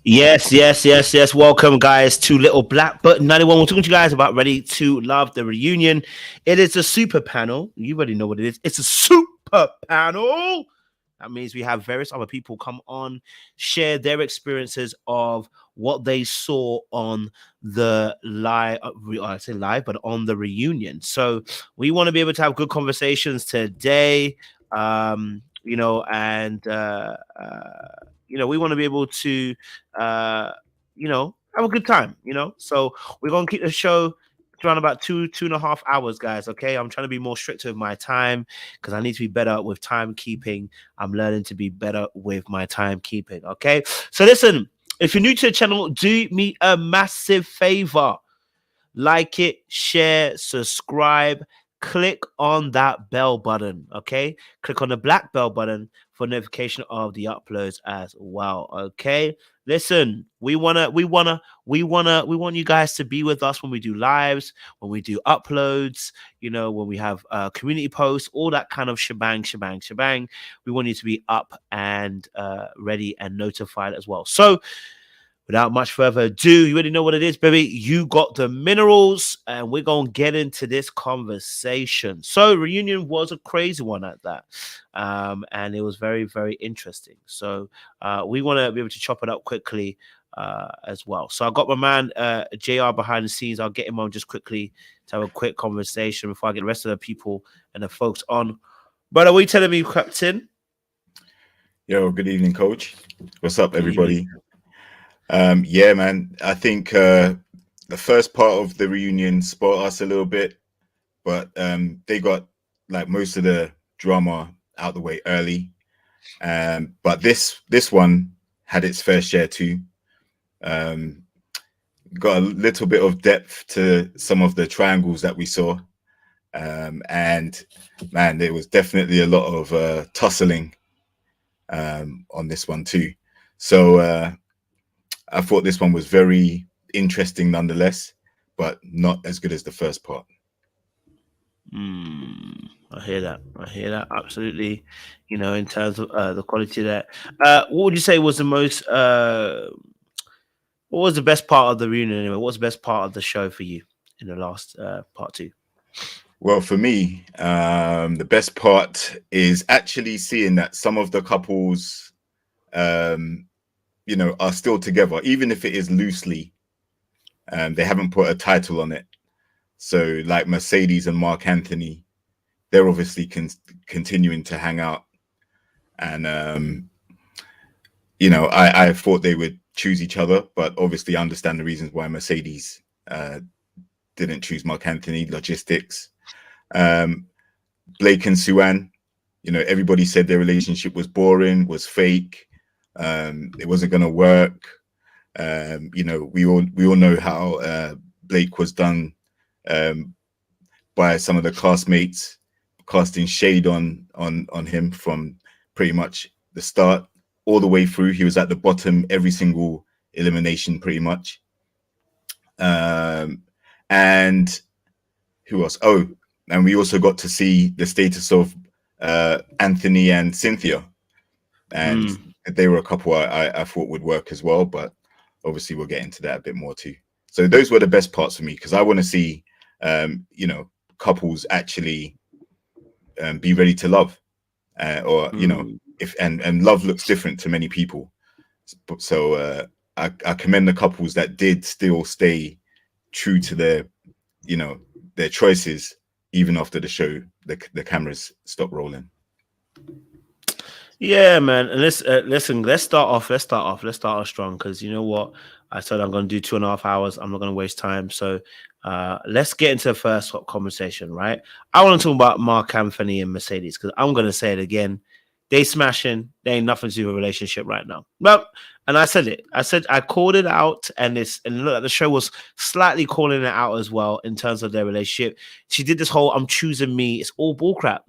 Yes. Welcome, guys, to Little Black Button 91. We're talking to you guys about Ready to Love, the reunion. It is a super panel. You already know what it is. It's a super panel. That means we have various other people come on, share their experiences of what they saw on the live, I say live, but on the reunion. So we want to be able to have good conversations today. We want to be able to have a good time. So we're gonna keep the show around about 2.5 hours, guys. Okay, I'm trying to be more strict with my time because I need to be better with timekeeping. I'm learning to be better with my timekeeping. Okay, so listen, if you're new to the channel, do me a massive favor. Like it, share, subscribe, click on that bell button. Okay, click on the black bell button for notification of the uploads as well. Okay, listen, we want you guys to be with us when we do lives, when we do uploads, when we have community posts, all that kind of shebang. We want you to be up and ready and notified as well. So without much further ado, you already know what it is, baby. You got the minerals, and we're going to get into this conversation. So, reunion was a crazy one at that. And it was very, very interesting. So, we want to be able to chop it up quickly as well. So, I got my man, JR, behind the scenes. I'll get him on just quickly to have a quick conversation before I get the rest of the people and the folks on. But are we telling me, Captain? Yo, good evening, Coach. What's up, everybody? Yeah, man. I think the first part of the reunion spoiled us a little bit, but they got like most of the drama out the way early. But this one had its fair share too. Got a little bit of depth to some of the triangles that we saw. And man, there was definitely a lot of tussling on this one too. So I thought this one was very interesting nonetheless, but not as good as the first part. I hear that. Absolutely. In terms of the quality there. What would you say was the most, what was the best part of the reunion anyway? What was the best part of the show for you in the last part two? Well, for me, the best part is actually seeing that some of the couples, are still together, even if it is loosely. They haven't put a title on it. So like Mercedes and Marc Anthony, they're obviously continuing to hang out. And, I thought they would choose each other, but obviously I understand the reasons why Mercedes didn't choose Marc Anthony, logistics. Blake and Suan, everybody said their relationship was boring, was fake. It wasn't going to work. We all know how Blake was done by some of the castmates, casting shade on him from pretty much the start all the way through. He was at the bottom every single elimination, pretty much. And who else? Oh, and we also got to see the status of Anthony and Cynthia, and they were a couple I thought would work as well, but obviously we'll get into that a bit more too. So those were the best parts for me, because I want to see couples actually be ready to love, or if and love looks different to many people. So I commend the couples that did still stay true to their choices even after the show the cameras stopped rolling. Yeah, man. And listen, let's start off strong, because you know what? I said I'm going to do 2.5 hours. I'm not going to waste time. So let's get into the first conversation, right? I want to talk about Marc Anthony and Mercedes, because I'm going to say it again. They smashing. They ain't nothing to do with a relationship right now. Well, and I said it. I called it out, and look, the show was slightly calling it out as well in terms of their relationship. She did this whole "I'm choosing me." It's all bullcrap.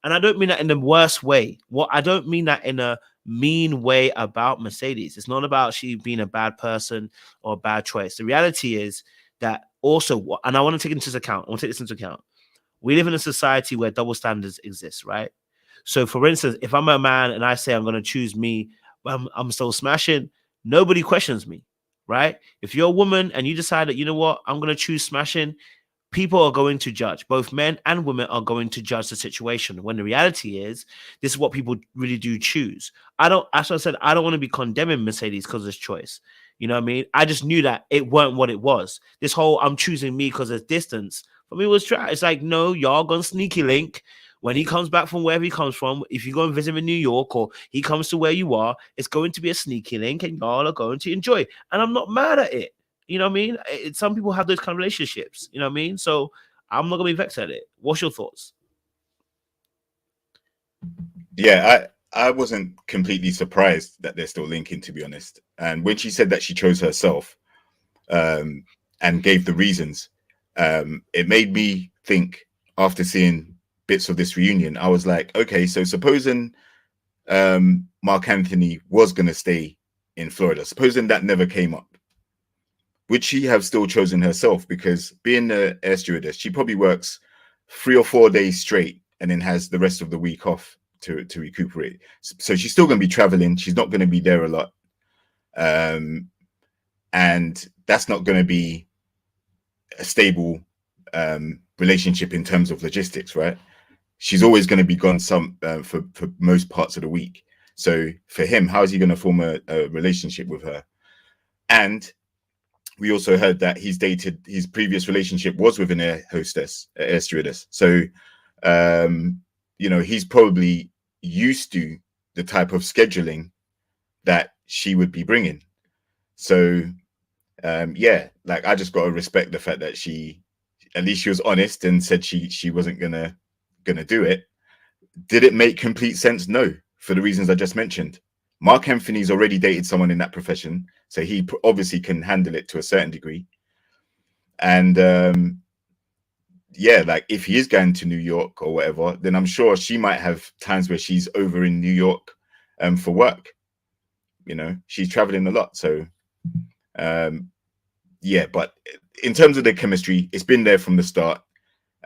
And I don't mean that in the worst way. I don't mean that in a mean way about Mercedes. It's not about she being a bad person or a bad choice. The reality is that also, and I want to take this into account. We live in a society where double standards exist, right? So, for instance, if I'm a man and I say I'm going to choose me, I'm still smashing, nobody questions me, right? If you're a woman and you decide that, you know what, I'm going to choose smashing, people are going to judge. Both men and women are going to judge the situation. When the reality is, this is what people really do choose. I don't, as I said, I don't want to be condemning Mercedes because of this choice. You know what I mean? I just knew that it weren't what it was. This whole I'm choosing me because of distance for me was try. It's like, no, y'all gonna sneaky link. When he comes back from wherever he comes from, if you go and visit him in New York or he comes to where you are, it's going to be a sneaky link and y'all are going to enjoy it. And I'm not mad at it. You know what I mean? Some people have those kind of relationships. You know what I mean? So I'm not gonna be vexed at it. What's your thoughts? Yeah, I wasn't completely surprised that they're still linking, to be honest. And when she said that she chose herself, and gave the reasons, it made me think, after seeing bits of this reunion, I was like, okay, so supposing Mark Anthony was going to stay in Florida, supposing that never came up, would she have still chosen herself? Because being an air stewardess, she probably works 3 or 4 days straight and then has the rest of the week off to recuperate. So she's still going to be traveling. She's not going to be there a lot. And that's not going to be a stable relationship in terms of logistics, right? She's always going to be gone for most parts of the week. So for him, how is he going to form a relationship with her? And we also heard that his previous relationship was with an air stewardess. So, he's probably used to the type of scheduling that she would be bringing. So, like, I just got to respect the fact that she was honest and said she wasn't gonna do it. Did it make complete sense? No, for the reasons I just mentioned. Mark Anthony's already dated someone in that profession, so he obviously can handle it to a certain degree. And like, if he is going to New York or whatever, then I'm sure she might have times where she's over in New York for work. She's traveling a lot. So but in terms of the chemistry, it's been there from the start.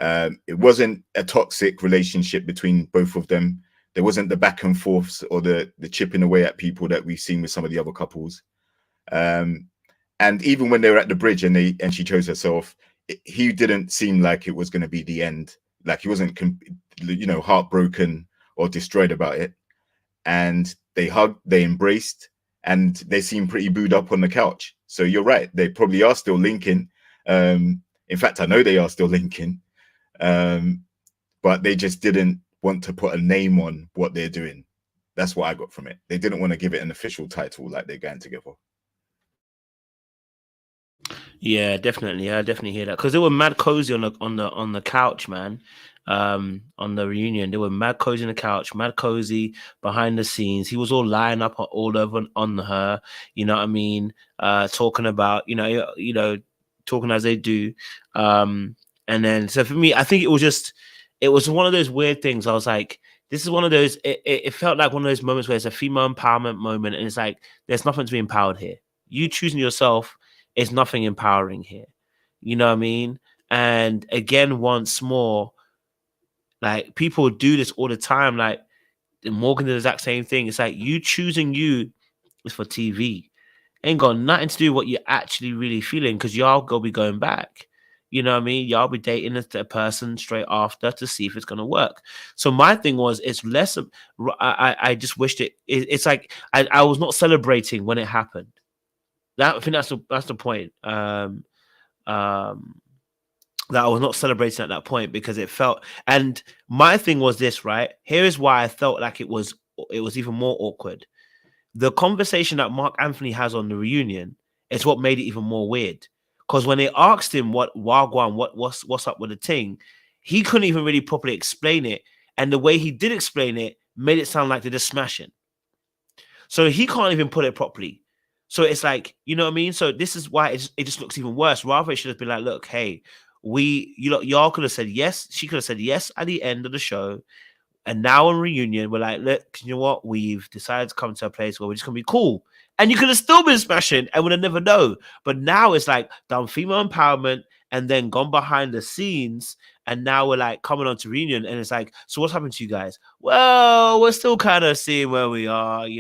It wasn't a toxic relationship between both of them. There wasn't the back and forths or the chipping away at people that we've seen with some of the other couples. And even when they were at the bridge and she chose herself, he didn't seem like it was going to be the end. Like, he wasn't, heartbroken or destroyed about it. And they hugged, they embraced, and they seemed pretty booed up on the couch. So you're right, they probably are still linking. In fact, I know they are still linking. But they just didn't want to put a name on what they're doing. That's what I got from it. They didn't want to give it an official title, like they're going together. Yeah, definitely. I definitely hear that because they were mad cozy on the couch, man. On the reunion, they were mad cozy on the couch, mad cozy behind the scenes. He was all lying up all over on her. You know what I mean? Talking about talking as they do. And then so for me, I think it was one of those weird things. I was like, this is one of those. It felt like one of those moments where it's a female empowerment moment, and it's like there's nothing to be empowered here. You choosing yourself. Is nothing empowering here. You know what I mean? And again, once more, like, people do this all the time. Like, Morgan did the exact same thing. It's like, you choosing you is for TV. Ain't got nothing to do with what you're actually really feeling, because y'all go be going back. You know what I mean? Y'all be dating a person straight after to see if it's gonna work. So my thing was, it's less of, I just wished it's like I was not celebrating when it happened. I think that's the point. That I was not celebrating at that point because it felt. And my thing was this, right? Here is why I felt like it was even more awkward. The conversation that Mark Anthony has on the reunion is what made it even more weird. Because when they asked him what's up with the thing, he couldn't even really properly explain it. And the way he did explain it made it sound like they're just smashing. So he can't even put it properly. So it's like, you know what I mean? So this is why it just looks even worse. Rather, it should have been like, look, hey, y'all could have said yes. She could have said yes at the end of the show. And now on reunion, we're like, look, you know what? We've decided to come to a place where we're just going to be cool. And you could have still been smashing and would have never known. But now it's like done female empowerment. and then gone behind the scenes, and now we're like coming on to reunion, and it's like, so what's happened to you guys? Well, we're still kind of seeing where we are, and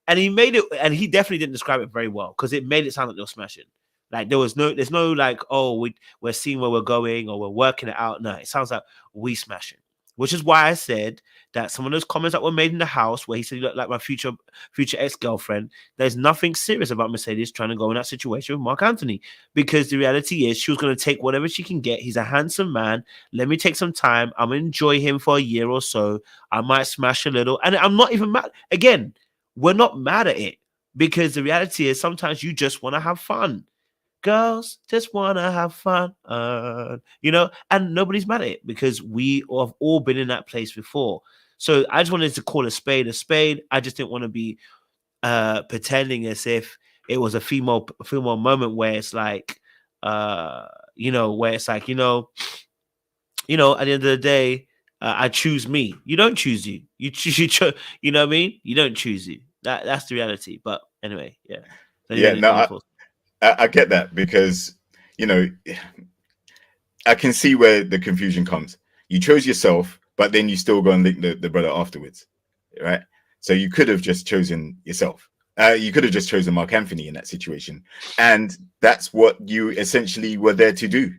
and he made it, and he definitely didn't describe it very well because it made it sound like they were smashing. Like there's no like, oh, we're seeing where we're going or we're working it out. No, it sounds like we smashing. Which is why I said that some of those comments that were made in the house where he said, you look like my future ex-girlfriend, there's nothing serious about Mercedes trying to go in that situation with Marc Anthony. Because the reality is she was going to take whatever she can get. He's a handsome man. Let me take some time. I'm going to enjoy him for a year or so. I might smash a little. And I'm not even mad. Again, we're not mad at it. Because the reality is sometimes you just want to have fun. Girls just want to have fun, and nobody's mad at it because we have all been in that place before. So I just wanted to call a spade a spade. I just didn't want to be pretending as if it was a female moment where it's like, where it's like, at the end of the day, I choose me. You don't choose you. You choose, you know what I mean? You don't choose you. That's the reality. But anyway, yeah. I get that because, I can see where the confusion comes. You chose yourself, but then you still go and link the brother afterwards, right? So you could have just chosen yourself. You could have just chosen Marc Anthony in that situation. And that's what you essentially were there to do.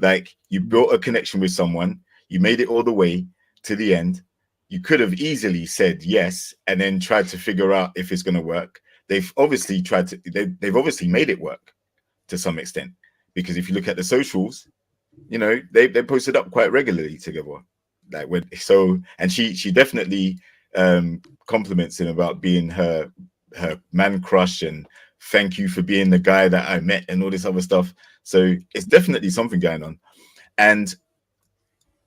Like, you built a connection with someone, you made it all the way to the end. You could have easily said yes and then tried to figure out if it's going to work. They've obviously they've obviously made it work to some extent, because if you look at the socials, they posted up quite regularly together. Like and she definitely compliments him about being her man crush and thank you for being the guy that I met and all this other stuff. So it's definitely something going on. And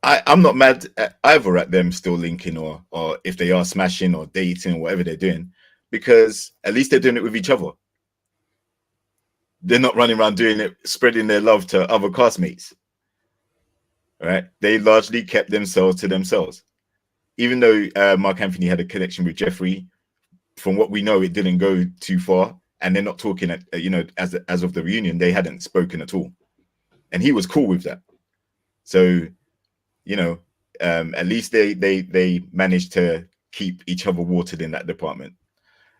I'm not mad either at them still linking or if they are smashing or dating or whatever they're doing, because at least they're doing it with each other. They're not running around doing it, spreading their love to other castmates. Right? They largely kept themselves to themselves. Even though Marc Anthony had a connection with Jeffrey, from what we know, it didn't go too far. And they're not talking as of the reunion, they hadn't spoken at all. And he was cool with that. So, at least they managed to keep each other watered in that department.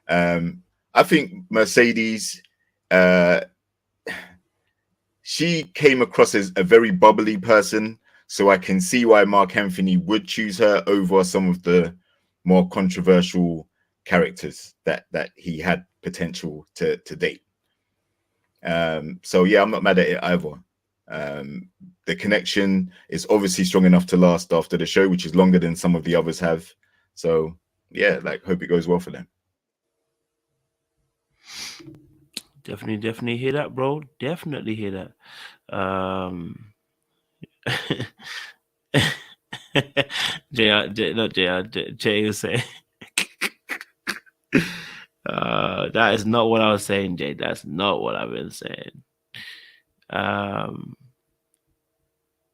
I think Mercedes, she came across as a very bubbly person, so I can see why Marc Anthony would choose her over some of the more controversial characters that he had potential to date. So yeah, I'm not mad at it either. The connection is obviously strong enough to last after the show, which is longer than some of the others have. So yeah, hope it goes well for them. Definitely hear that, bro. Definitely hear that. Jay was saying that is not what I was saying, Jay. That's not what I've been saying.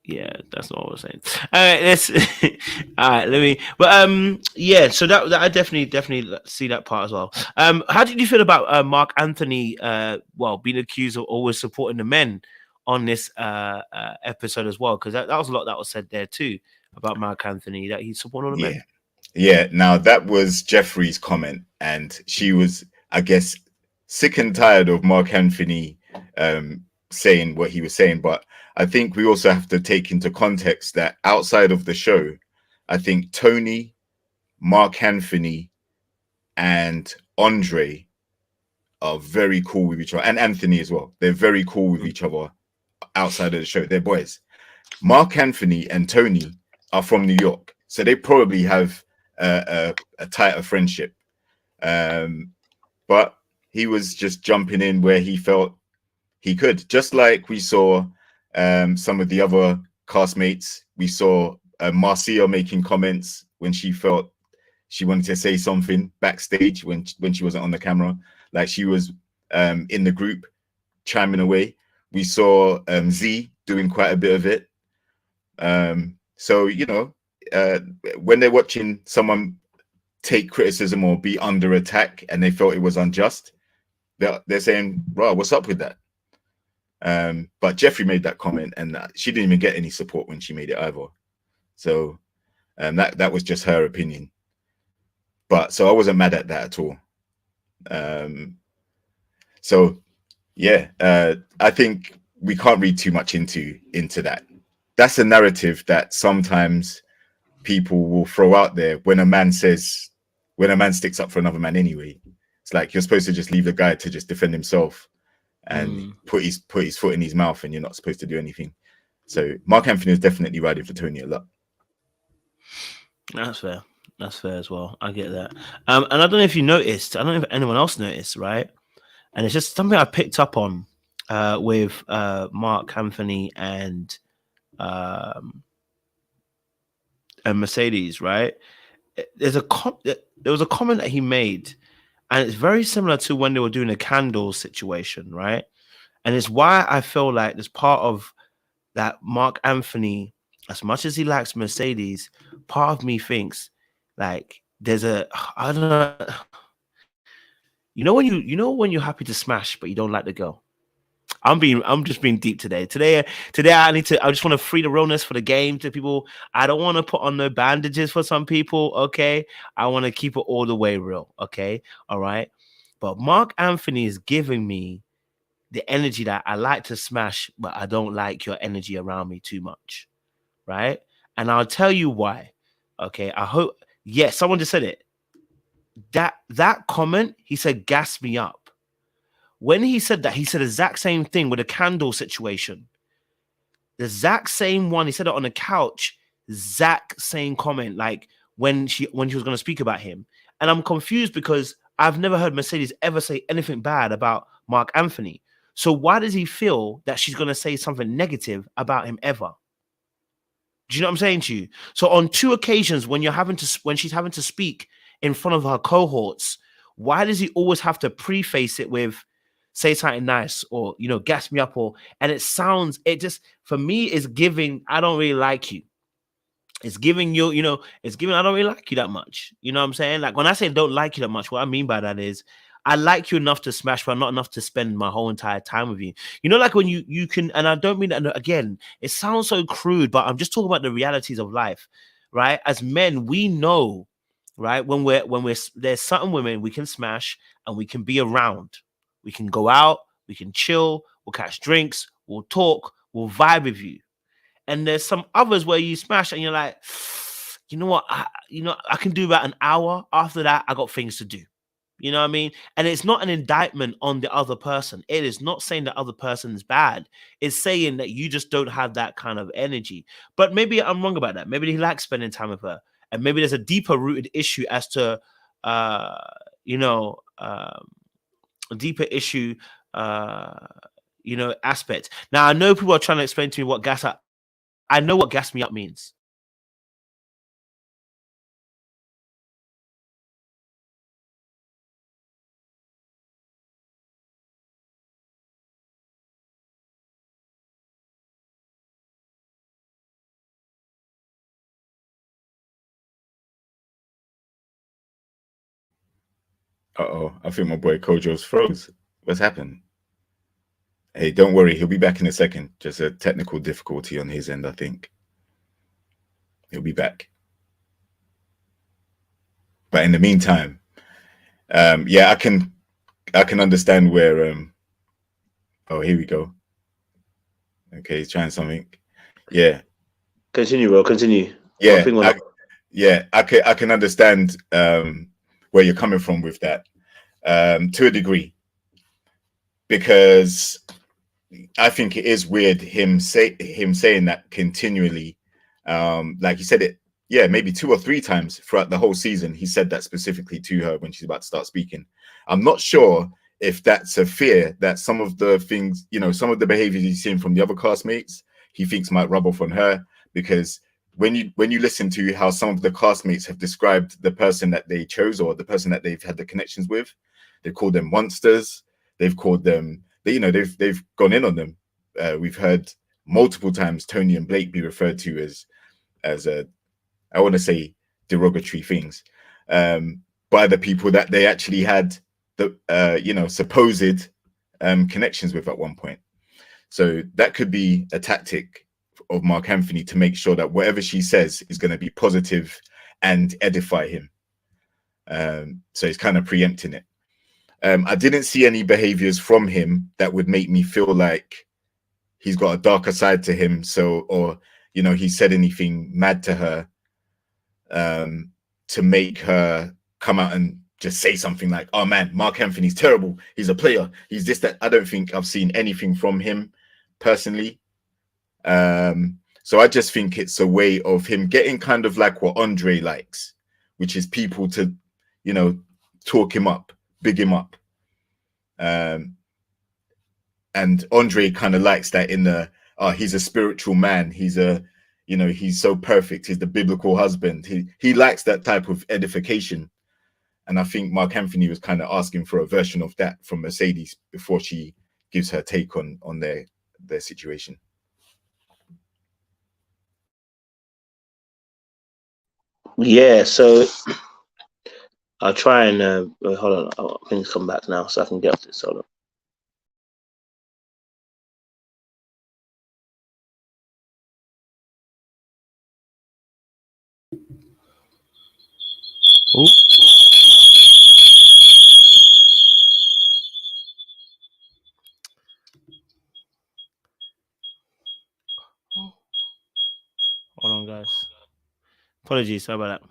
Yeah, that's not what I was saying. All right, let's all right, let me yeah, so that I definitely see that part as well. How did you feel about Marc Anthony being accused of always supporting the men on this episode as well? Because that was a lot that was said there too about Marc Anthony, that he's supporting all the men. Yeah, now that was Jeffrey's comment, and she was, I guess, sick and tired of Marc Anthony saying what he was saying. But I think we also have to take into context that outside of the show, I think Tony, Marc Anthony, and Andre are very cool with each other, and Anthony as well. They're very cool with each other outside of the show. They're boys. Marc Anthony and Tony are from New York, so they probably have a tighter friendship. But he was just jumping in where he felt he could, just like we saw some of the other castmates. We saw Marcia making comments when she felt she wanted to say something backstage when she wasn't on the camera, like she was in the group chiming away. We saw Z doing quite a bit of it. So when they're watching someone take criticism or be under attack and they felt it was unjust, they're saying, "Bro, what's up with that?" But Jeffrey made that comment, and she didn't even get any support when she made it either. So that was just her opinion. But so I wasn't mad at that at all. So yeah, I think we can't read too much into that. That's a narrative that sometimes people will throw out there when a man sticks up for another man anyway. It's like you're supposed to just leave the guy to just defend himself and put his foot in his mouth, and you're not supposed to do anything. So Mark Anthony is definitely riding for Tony a lot. That's fair. That's fair as well. I get that. And I don't know if you noticed. I don't know if anyone else noticed, right? And it's just something I picked up on with Mark Anthony and Mercedes, right? There was a comment that he made, and it's very similar to when they were doing a candle situation, right? And it's why I feel like there's part of that Mark Anthony, as much as he likes Mercedes, part of me thinks like there's I don't know. You know when you're happy to smash, but you don't like the girl. I'm just being deep today. Today I just want to free the realness for the game to people. I don't want to put on no bandages for some people. Okay. I want to keep it all the way real. Okay. All right. But Mark Anthony is giving me the energy that I like to smash, but I don't like your energy around me too much. Right. And I'll tell you why. Okay. I hope, yes, someone just said it. That comment, he said, gas me up. When he said that, he said the exact same thing with a candle situation. The exact same one. He said it on the couch. Exact same comment, like when she was going to speak about him. And I'm confused because I've never heard Mercedes ever say anything bad about Mark Anthony. So why does he feel that she's going to say something negative about him ever? Do you know what I'm saying to you? So on 2 occasions when she's having to speak in front of her cohorts, why does he always have to preface it with say something nice or, gas me up and it just, for me, is giving, I don't really like you. It's giving you, it's giving, I don't really like you that much. You know what I'm saying? Like when I say don't like you that much, what I mean by that is I like you enough to smash, but not enough to spend my whole entire time with you. Like when you can, and I don't mean that, again, it sounds so crude, but I'm just talking about the realities of life, right? As men, we know, right? When there's certain women we can smash and we can be around. We can go out, we can chill, we'll catch drinks, we'll talk, we'll vibe with you. And there's some others where you smash and you're like, you know what? I can do about an hour. After that, I got things to do. You know what I mean? And it's not an indictment on the other person. It is not saying the other person is bad. It's saying that you just don't have that kind of energy. But maybe I'm wrong about that. Maybe he likes spending time with her. And maybe there's a deeper rooted issue as to, a deeper issue, aspect. Now, I know people are trying to explain to me what I know what gas me up means. I think my boy Kojo's froze. What's happened? Hey, don't worry, he'll be back in a second. Just a technical difficulty on his end, I think. He'll be back. But in the meantime, yeah, I can understand where oh, here we go. Okay, he's trying something. Yeah. Continue, bro. Continue. Yeah, I can understand where you're coming from with that, to a degree, because I think it is weird him saying that continually. Like he said it, yeah, maybe 2 or 3 times throughout the whole season. He said that specifically to her when she's about to start speaking. I'm not sure if that's a fear that some of the things, some of the behaviors he's seen from the other classmates, he thinks might rub off on her. Because when you listen to how some of the classmates have described the person that they chose or the person that they've had the connections with, they call them monsters. They've called them, they've gone in on them. We've heard multiple times Tony and Blake be referred to as I want to say derogatory things by the people that they actually had the supposed connections with at one point. So that could be a tactic of Mark Anthony to make sure that whatever she says is going to be positive and edify him. So he's kind of preempting it. I didn't see any behaviors from him that would make me feel like he's got a darker side to him. So, or, he said anything mad to her to make her come out and just say something like, oh man, Mark Anthony's terrible. He's a player. He's this, that. I don't think I've seen anything from him personally. So I just think it's a way of him getting kind of like what Andre likes, which is people to, talk him up, big him up. And Andre kind of likes that in the, he's a spiritual man. He's he's so perfect. He's the biblical husband. He likes that type of edification. And I think Mark Anthony was kind of asking for a version of that from Mercedes before she gives her take on their situation. Yeah, so I'll try and hold on. Things come back now, so I can get off this. Hold on. Ooh. Hold on, guys. Apologies, sorry about that.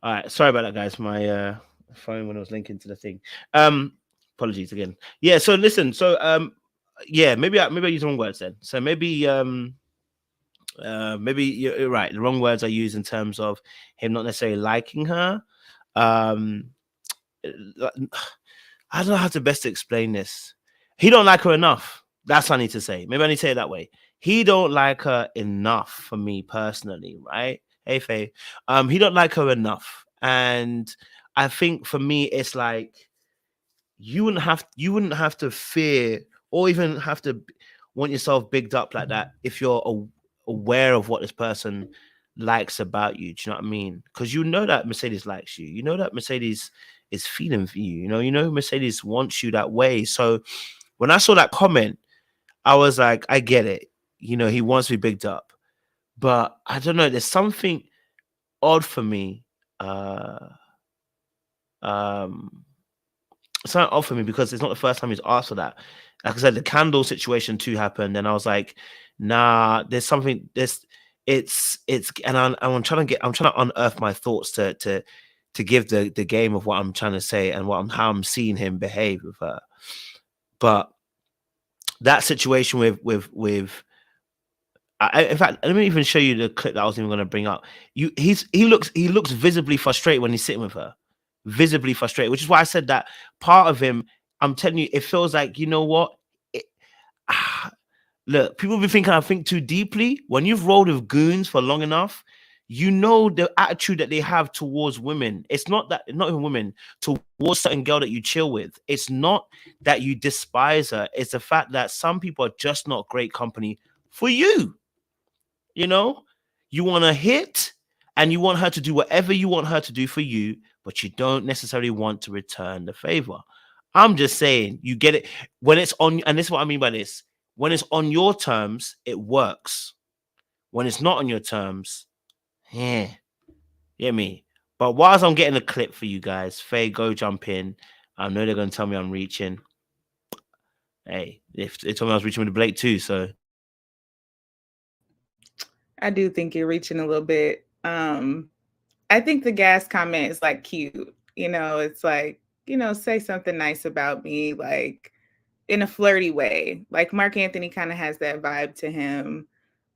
All right, sorry about that, guys. My phone when I was linking to the thing. Apologies again. Yeah. So listen. So yeah, maybe I use the wrong words then. So maybe maybe you're right. The wrong words I use in terms of him not necessarily liking her. I don't know how to best explain this. He don't like her enough. That's what I need to say. Maybe I need to say it that way. He don't like her enough for me personally, right? Hey Faye. He don't like her enough. And I think for me, it's like you wouldn't have to fear or even have to want yourself bigged up like that if you're aware of what this person likes about you. Do you know what I mean? Because you know that Mercedes likes you. You know that Mercedes is feeling for you. You know Mercedes wants you that way. So when I saw that comment, I was like, I get it. He wants to be bigged up. But I don't know, there's something odd for me. It's not odd for me because it's not the first time he's asked for that. Like I said, the candle situation too happened, and I was like, nah, there's something. And I'm trying to unearth my thoughts to give the game of what I'm trying to say and how I'm seeing him behave with her. But that situation with in fact, let me even show you the clip that I was even going to bring up. He looks visibly frustrated when he's sitting with her, visibly frustrated, which is why I said that part of him. I'm telling you, it feels like what. Look, people be thinking I think too deeply. When you've rolled with goons for long enough, you know the attitude that they have towards women. It's not even women, towards certain girl that you chill with. It's not that you despise her. It's the fact that some people are just not great company for you. You want to hit and you want her to do whatever you want her to do for you, but you don't necessarily want to return the favor. I'm just saying, you get it when it's on, and this is what I mean by this. When it's on your terms, it works. When it's not on your terms, yeah, get me. But whilst I'm getting a clip for you guys, Faye, go jump in. I know they're going to tell me I'm reaching. Hey, if they told me I was reaching with Blake too, so I do think you're reaching a little bit. I think the gas comment is like cute. It's like, say something nice about me, like in a flirty way. Like Marc Anthony kind of has that vibe to him.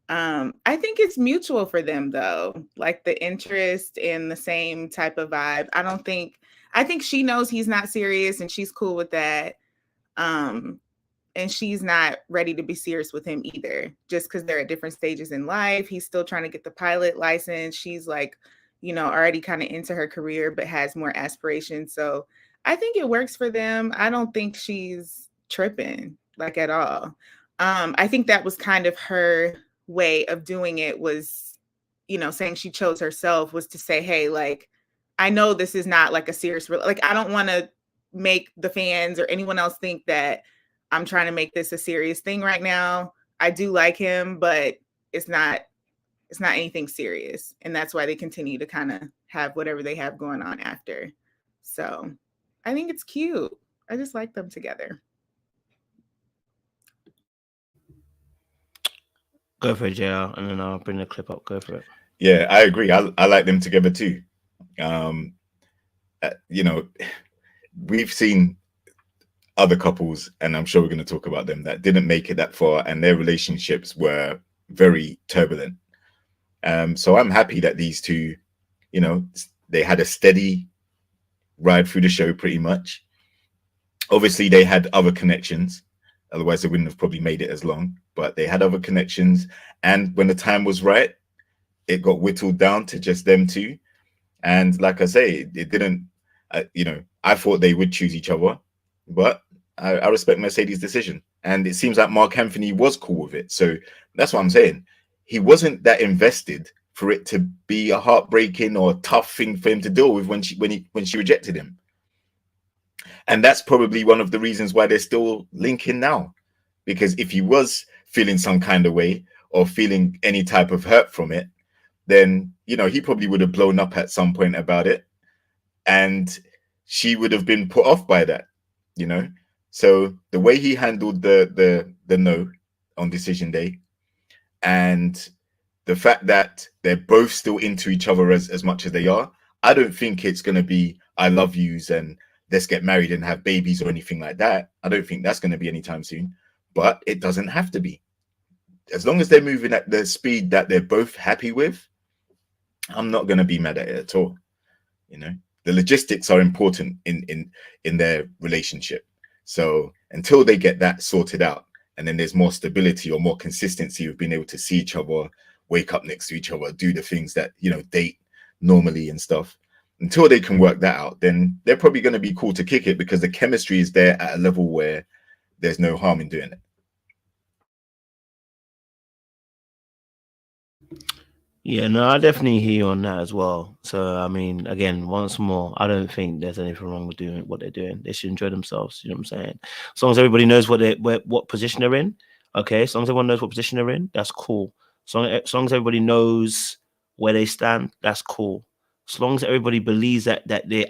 I think it's mutual for them though, like the interest and the same type of vibe. I think she knows he's not serious and she's cool with that. And she's not ready to be serious with him either, just because they're at different stages in life. He's still trying to get the pilot license. She's like, already kind of into her career, but has more aspirations. So I think it works for them. I don't think she's tripping like at all. I think that was kind of her way of doing it was, saying she chose herself was to say, hey, like, I know this is not like a serious, like, I don't want to make the fans or anyone else think that I'm trying to make this a serious thing right now. I do like him, but it's not anything serious. And that's why they continue to kind of have whatever they have going on after. So I think it's cute. I just like them together. Go for it, JR, and then I'll bring the clip up. Go for it. Yeah, I agree. I like them together too. You know, we've seen other couples, and I'm sure we're going to talk about them, that didn't make it that far, and their relationships were very turbulent. So I'm happy that these two, you know, they had a steady ride through the show pretty much. Obviously, they had other connections. Otherwise, they wouldn't have probably made it as long. But they had other connections. And when the time was right, it got whittled down to just them two. And like I say, it didn't, you know, I thought they would choose each other. But I respect Mercedes' decision. And it seems like Marc Anthony was cool with it. So that's what I'm saying. He wasn't that invested for it to be a heartbreaking or tough thing for him to deal with when she rejected him. And that's probably one of the reasons why they're still linking now. Because if he was feeling some kind of way or feeling any type of hurt from it, then, you know, he probably would have blown up at some point about it. And she would have been put off by that, you know. So the way he handled the no on decision day, and the fact that they're both still into each other as much as they are, I don't think it's going to be I love yous and let's get married and have babies or anything like that. I don't think that's going to be anytime soon, but it doesn't have to be. As long as they're moving at the speed that they're both happy with, I'm not going to be mad at it at all. You know, the logistics are important in their relationship. So until they get that sorted out, and then there's more stability or more consistency of being able to see each other, wake up next to each other, do the things that, you know, date normally and stuff. Until they can work that out, then they're probably going to be cool to kick it because the chemistry is there at a level where there's no harm in doing it. Yeah, no, I definitely hear you on that as well. So, I mean, again, once more, I don't think there's anything wrong with doing what they're doing. They should enjoy themselves. You know what I'm saying? As long as everybody knows what position they're in, okay. As long as everyone knows what position they're in, that's cool. As long as everybody knows where they stand, that's cool. As long as everybody believes that they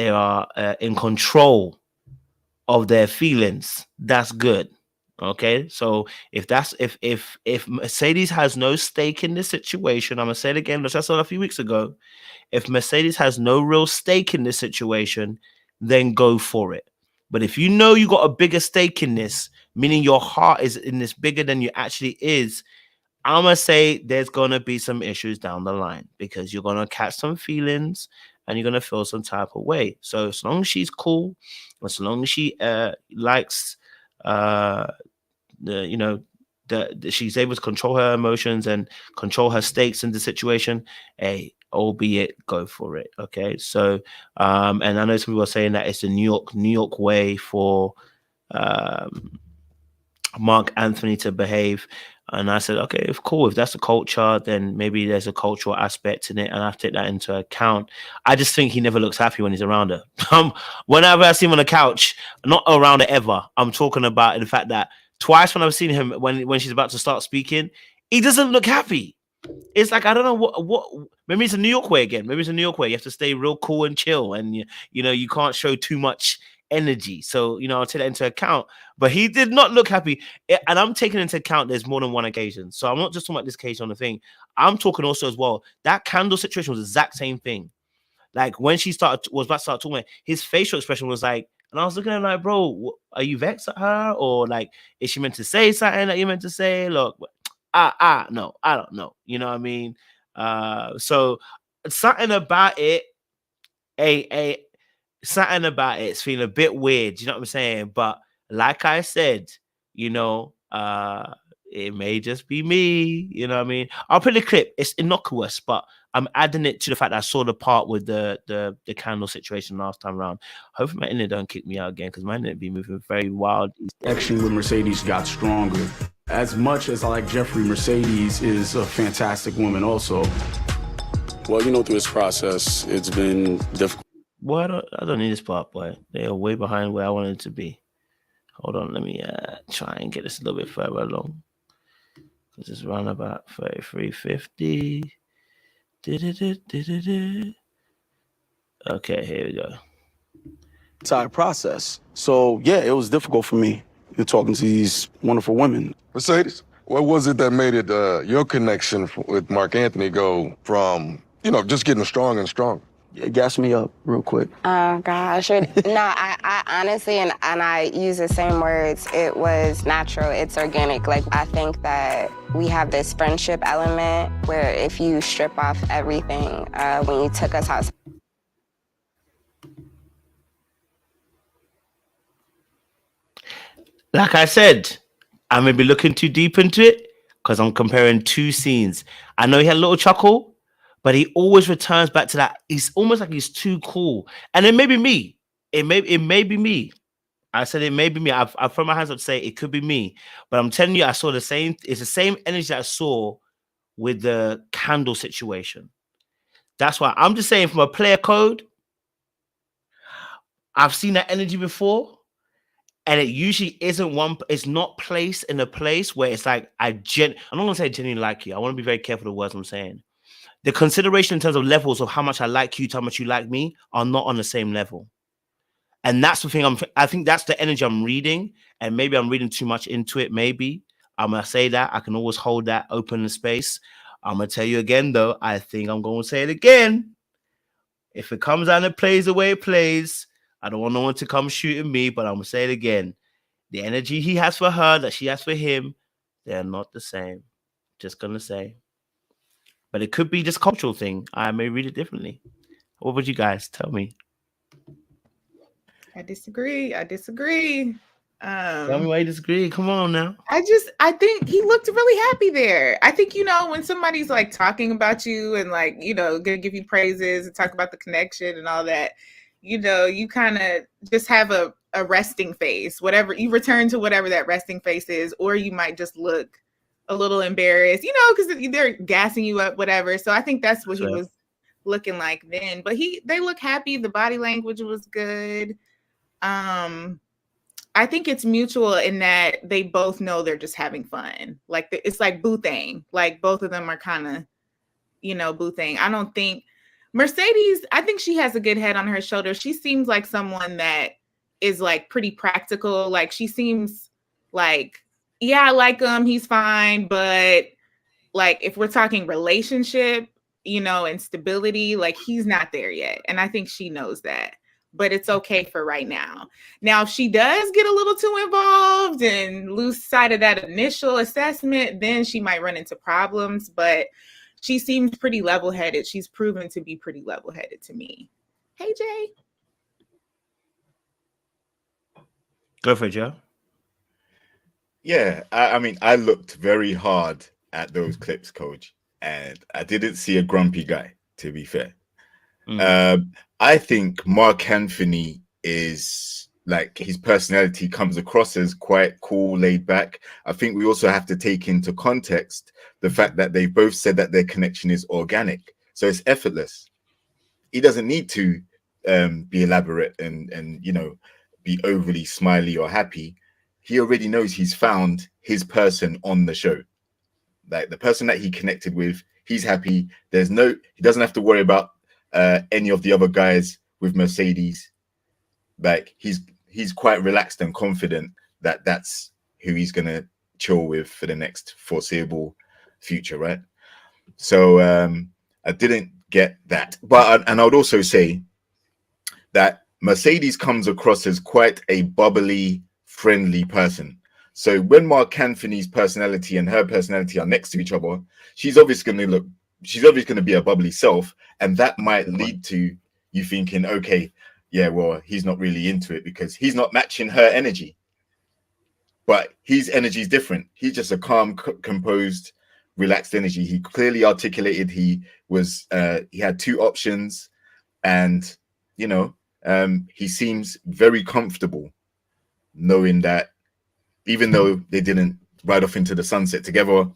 are in control of their feelings, that's good. Okay, so if Mercedes has no stake in this situation, I'm gonna say it again, which I said a few weeks ago. If Mercedes has no real stake in this situation, then go for it. But if you know you got a bigger stake in this, meaning your heart is in this bigger than you actually is, I'm gonna say there's gonna be some issues down the line because you're gonna catch some feelings and you're gonna feel some type of way. So as long as she's cool, as long as she likes she's able to control her emotions and control her stakes in the situation, albeit go for it. Okay, so and I know some people are saying that it's the New York way for Marc Anthony to behave. And I said, okay, if cool, if that's the culture, then maybe there's a cultural aspect in it, and I have to take that into account. I just think he never looks happy when he's around her. Whenever I see him on the couch, not around her ever, I'm talking about the fact that twice when I've seen him when she's about to start speaking, he doesn't look happy. It's like, I don't know what maybe it's a New York way again. Maybe it's a New York way. You have to stay real cool and chill, and you know, you can't show too much energy. So, you know, I'll take that into account. But he did not look happy. And I'm taking into account there's more than one occasion. So I'm not just talking about this occasion on the thing. I'm talking also as well. That candle situation was the exact same thing. Like when she was about to start talking, his facial expression was like, and I was looking at him like, bro, are you vexed at her? Or like, is she meant to say something that you meant to say? Look, no, I don't know. You know what I mean? So something about it, something about it's feeling a bit weird. You know what I'm saying? But like I said, you know, it may just be me. You know what I mean? I'll put the clip. It's innocuous, but I'm adding it to the fact that I saw the part with the candle situation last time around. Hopefully my internet don't kick me out again because my internet be moving very wild. Action with Mercedes got stronger. As much as I like Jeffrey, Mercedes is a fantastic woman also. Well, you know, through this process, it's been difficult. Boy, I don't need this part, boy. They are way behind where I wanted to be. Hold on, let me try and get this a little bit further along. Because it's around about 33.50. Okay, here we go. Entire process. So yeah, it was difficult for me. You're talking to these wonderful women. Mercedes, what was it that made it your connection with Marc Anthony go from, just getting stronger and stronger? Yeah, gas me up real quick. Oh gosh, no, I honestly, and I use the same words, it was natural, it's organic. Like, I think that we have this friendship element where if you strip off everything, when you took us out. Like I said, I may be looking too deep into it because I'm comparing two scenes. I know he had a little chuckle, but he always returns back to that. He's almost like he's too cool. And it may be me. It may be me. I said it may be me. I've thrown my hands up to say it could be me. But I'm telling you, I saw the same. It's the same energy that I saw with the candle situation. That's why I'm just saying from a player code, I've seen that energy before. And it usually isn't one, it's not placed in a place where it's like, I'm not going to say genuinely like you. I want to be very careful of the words I'm saying. The consideration in terms of levels of how much I like you to how much you like me are not on the same level. And that's the thing I think that's the energy I'm reading. And maybe I'm reading too much into it. Maybe I'm going to say that. I can always hold that open in space. I'm going to tell you again, though. I think I'm going to say it again. If it comes out and it plays the way it plays, I don't want no one to come shooting me, but I'm going to say it again. The energy he has for her, that she has for him, they're not the same. Just going to say. But it could be just a cultural thing. I may read it differently. What would you guys tell me? I disagree. Tell me why you disagree. Come on now. I think he looked really happy there. I think, when somebody's like talking about you and like, gonna give you praises and talk about the connection and all that, you kind of just have a resting face, whatever you return to, whatever that resting face is, or you might just look a little embarrassed, because they're gassing you up, whatever. So I think that's what he was looking like then. But they look happy. The body language was good. I think it's mutual in that they both know they're just having fun. Like it's like boo thing. Like both of them are kind of, boo thing. I don't think Mercedes, I think she has a good head on her shoulders. She seems like someone that is like pretty practical. Like she seems like, yeah, I like him. He's fine. But like, if we're talking relationship, and stability, like he's not there yet. And I think she knows that. But it's okay for right now. Now, if she does get a little too involved and lose sight of that initial assessment, then she might run into problems. But she seems pretty level-headed. She's proven to be pretty level-headed to me. Hey, Jay. Go for it, Joe. Yeah, I mean, I looked very hard at those clips, Coach, and I didn't see a grumpy guy, to be fair. I think Marc Anthony is like, his personality comes across as quite cool, laid back. I think we also have to take into context the fact that they both said that their connection is organic. So it's effortless. He doesn't need to be elaborate and be overly smiley or happy. He already knows he's found his person on the show. Like the person that he connected with, he's happy. He doesn't have to worry about any of the other guys with Mercedes. Like he's quite relaxed and confident that that's who he's gonna chill with for the next foreseeable future, right? So I didn't get that, but I would also say that Mercedes comes across as quite a bubbly, friendly person. So when Marc Anthony's personality and her personality are next to each other, she's obviously going to be a bubbly self, and that might lead to you thinking, okay, yeah, well, he's not really into it because he's not matching her energy. But his energy is different. He's just a calm, composed, relaxed energy. He clearly articulated he had two options, and he seems very comfortable knowing that even though they didn't ride off into the sunset together,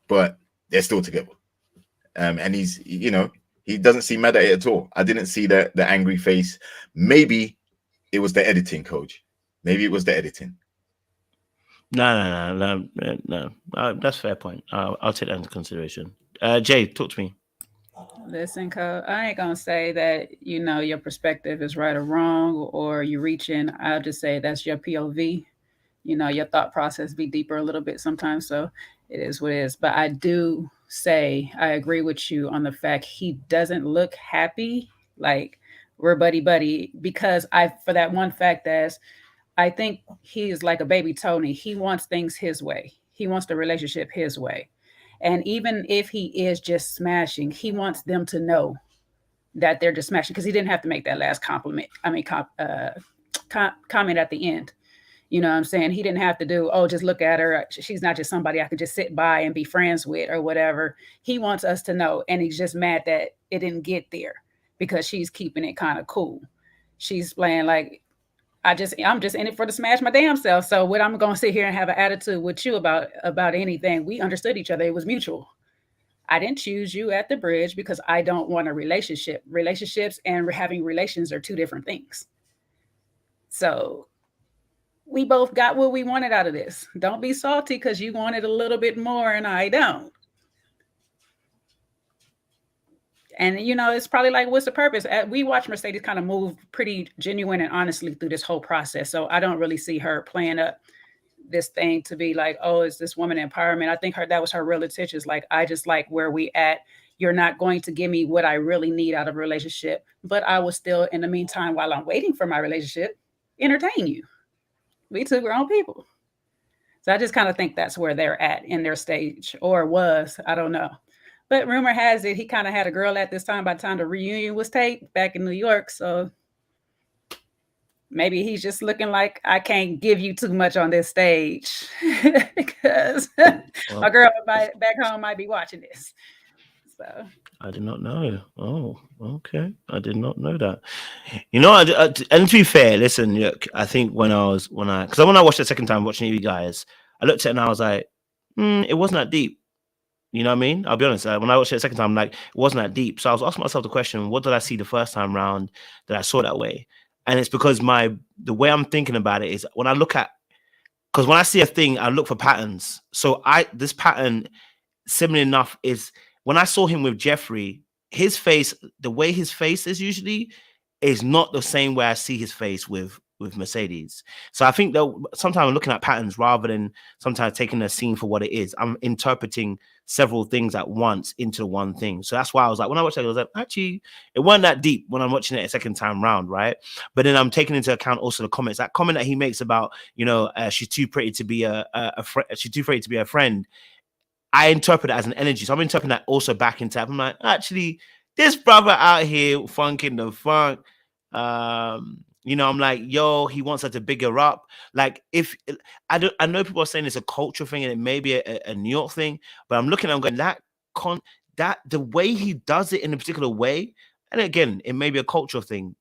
but they're still together. And he He doesn't seem mad at it at all. I didn't see the angry face. Maybe it was the editing, coach. Maybe it was the editing. No. That's a fair point. I'll take that into consideration. Jay, talk to me. Listen, Co, I ain't gonna say that your perspective is right or wrong, or you reaching. I'll just say that's your POV. Your thought process be deeper a little bit sometimes, so it is what it is. But I do say I agree with you on the fact he doesn't look happy, like we're buddy, because for that one fact that I think he is like a baby Tony. He wants things his way. He wants the relationship his way. And even if he is just smashing, he wants them to know that they're just smashing, because he didn't have to make that last comment at the end. You know what I'm saying? He didn't have to do, oh, just look at her. She's not just somebody I could just sit by and be friends with or whatever. He wants us to know. And he's just mad that it didn't get there because she's keeping it kind of cool. She's playing like, I'm just in it for to smash my damn self. So what I'm going to sit here and have an attitude with you about anything, we understood each other. It was mutual. I didn't choose you at the bridge because I don't want a relationship. Relationships and having relations are two different things. So we both got what we wanted out of this. Don't be salty because you wanted a little bit more and I don't. And, it's probably like, what's the purpose? We watch Mercedes kind of move pretty genuine and honestly through this whole process. So I don't really see her playing up this thing to be like, oh, is this woman empowerment? I think that was her real intentions. Like, I just like where we at. You're not going to give me what I really need out of a relationship, but I will still, in the meantime, while I'm waiting for my relationship, entertain you. We two grown people. So I just kind of think that's where they're at in their stage, or was, I don't know. But rumor has it he kind of had a girl at this time by the time the reunion was taped back in New York. So maybe he's just looking like, I can't give you too much on this stage because my girl back home might be watching this. So I did not know. Oh, okay. I did not know that. And to be fair, listen, look, I think when I watched the second time watching you guys, I looked at it and I was like, it wasn't that deep. You know what I mean? I'll be honest. When I watched it the second time, like, it wasn't that deep. So I was asking myself the question, what did I see the first time round that I saw that way? And it's because the way I'm thinking about it is when I look at, because when I see a thing, I look for patterns. So this pattern, similar enough, is when I saw him with Jeffrey, his face, the way his face is usually is not the same way I see his face with Mercedes. So I think that sometimes I'm looking at patterns rather than sometimes taking a scene for what it is. I'm interpreting several things at once into one thing. So that's why I was like, when I watched it, I was like, actually, it wasn't that deep when I'm watching it a second time round, right? But then I'm taking into account also the comments. That comment that he makes about, she's too pretty to be she's too pretty to be a friend. I interpret it as an energy. So I'm interpreting that also back into, I'm like, actually, this brother out here funking the funk. I'm like, yo, he wants her to bigger up. Like, if I know people are saying it's a cultural thing and it may be a New York thing, but I'm looking, I'm going, that the way he does it in a particular way, and again, it may be a cultural thing,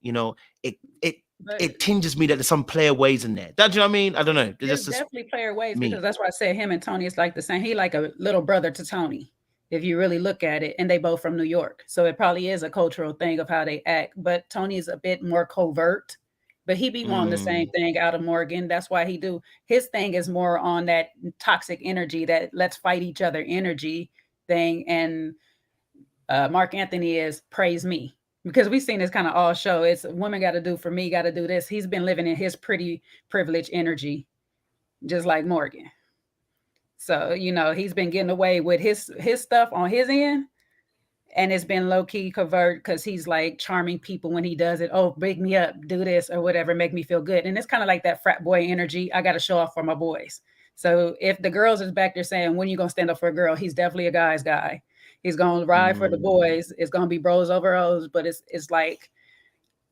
it tinges me that there's some player ways in there. Do you know what I mean? I don't know. There's definitely player ways because that's why I said him and Tony is like the same. He like a little brother to Tony, if you really look at it, and they both from New York. So it probably is a cultural thing of how they act, but Tony is a bit more covert, but he be wanting the same thing out of Morgan. That's why he do. His thing is more on that toxic energy, that let's fight each other energy thing. And Marc Anthony is praise me. Because we've seen this kind of all show. It's women got to do for me, got to do this. He's been living in his pretty privileged energy, just like Morgan. So, he's been getting away with his stuff on his end. And it's been low-key covert because he's like charming people when he does it. Oh, big me up, do this or whatever, make me feel good. And it's kind of like that frat boy energy. I got to show off for my boys. So if the girls is back there saying, when you going to stand up for a girl? He's definitely a guy's guy. He's going to ride for the boys. It's going to be bros over O's, but it's like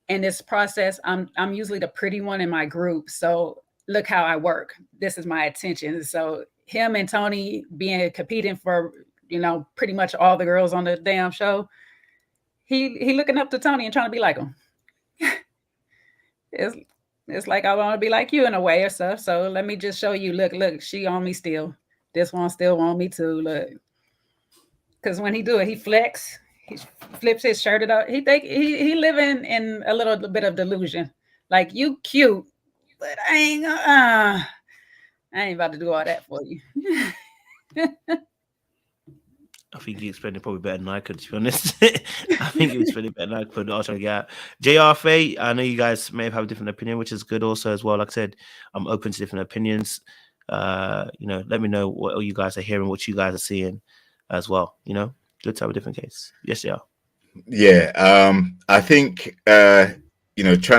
in this process, I'm usually the pretty one in my group. So look how I work. This is my attention. So him and Tony competing for, pretty much all the girls on the damn show. He looking up to Tony and trying to be like him. It's like I want to be like you in a way or stuff. So let me just show you. Look, she on me still. This one still want me too. Look. Because when he do it, he flex. he flips his shirt up. He think he living in a little bit of delusion. Like, you cute, but I ain't about to do all that for you. I think you explained it probably better than I could, to be honest. I think you explained it better than I could. I'll try to get out. JRFA, I know you guys may have a different opinion, which is good also as well. Like I said, I'm open to different opinions. Let me know what you guys are hearing, what you guys are seeing as well. Good to have a different case. Yes, yeah. Yeah, I think trying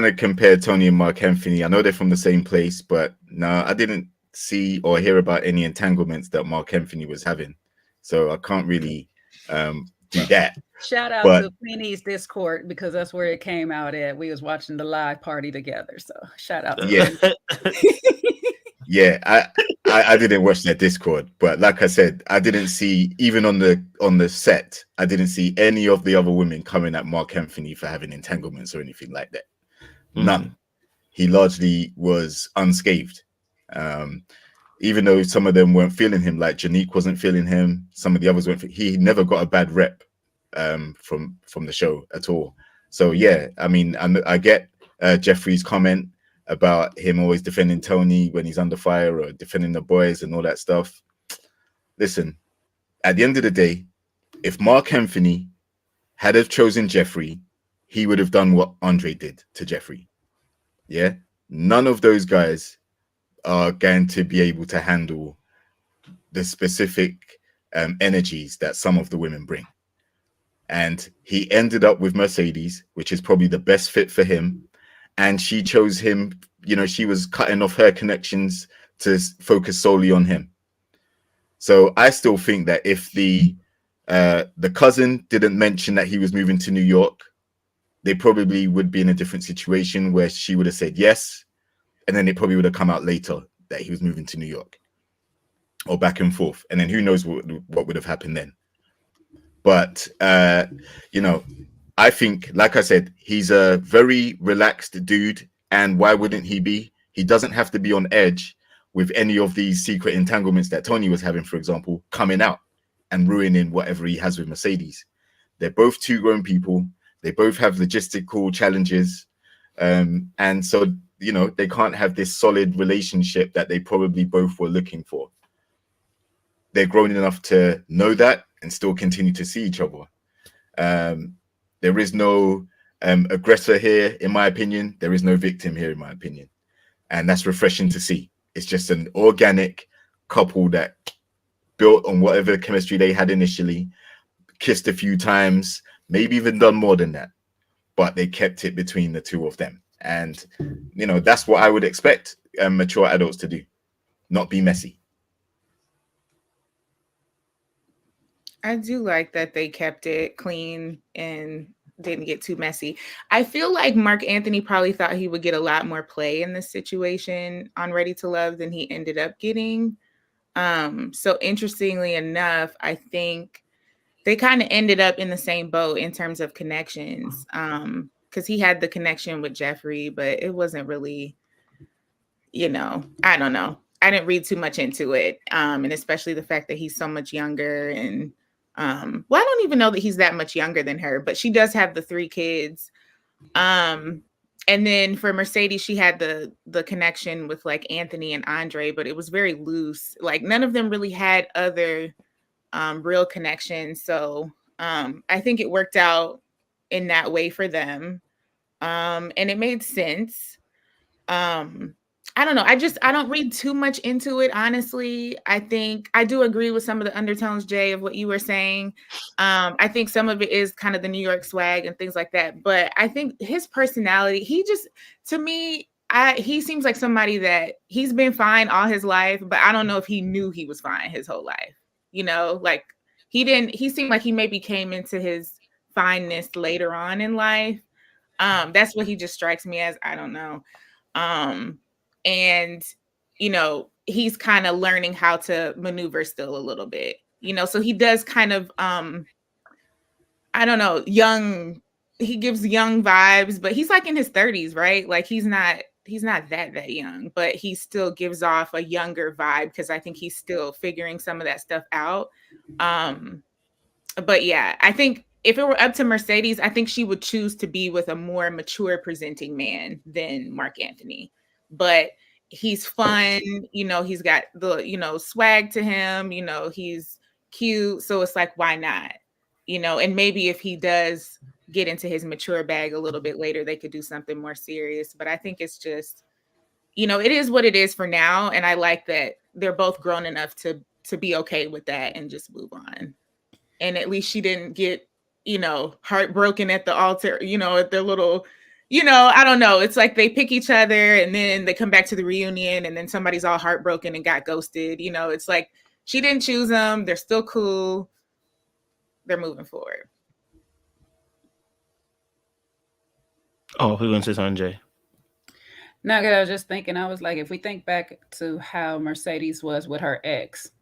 to compare Tony and Mark Anthony, I know they're from the same place, but no, I didn't see or hear about any entanglements that Mark Anthony was having. So I can't really do that. Shout out to Queenie's Discord, because that's where it came out at. We was watching the live party together. So shout out to Yeah, I didn't watch their Discord, but like I said, I didn't see, even on the set, I didn't see any of the other women coming at Mark Anthony for having entanglements or anything like that. None. He largely was unscathed. Even though some of them weren't feeling him, like Janique wasn't feeling him, some of the others weren't. He never got a bad rep from the show at all. So yeah, I mean, I get Jeffrey's comment about him always defending Tony when he's under fire, or defending the boys and all that stuff. Listen, at the end of the day, if Mark Anthony had have chosen Jeffrey, he would have done what Andre did to Jeffrey. Yeah, none of those guys are going to be able to handle the specific energies that some of the women bring. And he ended up with Mercedes, which is probably the best fit for him. And she chose him, she was cutting off her connections to focus solely on him. So I still think that if the cousin didn't mention that he was moving to New York, they probably would be in a different situation where she would have said yes. And then it probably would have come out later that he was moving to New York, or back and forth. And then who knows what would have happened then. But, I think, like I said, he's a very relaxed dude. And why wouldn't he be? He doesn't have to be on edge with any of these secret entanglements that Tony was having, for example, coming out and ruining whatever he has with Mercedes. They're both two grown people. They both have logistical challenges. And so, they can't have this solid relationship that they probably both were looking for. They're grown enough to know that and still continue to see each other. There is no aggressor here, in my opinion. There is no victim here, in my opinion. And that's refreshing to see. It's just an organic couple that built on whatever chemistry they had initially, kissed a few times, maybe even done more than that. But they kept it between the two of them. And, that's what I would expect mature adults to do, not be messy. I do like that they kept it clean and didn't get too messy. I feel like Mark Anthony probably thought he would get a lot more play in this situation on Ready to Love than he ended up getting. So interestingly enough, I think they kind of ended up in the same boat in terms of connections. Because he had the connection with Jeffrey, but it wasn't really, I don't know. I didn't read too much into it. And especially the fact that he's so much younger. And I don't even know that he's that much younger than her, but she does have the 3 kids. And then for Mercedes, she had the connection with like Anthony and Andre, but it was very loose. Like none of them really had other real connections. So I think it worked out in that way for them. And it made sense. I don't know. I don't read too much into it, honestly. I think I do agree with some of the undertones, Jay, of what you were saying. I think some of it is kind of the New York swag and things like that. But I think his personality, to me, he seems like somebody that he's been fine all his life, but I don't know if he knew he was fine his whole life. Like he seemed like he maybe came into his fineness later on in life. That's what he just strikes me as. I don't know. And, he's kind of learning how to maneuver still a little bit, so he does kind of, I don't know, he gives young vibes, but he's like in his 30s, right? Like he's not that young, but he still gives off a younger vibe because I think he's still figuring some of that stuff out. But yeah, I think if it were up to Mercedes, I think she would choose to be with a more mature presenting man than Marc Anthony. But he's fun, he's got the, swag to him, he's cute. So it's like, why not? And maybe if he does get into his mature bag a little bit later, they could do something more serious. But I think it's just, it is what it is for now. And I like that they're both grown enough to be okay with that and just move on. And at least she didn't get, heartbroken at the altar, at their little, I don't know. It's like they pick each other and then they come back to the reunion and then somebody's all heartbroken and got ghosted. It's like she didn't choose them. They're still cool. They're moving forward. Oh, who wants to say something, Jay? No, because I was just thinking, I was like, if we think back to how Mercedes was with her ex,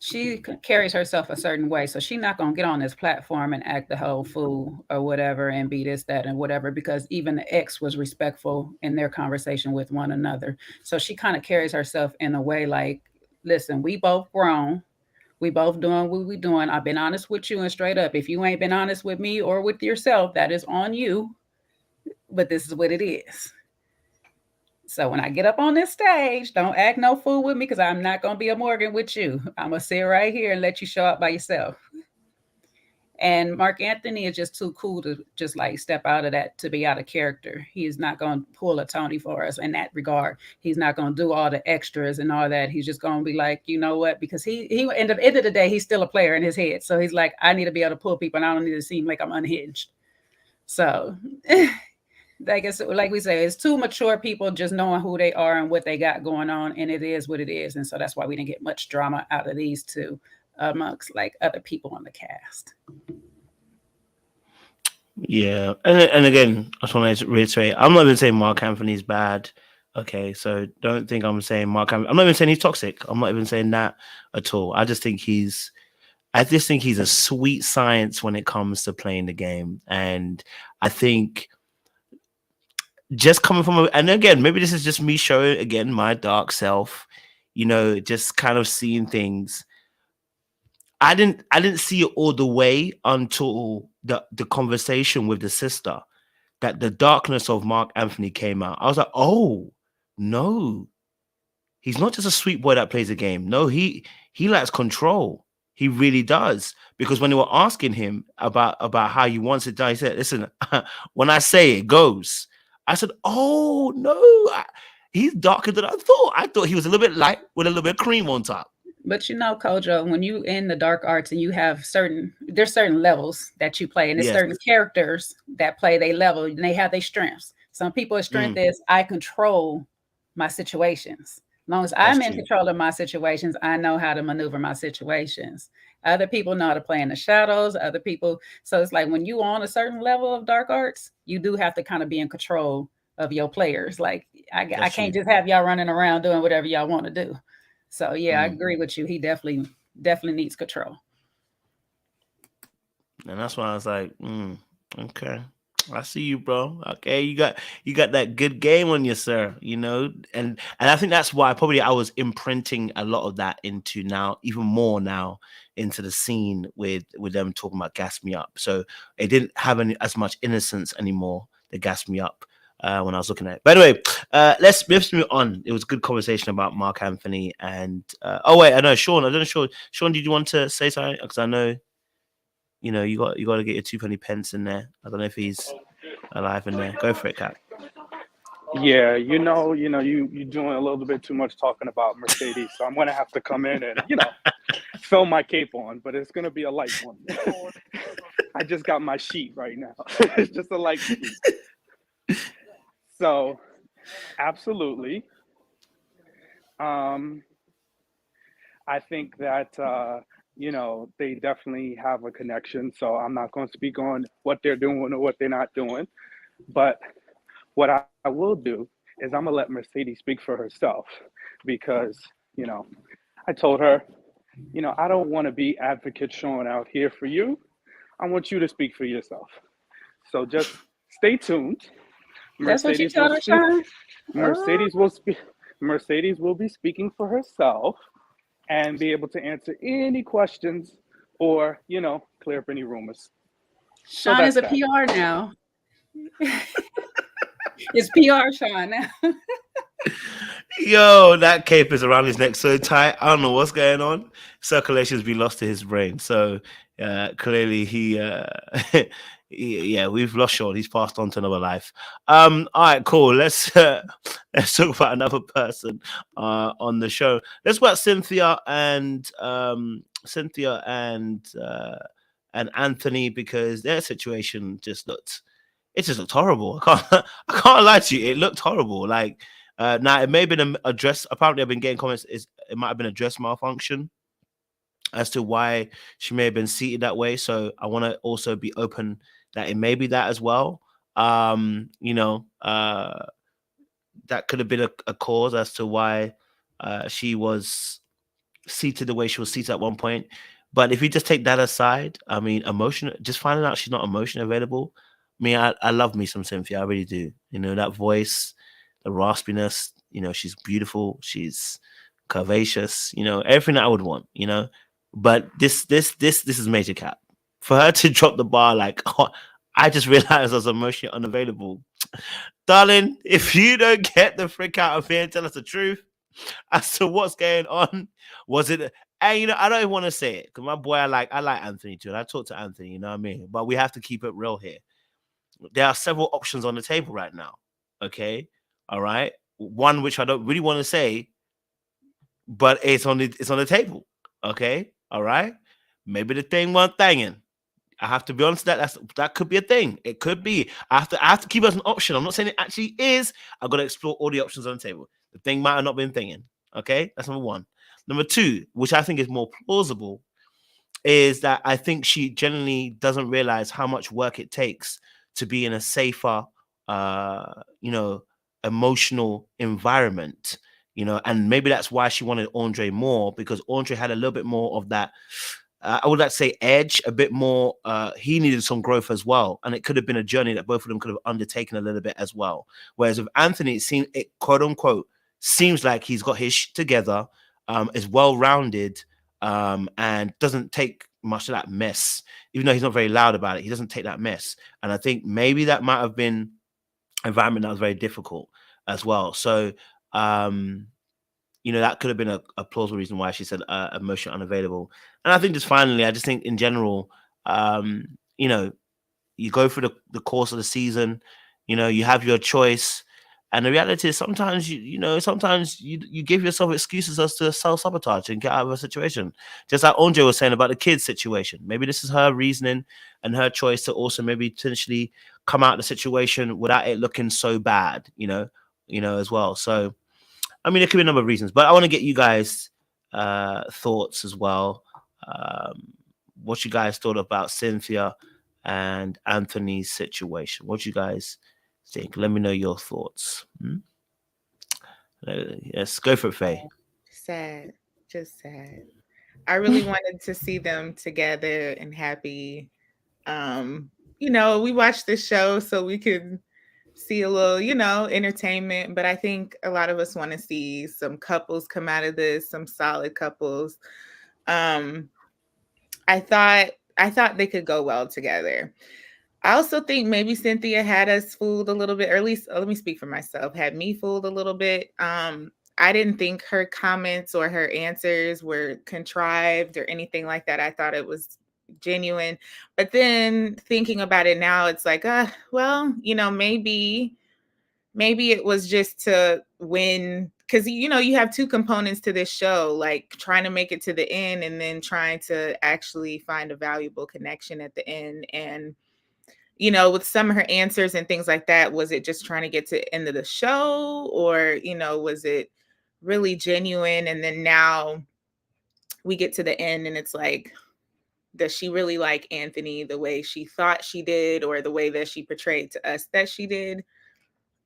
she carries herself a certain way. So she's not going to get on this platform and act the whole fool or whatever and be this, that, and whatever, because even the ex was respectful in their conversation with one another. So she kind of carries herself in a way like, listen, we both grown. We both doing what we doing. I've been honest with you and straight up. If you ain't been honest with me or with yourself, that is on you. But this is what it is. So when I get up on this stage, don't act no fool with me because I'm not going to be a Morgan with you. I'm going to sit right here and let you show up by yourself. And Marc Anthony is just too cool to just like step out of that, to be out of character. He's not going to pull a Tony for us in that regard. He's not going to do all the extras and all that. He's just going to be like, you know what? Because he at the end of the day, he's still a player in his head. So he's like, I need to be able to pull people and I don't need to seem like I'm unhinged. So... like we say, it's two mature people just knowing who they are and what they got going on, and it is what it is. And so that's why we didn't get much drama out of these two amongst like other people on the cast. Yeah, and again, I just want to reiterate, I'm not even saying Marc Anthony's bad. Okay, so don't think I'm saying Marc Anthony. I'm not even saying he's toxic. I'm not even saying that at all. I just think he's a sweet science when it comes to playing the game, and I think. Just coming from, and again, maybe this is just me showing again my dark self, just kind of seeing things. I didn't see it all the way until the conversation with the sister, that the darkness of Marc Anthony came out. I was like, oh no, he's not just a sweet boy that plays a game. No, he lacks control. He really does. Because when they were asking him about how he wants it done, he said, listen, when I say it goes. I said, oh, no, he's darker than I thought. I thought he was a little bit light with a little bit of cream on top. But Kojo, when you in the dark arts and you have there's certain levels that you play, and there's certain characters that play their level, and they have their strengths. Some people's strength is I control my situations. As long as I'm in control of my situations, I know how to maneuver my situations. Other people know how to play in the shadows. Other people. So it's like when you on a certain level of dark arts, you do have to kind of be in control of your players. Like I can't just have y'all running around doing whatever y'all want to do. So yeah, I agree with you. He definitely needs control. And that's why I was like, okay. I see you, bro. Okay, you got that good game on you, sir. And I think that's why probably I was imprinting a lot of that into now, even more now, into the scene with them talking about Gas Me Up. So it didn't have as much innocence anymore. The Gas Me Up when I was looking at it. By the way, let's move on. It was a good conversation about Marc Anthony and I know Sean. I don't know, Sean, did you want to say something? Because I know. You got to get your 2 pence in there. I don't know if he's alive in there. Go for it, Cap. Yeah, you're doing a little bit too much talking about Mercedes, so I'm gonna have to come in and fill my cape on, but it's gonna be a light one. I just got my sheet right now. It's just a light sheet. So, absolutely. I think that. They definitely have a connection. So I'm not going to speak on what they're doing or what they're not doing. But what I will do is I'm going to let Mercedes speak for herself because, I told her, I don't want to be advocate Sean out here for you. I want you to speak for yourself. So just stay tuned. That's what you told her, Sean? Mercedes will be speaking for herself and be able to answer any questions or, clear up any rumors. Sean is a PR now. It's PR Sean now. Yo, that cape is around his neck so tight. I don't know what's going on. Circulation's been lost to his brain. So clearly yeah, we've lost Sean. He's passed on to another life. All right, cool. Let's talk about another person on the show. Let's talk about Cynthia and Anthony, because their situation just looked horrible. I can't lie to you. It looked horrible. Like now it may have been a dress. Apparently, I've been getting comments. It might have been a dress malfunction as to why she may have been seated that way. So I want to also be open that it may be that as well. That could have been a cause as to why she was seated the way she was seated at one point. But if you just take that aside, I mean, just finding out she's not emotionally available. I mean, I love me some Cynthia. I really do. That voice, the raspiness, she's beautiful. She's curvaceous, everything that I would want, But this is major cap. For her to drop the bar like, oh, I just realized I was emotionally unavailable. Darling, if you don't get the frick out of here and tell us the truth as to what's going on, was it? And I don't even want to say it because my boy, I like Anthony too, and I talk to Anthony, you know what I mean? But we have to keep it real here. There are several options on the table right now. Okay. All right. One which I don't really want to say, but it's on the table. Okay. All right. Maybe the thing weren't thanging. I have to be honest that could be a thing. It could be. I have to keep it as an option. I'm not saying it actually is. I've got to explore all the options on the table. The thing might have not been thinging. Okay. That's number one. Number two, which I think is more plausible, is that I think she generally doesn't realize how much work it takes to be in a safer, emotional environment, and maybe that's why she wanted Andre more, because Andre had a little bit more of that, I would like to say edge, a bit more, he needed some growth as well. And it could have been a journey that both of them could have undertaken a little bit as well. Whereas with Anthony, it quote unquote, seems like he's got his shit together, is well-rounded, and doesn't take much of that mess, even though he's not very loud about it. He doesn't take that mess. And I think maybe that might have been an environment that was very difficult as well. So, that could have been a plausible reason why she said emotionally unavailable. And I think just finally, I just think in general, you go through the course of the season, you have your choice. And the reality is sometimes you give yourself excuses as to self-sabotage and get out of a situation. Just like Andre was saying about the kids situation. Maybe this is her reasoning and her choice to also maybe potentially come out of the situation without it looking so bad, as well. So, I mean, it could be a number of reasons, but I want to get you guys' thoughts as well. What you guys thought about Cynthia and Anthony's situation. What you guys think? Let me know your thoughts. Yes, go for it, Faye. Sad, just sad. I really wanted to see them together and happy. We watched the show so we could see a little, entertainment, but I think a lot of us want to see some couples come out of this, some solid couples. I thought they could go well together. I also think maybe Cynthia had us fooled a little bit, or at least let me speak for myself, had me fooled a little bit. I didn't think her comments or her answers were contrived or anything like that. I thought it was genuine. But then thinking about it now, it's like, maybe it was just to win, because you have two components to this show, like trying to make it to the end and then trying to actually find a valuable connection at the end. And with some of her answers and things like that, was it just trying to get to the end of the show, or was it really genuine? And then now we get to the end and it's like, does she really like Anthony the way she thought she did, or the way that she portrayed to us that she did?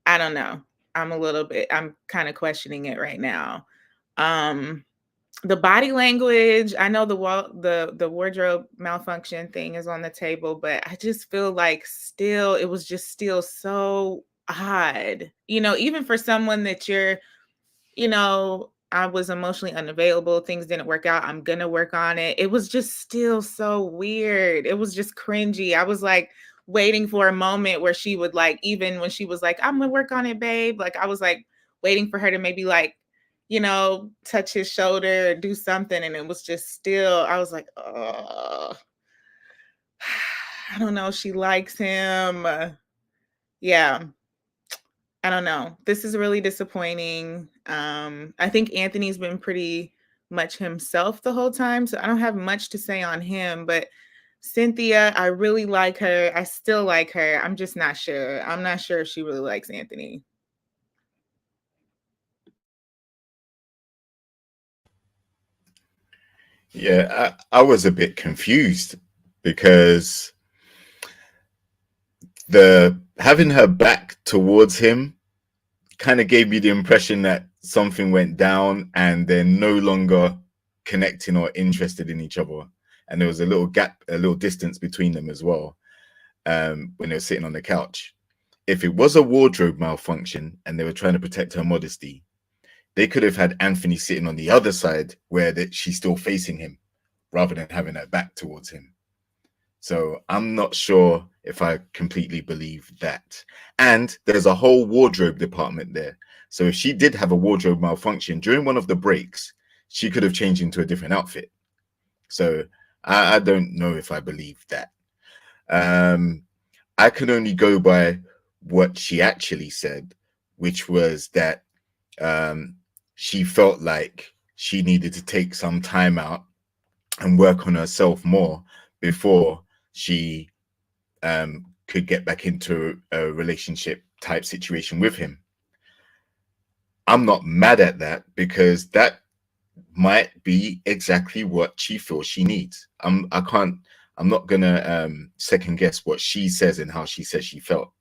I don't know. I'm kind of questioning it right now. The body language, I know the wardrobe malfunction thing is on the table, but I just feel like it was just still so odd. Even for someone that you're, I was emotionally unavailable. Things didn't work out. I'm gonna work on it. It was just still so weird. It was just cringy. I was like waiting for a moment where she would like, even when she was like, I'm gonna work on it, babe. Like I was like waiting for her to maybe like, touch his shoulder or do something. And it was just still, I was like, oh, I don't know. She likes him. Yeah. I don't know. This is really disappointing. I think Anthony's been pretty much himself the whole time, so I don't have much to say on him. But Cynthia, I really like her. I still like her. I'm just not sure. I'm not sure if she really likes Anthony. Yeah, I was a bit confused because the having her back towards him kind of gave me the impression that something went down and they're no longer connecting or interested in each other. And there was a little gap, a little distance between them as well, when they were sitting on the couch. If it was a wardrobe malfunction and they were trying to protect her modesty, they could have had Anthony sitting on the other side where she's still facing him rather than having her back towards him. So I'm not sure if I completely believe that. And there's a whole wardrobe department there. So if she did have a wardrobe malfunction during one of the breaks, she could have changed into a different outfit. So I don't know if I believe that. I can only go by what she actually said, which was that she felt like she needed to take some time out and work on herself more before she could get back into a relationship type situation with him. I'm not mad at that because that might be exactly what she feels she needs. I'm not gonna second guess what she says and how she says she felt.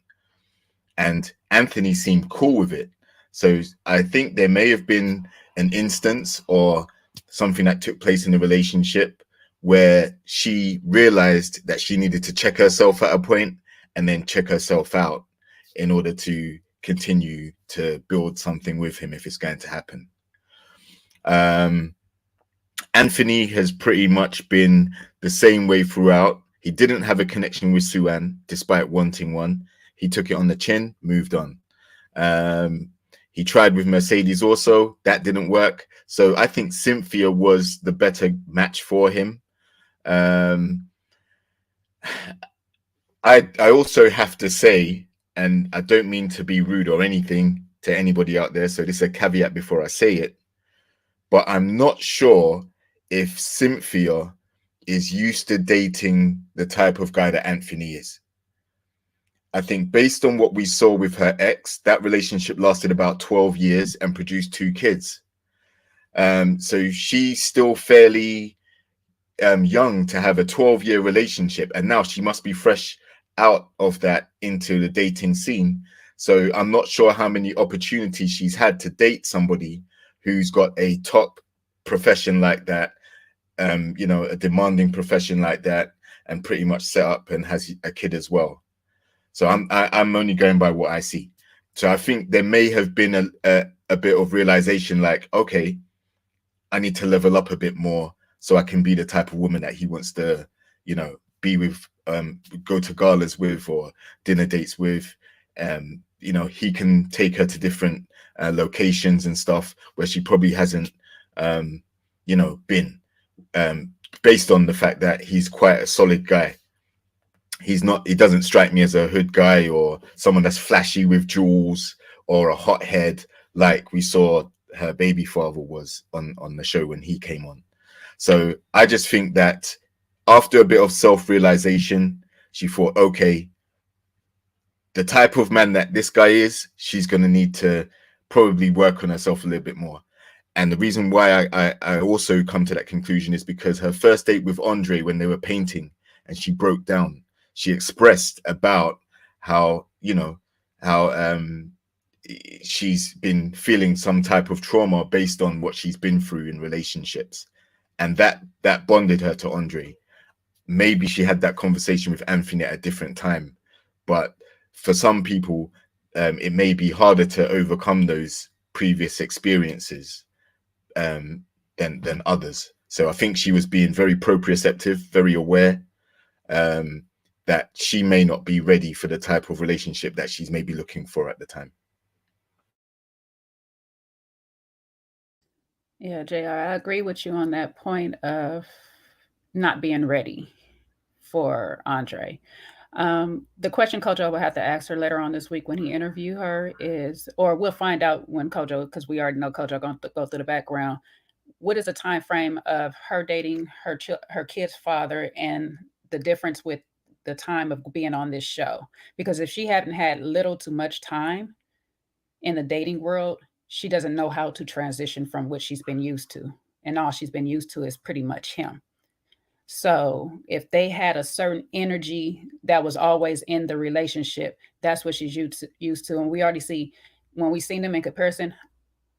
And Anthony seemed cool with it. So I think there may have been an instance or something that took place in the relationship where she realized that she needed to check herself at a point and then check herself out in order to continue to build something with him if it's going to happen. Anthony has pretty much been the same way throughout. He didn't have a connection with Sue-Ann despite wanting one. He took it on the chin, moved on. He tried with Mercedes also. That didn't work. So I think Cynthia was the better match for him. I also have to say, and I don't mean to be rude or anything to anybody out there, so this is a caveat before I say it, but I'm not sure if Cynthia is used to dating the type of guy that Anthony is. I think based on what we saw with her ex, that relationship lasted about 12 years and produced 2 kids. So she's still fairly young to have a 12-year relationship, and now she must be fresh out of that into the dating scene. So I'm not sure how many opportunities she's had to date somebody who's got a top profession like that, a demanding profession like that, and pretty much set up and has a kid as well. So I'm only going by what I see. So I think there may have been a bit of realization like, okay, I need to level up a bit more so I can be the type of woman that he wants to, be with, go to galas with or dinner dates with. He can take her to different locations and stuff where she probably hasn't, been, based on the fact that he's quite a solid guy. He doesn't strike me as a hood guy or someone that's flashy with jewels or a hothead like we saw her baby father was on the show when he came on. So I just think that after a bit of self-realization, she thought, okay, the type of man that this guy is, she's going to need to probably work on herself a little bit more. And the reason why I also come to that conclusion is because her first date with Andre, when they were painting and she broke down, she expressed about how she's been feeling some type of trauma based on what she's been through in relationships. And that bonded her to Andre. Maybe she had that conversation with Anthony at a different time. But for some people, it may be harder to overcome those previous experiences than others. So I think she was being very proprioceptive, very aware that she may not be ready for the type of relationship that she's maybe looking for at the time. Yeah, JR, I agree with you on that point of not being ready for Andre. The question Kojo will have to ask her later on this week when he interview her is, or we'll find out when Kojo, because we already know Kojo going to go through the background. What is the time frame of her dating her kid's father and the difference with the time of being on this show? Because if she hadn't had little to much time in the dating world, she doesn't know how to transition from what she's been used to. And all she's been used to is pretty much him. So if they had a certain energy that was always in the relationship, that's what she's used to. And we already see when we seen them in comparison,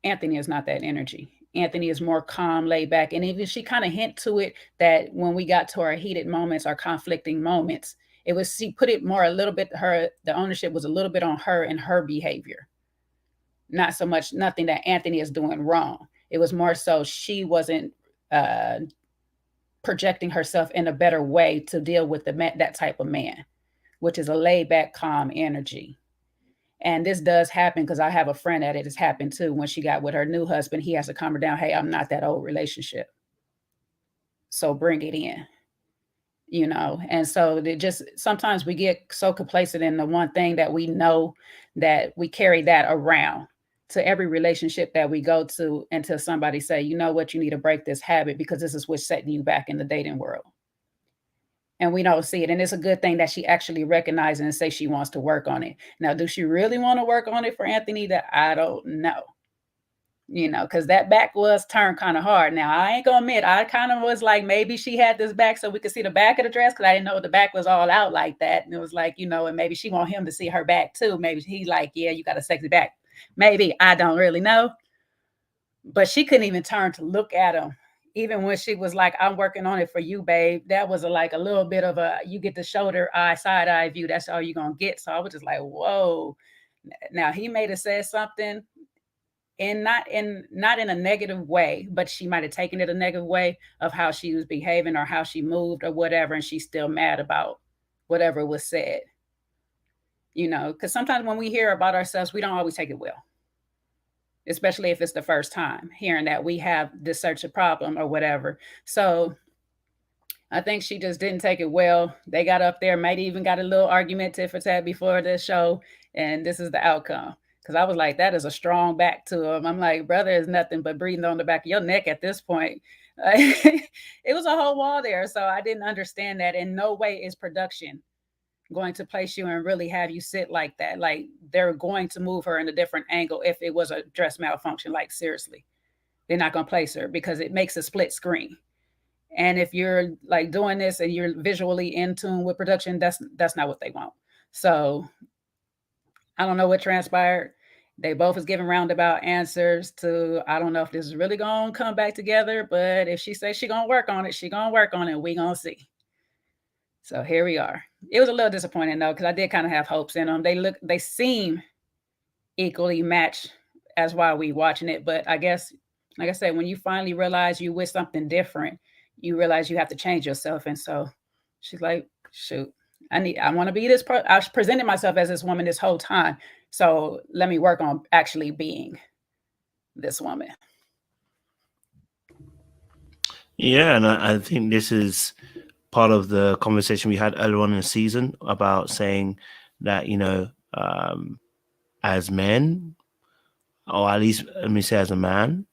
Anthony is not that energy. Anthony is more calm, laid back. And even she kind of hint to it that when we got to our heated moments, our conflicting moments, it was, she put it more a little bit, the ownership was a little bit on her and her behavior. Not so much nothing that Anthony is doing wrong. It was more so she wasn't projecting herself in a better way to deal with that type of man, which is a laid back, calm energy. And this does happen because I have a friend that it has happened too. When she got with her new husband, he has to calm her down. Hey, I'm not that old relationship. So bring it in, you know? And so they just, sometimes we get so complacent in the one thing that we know that we carry that around to every relationship that we go to until somebody say, you know what, you need to break this habit because this is what's setting you back in the dating world. And we don't see it. And it's a good thing that she actually recognizes and say she wants to work on it. Now, do she really want to work on it for Anthony? That I don't know. You know, because that back was turned kind of hard. Now, I ain't going to admit, I kind of was like, maybe she had this back so we could see the back of the dress because I didn't know the back was all out like that. And it was like, you know, and maybe she want him to see her back too. Maybe he's like, yeah, you got a sexy back. Maybe, I don't really know. But she couldn't even turn to look at him. Even when she was like, I'm working on it for you, babe, that was like a little bit of a, you get the shoulder eye, side eye view. That's all you're going to get. So I was just like, whoa. Now he may have said something and not in a negative way, but she might have taken it a negative way of how she was behaving or how she moved or whatever. And she's still mad about whatever was said, you know, because sometimes when we hear about ourselves, we don't always take it well. Especially if it's the first time hearing that we have this such a problem or whatever. So I think she just didn't take it well. They got up there, maybe even got a little argument tit for tat before the show. And this is the outcome. Because I was like, that is a strong back to him. I'm like, brother is nothing but breathing on the back of your neck at this point. It was a whole wall there. So I didn't understand that. In no way is production going to place you and really have you sit like that. Like they're going to move her in a different angle if it was a dress malfunction. Like seriously, they're not going to place her because it makes a split screen. And if you're like doing this and you're visually in tune with production, that's not what they want. So I don't know what transpired. They both was giving roundabout answers to, I don't know if this is really going to come back together, but if she says she going to work on it, she going to work on it. We going to see. So here we are. It was a little disappointing though, because I did kind of have hopes in them. They seem equally matched as while we watching it. But I guess, like I said, when you finally realize you with something different, you realize you have to change yourself. And so she's like, shoot, I want to be this. I presented myself as this woman this whole time. So let me work on actually being this woman. Yeah, and I think this is part of the conversation we had earlier on in the season about saying that, you know, as men, or at least let me say as a man,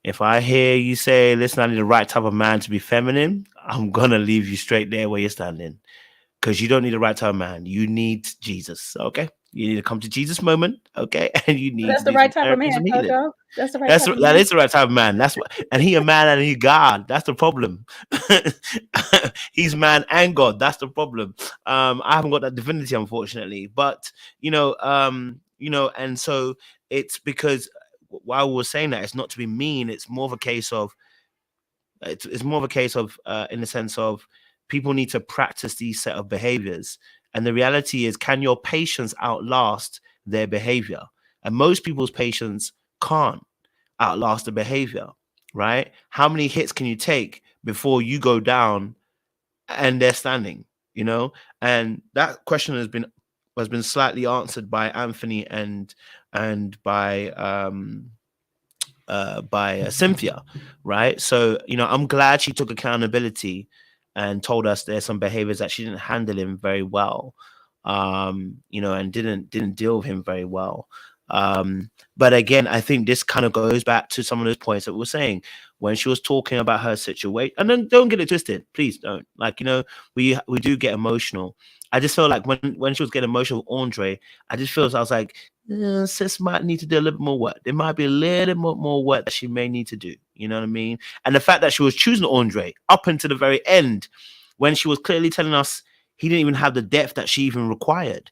if I hear you say, listen, I need the right type of man to be feminine, I'm going to leave you straight there where you're standing. Because you don't need the right type of man. You need Jesus, okay? You need to come to Jesus moment, okay? And you need that's the right type of man, Coco. That's the right type of man. That is the right type of man. That's what, and he a man and he God. That's the problem. He's man and God. That's the problem. I haven't got that divinity, unfortunately. But you know, and so it's because while we were saying that, it's not to be mean. It's more of a case of in the sense of people need to practice these set of behaviors. And the reality is, can your patience outlast their behavior? And most people's patience can't. outlast the behavior, right? How many hits can you take before you go down and they're standing, you know? And that question has been slightly answered by Anthony and by Cynthia, right? So, you know, I'm glad she took accountability and told us there's some behaviors that she didn't handle him very well, you know, and didn't deal with him very well. But again, I think this kind of goes back to some of those points that we were saying when she was talking about her situation. And then don't get it twisted, please don't. Like, you know, we do get emotional. I just feel like when she was getting emotional with Andre, I just feel I was like, sis might need to do a little bit more work. There might be a little more work that she may need to do. You know what I mean? And the fact that she was choosing Andre up until the very end, when she was clearly telling us he didn't even have the depth that she even required.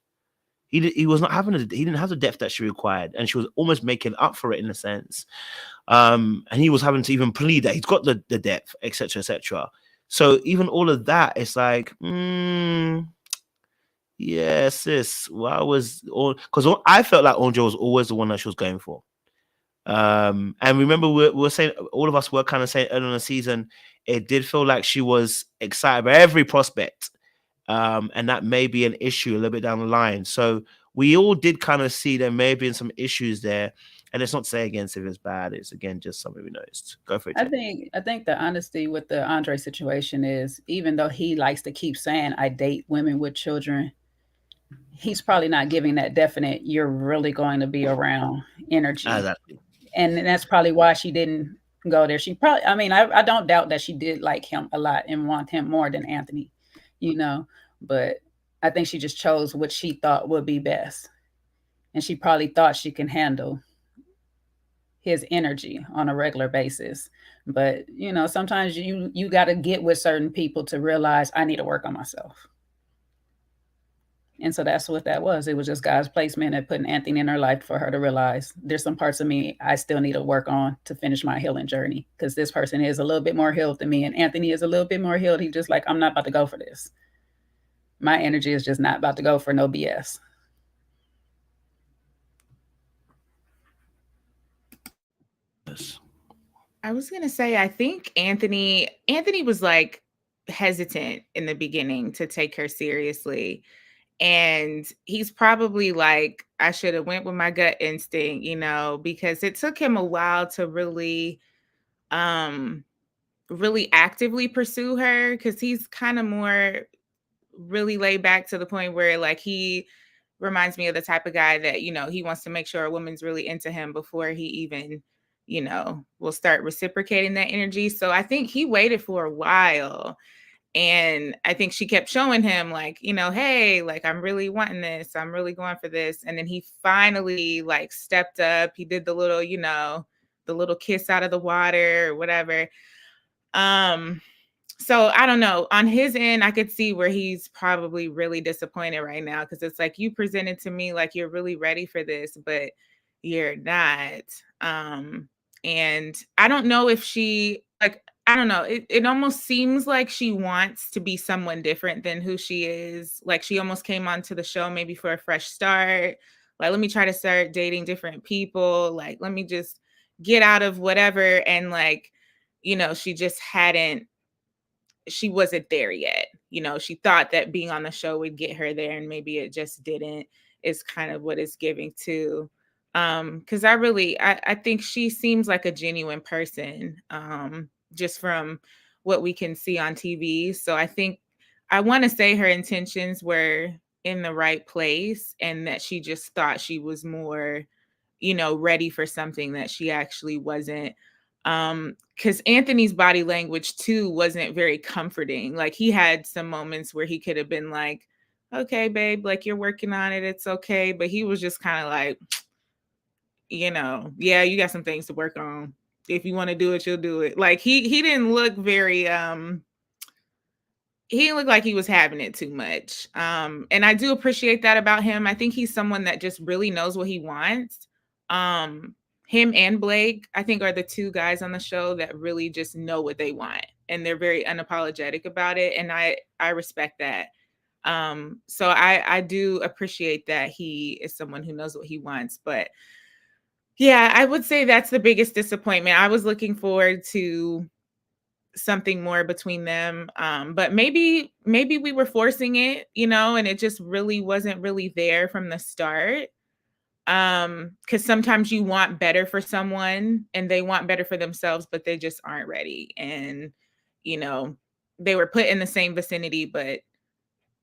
He was not having he didn't have the depth that she required, and she was almost making up for it in a sense. And he was having to even plead that he's got the depth, etc., etc. So even all of that, it's like, yeah, sis. Well, I was all because I felt like Andre was always the one that she was going for. And remember, we were saying, all of us were kind of saying early in the season, it did feel like she was excited by every prospect. And that may be an issue a little bit down the line. So we all did kind of see there may have been some issues there. And it's not to say against if it's bad. It's again just something we noticed. Go for it. I think the honesty with the Andre situation is, even though he likes to keep saying I date women with children, he's probably not giving that definite "you're really going to be around" energy. Exactly. And that's probably why she didn't go there. She probably, I mean, I don't doubt that she did like him a lot and want him more than Anthony, you know, but I think she just chose what she thought would be best. And she probably thought she can handle his energy on a regular basis. But, you know, sometimes you got to get with certain people to realize I need to work on myself. And so that's what that was. It was just God's placement and putting Anthony in her life for her to realize there's some parts of me I still need to work on to finish my healing journey, because this person is a little bit more healed than me. And Anthony is a little bit more healed. He's just like, I'm not about to go for this. My energy is just not about to go for no BS. I was going to say, I think Anthony was like hesitant in the beginning to take her seriously. And he's probably like, I should have went with my gut instinct, you know, because it took him a while to really actively pursue her, because he's kind of more really laid back to the point where like he reminds me of the type of guy that, you know, he wants to make sure a woman's really into him before he even, you know, will start reciprocating that energy. So I think he waited for a while. And I think she kept showing him like, you know, hey, like, I'm really wanting this. I'm really going for this. And then he finally like stepped up. He did the little, you know, the little kiss out of the water or whatever. So I don't know. On his end, I could see where he's probably really disappointed right now, because it's like, you presented to me like you're really ready for this, but you're not. And I don't know if she, like, I don't know. It almost seems like she wants to be someone different than who she is. Like, she almost came onto the show maybe for a fresh start. Like, let me try to start dating different people. Like, let me just get out of whatever. And like, you know, she wasn't there yet. You know, she thought that being on the show would get her there, and maybe it just didn't, is kind of what it's giving to. Because I think she seems like a genuine person, just from what we can see on TV. So I think, I want to say her intentions were in the right place, and that she just thought she was more, you know, ready for something that she actually wasn't. Because Anthony's body language too wasn't very comforting. Like, he had some moments where he could have been like, okay, babe, like, you're working on it, it's okay. But he was just kind of like, you know, yeah, you got some things to work on. If you want to do it, you'll do it. Like, he didn't look very he didn't look like he was having it too much. And I do appreciate that about him. I think he's someone that just really knows what he wants. Him and Blake, I think, are the two guys on the show that really just know what they want, and they're very unapologetic about it. And I respect that. So I do appreciate that he is someone who knows what he wants. But Yeah, I would say that's the biggest disappointment. I was looking forward to something more between them. But maybe we were forcing it, and it just really wasn't really there from the start. Because sometimes you want better for someone and they want better for themselves, but they just aren't ready. And, they were put in the same vicinity, but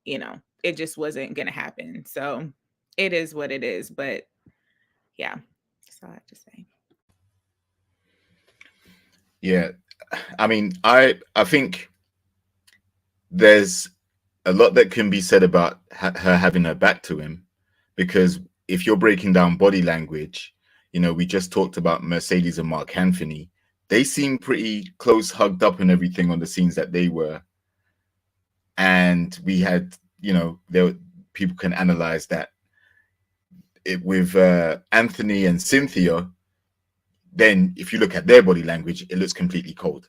it just wasn't gonna happen. So it is what it is. But yeah, that's all I have to say. Yeah, I mean, I think there's a lot that can be said about her having her back to him, because if you're breaking down body language, we just talked about Mercedes and Mark Anthony. They seem pretty close, hugged up and everything on the scenes that they were. And we had, people can analyze that. With Anthony and Cynthia, then if you look at their body language, it looks completely cold.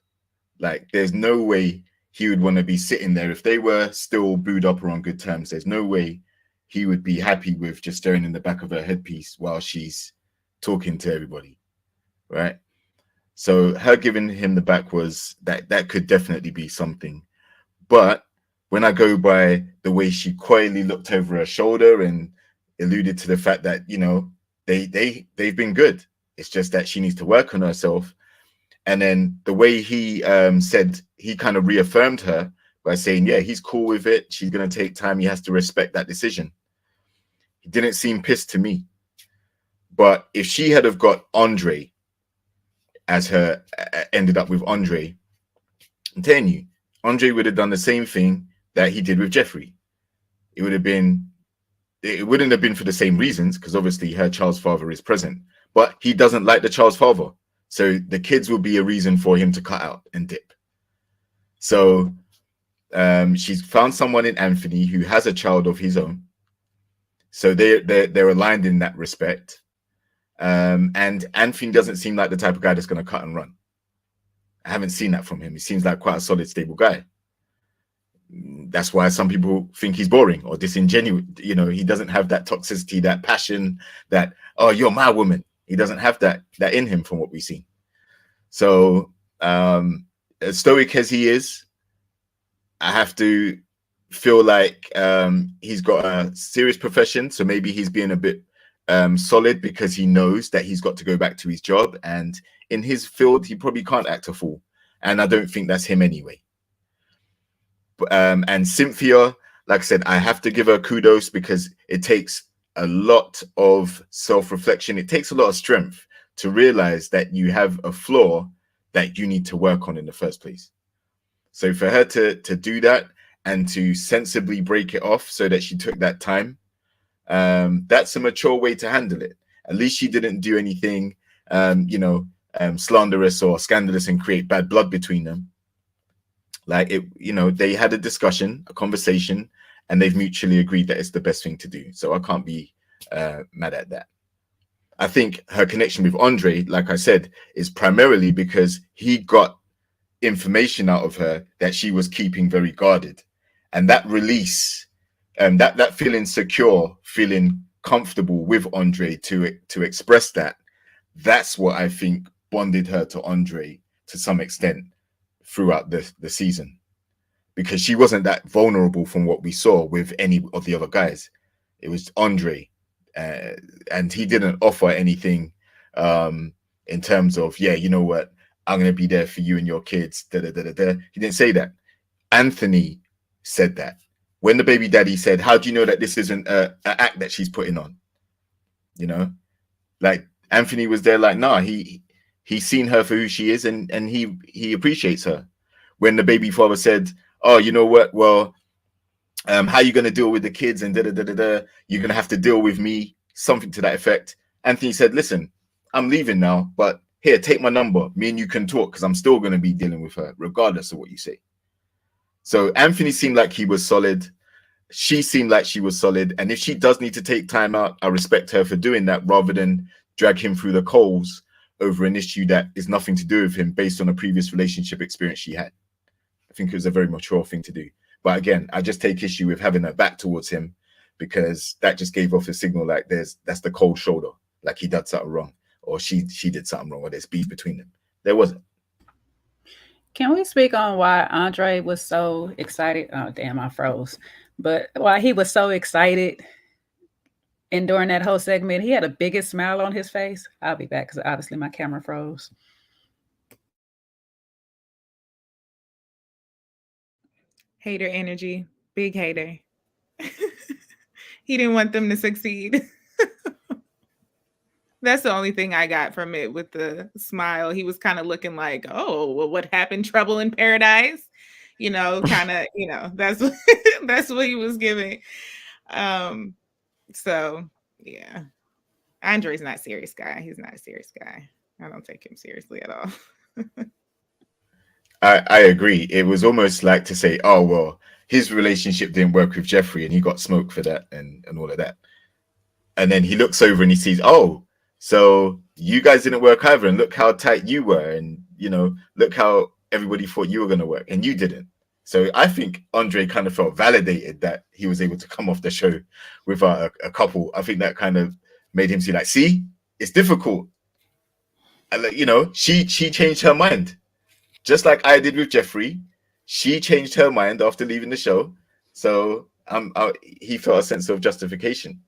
Like, there's no way he would want to be sitting there if they were still booed up or on good terms. There's no way he would be happy with just staring in the back of her headpiece while she's talking to everybody, right? So her giving him the back was that could definitely be something. But when I go by the way she coyly looked over her shoulder and alluded to the fact that, they've been good. It's just that she needs to work on herself. And then the way he said, he kind of reaffirmed her by saying, yeah, he's cool with it. She's going to take time. He has to respect that decision. He didn't seem pissed to me. But if she had have got Andre as her, ended up with Andre, I'm telling you, Andre would have done the same thing that he did with Jeffrey. It wouldn't have been for the same reasons, because obviously her child's father is present, but he doesn't like the child's father. So the kids will be a reason for him to cut out and dip. So she's found someone in Anthony who has a child of his own. So they're aligned in that respect. And Anthony doesn't seem like the type of guy that's going to cut and run. I haven't seen that from him. He seems like quite a solid, stable guy. That's why some people think he's boring or disingenuous. He doesn't have that toxicity, that passion, that, oh, you're my woman. He doesn't have that in him from what we've seen. So as stoic as he is, I have to feel like he's got a serious profession. So maybe he's being a bit solid because he knows that he's got to go back to his job. And in his field, he probably can't act a fool. And I don't think that's him anyway. And Cynthia, like I said, I have to give her kudos because it takes a lot of self-reflection. It takes a lot of strength to realize that you have a flaw that you need to work on in the first place. So for her to do that and to sensibly break it off so that she took that time, that's a mature way to handle it. At least she didn't do anything, slanderous or scandalous and create bad blood between them. Like they had a discussion, a conversation, and they've mutually agreed that it's the best thing to do. So I can't be mad at that. I think her connection with Andre, like I said, is primarily because he got information out of her that she was keeping very guarded. And that release, that feeling secure, feeling comfortable with Andre to express that's what I think bonded her to Andre to some extent throughout the season, because she wasn't that vulnerable from what we saw with any of the other guys. It was Andre, and he didn't offer anything in terms of, yeah, you know what, I'm going to be there for you and your kids. He didn't say that. Anthony said that. When the baby daddy said, how do you know that this isn't an act that she's putting on? Like Anthony was there like, nah, he's seen her for who she is, and he appreciates her. When the baby father said, oh, you know what, well, how are you going to deal with the kids and you're going to have to deal with me, something to that effect. Anthony said, listen, I'm leaving now, but here, take my number. Me and you can talk, because I'm still going to be dealing with her regardless of what you say. So Anthony seemed like he was solid. She seemed like she was solid. And if she does need to take time out, I respect her for doing that rather than drag him through the coals over an issue that is nothing to do with him based on a previous relationship experience she had. I think it was a very mature thing to do. But again, I just take issue with having her back towards him, because that just gave off a signal like that's the cold shoulder, like he did something wrong. or she did something wrong, or there's beef between them. There wasn't. Can we speak on why Andre was so excited? Oh, damn, I froze. But why he was so excited, and during that whole segment, he had the biggest smile on his face. I'll be back because obviously my camera froze. Hater energy, big hater. He didn't want them to succeed. That's the only thing I got from it with the smile. He was kind of looking like, oh, well, what happened? Trouble in paradise? You know, kind of, you know, that's what, that's what he was giving. So yeah. Andre's not a serious guy. He's not a serious guy. I don't take him seriously at all. I agree. It was almost like to say, oh, well, his relationship didn't work with Jeffrey and he got smoked for that and all of that. And then he looks over and he sees, oh, so you guys didn't work either. And look how tight you were. And, you know, look how everybody thought you were going to work and you didn't. So I think Andre kind of felt validated that he was able to come off the show with a couple. I think that kind of made him see like, see, it's difficult. And, you know, she changed her mind. Just like I did with Jeffrey, she changed her mind after leaving the show. So he felt a sense of justification.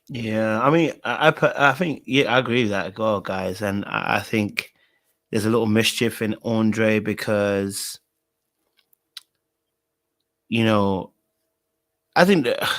Yeah, I mean, I think, yeah, I agree with that as well, guys. And I think there's a little mischief in Andre because, you know, I think that,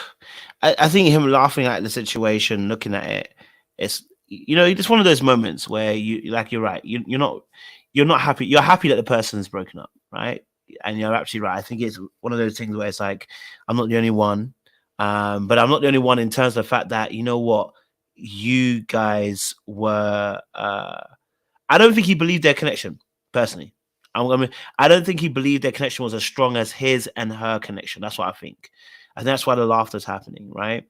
I think him laughing at the situation, looking at it, it's, you know, it's one of those moments where you, like, you're right. You're not happy. You're happy that the person's broken up, right? And you're absolutely right. I think it's one of those things where it's like, I'm not the only one. But I'm not the only one in terms of the fact that, you know what, you guys were, I don't think he believed their connection, personally. I don't think he believed their connection was as strong as his and her connection. That's what I think. And that's why the laughter's happening, right?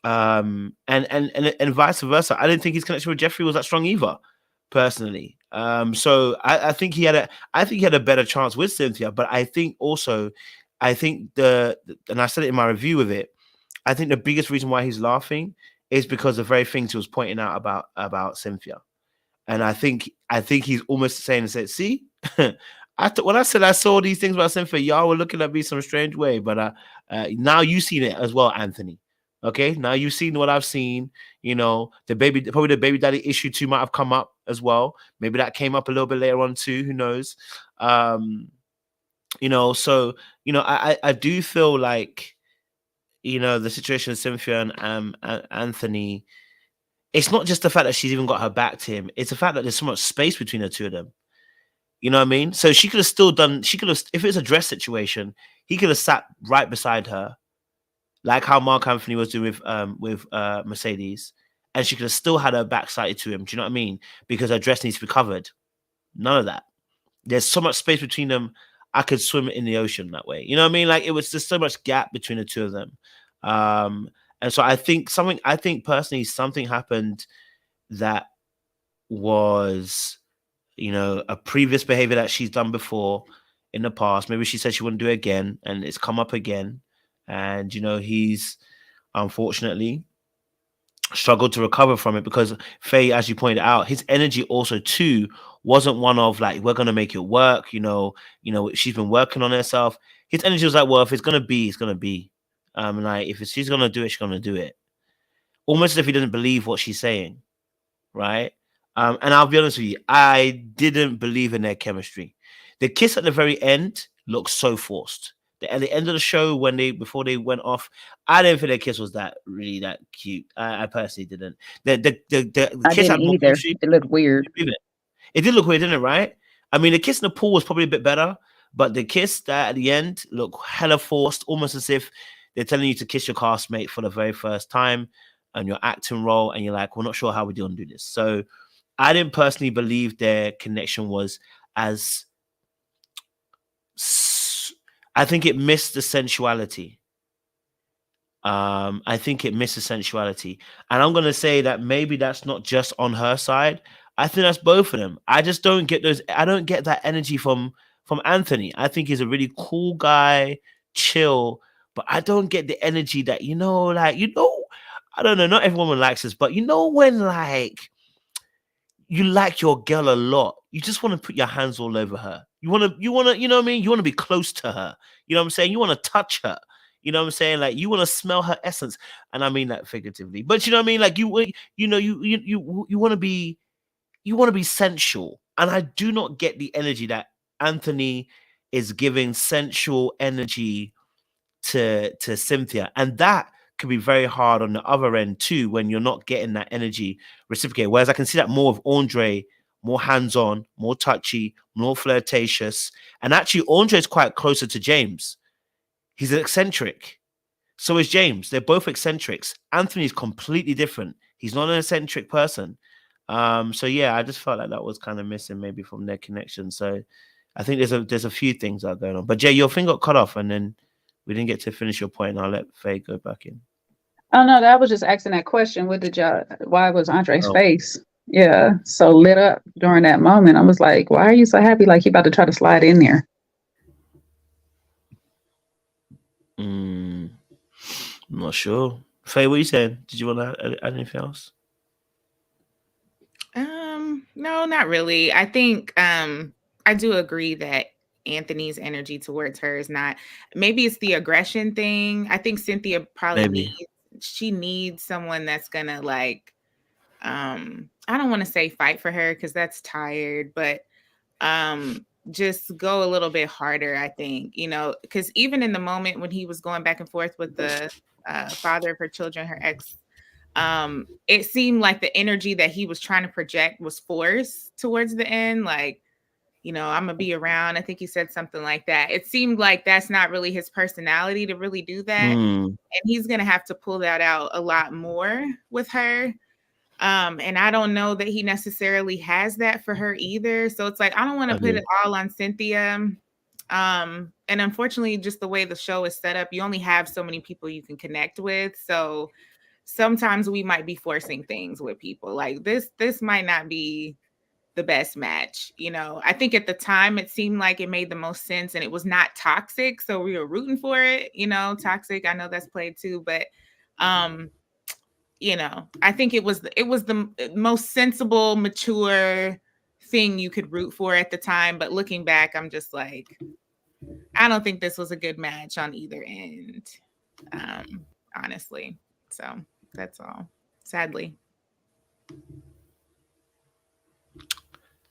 And vice versa. I didn't think his connection with Jeffrey was that strong either, personally. So I think he had a better chance with Cynthia, but I think also, and I said it in my review of it, I think the biggest reason why he's laughing is because the very things he was pointing out about Cynthia. And I think he's almost saying, see, when I said I saw these things about Cynthia, y'all were looking at me some strange way, but now you've seen it as well, Anthony. Okay, now you've seen what I've seen. You know, probably the baby daddy issue too might have come up as well. Maybe that came up a little bit later on too. Who knows? You know, so you know, I do feel like, you know, the situation with Cynthia and Anthony, it's not just the fact that she's even got her back to him. It's the fact that there's so much space between the two of them. You know what I mean? So she could have still done, if it's a dress situation, he could have sat right beside her, like how Marc Anthony was doing with Mercedes, and she could have still had her back slightly to him. Do you know what I mean? Because her dress needs to be covered. None of that. There's so much space between them. I could swim in the ocean that way. You know what I mean? Like, it was just so much gap between the two of them. And so I think personally something happened that was, you know, a previous behavior that she's done before in the past. Maybe she said she wouldn't do it again, and it's come up again. And, you know, he's unfortunately struggled to recover from it because Faye, as you pointed out, his energy also too wasn't one of like, we're gonna make it work. You know, she's been working on herself. His energy was like, well, if it's gonna be, it's gonna be. Like, if she's gonna do it, she's gonna do it. Almost as if he doesn't believe what she's saying, right? And I'll be honest with you, I didn't believe in their chemistry. The kiss at the very end looked so forced. At the end of the show, before they went off, I didn't think their kiss was that cute. I personally didn't. The kiss didn't either. It looked weird. It did look weird, didn't it? Right? I mean, the kiss in the pool was probably a bit better, but the kiss that at the end looked hella forced, almost as if they're telling you to kiss your castmate for the very first time and your acting role, and you're like, we're not sure how we're going to do this. So I didn't personally believe their connection was as... I think it missed the sensuality. And I'm going to say that maybe that's not just on her side. I think that's both of them. I just don't get I don't get that energy from Anthony. I think he's a really cool guy, chill, but I don't get the energy that, I don't know, not every woman likes this, but you know when like you like your girl a lot, you just want to put your hands all over her. You know what I mean? You want to be close to her. You know what I'm saying? You want to touch her. You know what I'm saying? Like you want to smell her essence, and I mean that figuratively. But you know what I mean? Like you want to be sensual, and I do not get the energy that Anthony is giving sensual energy to Cynthia, and that can be very hard on the other end too when you're not getting that energy reciprocated. Whereas I can see that more of Andre, more hands-on, more touchy, more flirtatious, and actually Andre is quite closer to James. He's an eccentric. So is James. They're both eccentrics. Anthony's completely different. He's not an eccentric person. So yeah, I just felt like that was kind of missing maybe from their connection. So I think there's a few things that are going on. But Jay, your thing got cut off, and then we didn't get to finish your point. I'll let Faye go back in. Oh no, that was just asking that question. Why was Andre's Oh. face so lit up during that moment? I was like, why are you so happy? Like he about to try to slide in there. I'm not sure. Faye, what are you saying? Did you want to add anything else? No, not really. I think I do agree that Anthony's energy towards her is not, maybe it's the aggression thing. I think Cynthia probably needs someone that's gonna like I don't want to say fight for her because that's tired, but just go a little bit harder, I think, because even in the moment when he was going back and forth with the father of her children, her ex, it seemed like the energy that he was trying to project was forced towards the end. Like, I'm gonna be around. I think he said something like that. It seemed like that's not really his personality to really do that. And he's gonna have to pull that out a lot more with her. And I don't know that he necessarily has that for her either. So it's like, I don't want to put it all on Cynthia. And unfortunately, just the way the show is set up, you only have so many people you can connect with. So sometimes we might be forcing things with people. Like this might not be the best match. I think at the time it seemed like it made the most sense and it was not toxic. So we were rooting for it, toxic. I know that's played too, but I think it was the most sensible, mature thing you could root for at the time. But looking back, I'm just like, I don't think this was a good match on either end, honestly. So that's all, sadly.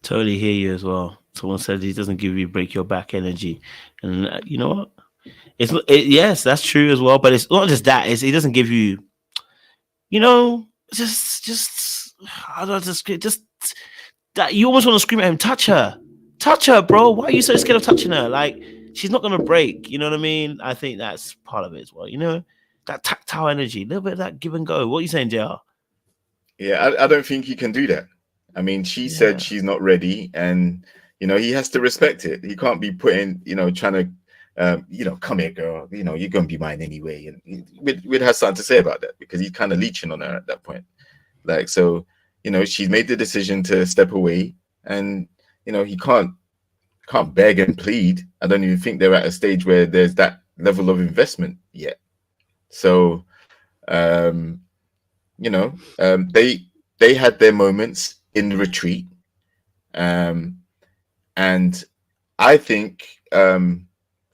Totally hear you as well. Someone said he doesn't give you break your back energy, and you know what? Yes, that's true as well. But it's not just that. He doesn't give you, just I don't know, just that you almost want to scream at him, touch her, bro. Why are you so scared of touching her? Like she's not gonna break. You know what I mean? I think that's part of it as well. That tactile energy, a little bit of that give and go. What are you saying, JR? Yeah, I don't think he can do that. I mean, she said she's not ready, and he has to respect it. He can't be putting, trying to, come here, girl. You're gonna be mine anyway, and we'd have something to say about that because he's kind of leeching on her at that point. Like, so, she's made the decision to step away, and he can't beg and plead. I don't even think they're at a stage where there's that level of investment yet. So, they had their moments in the retreat, and I think I'm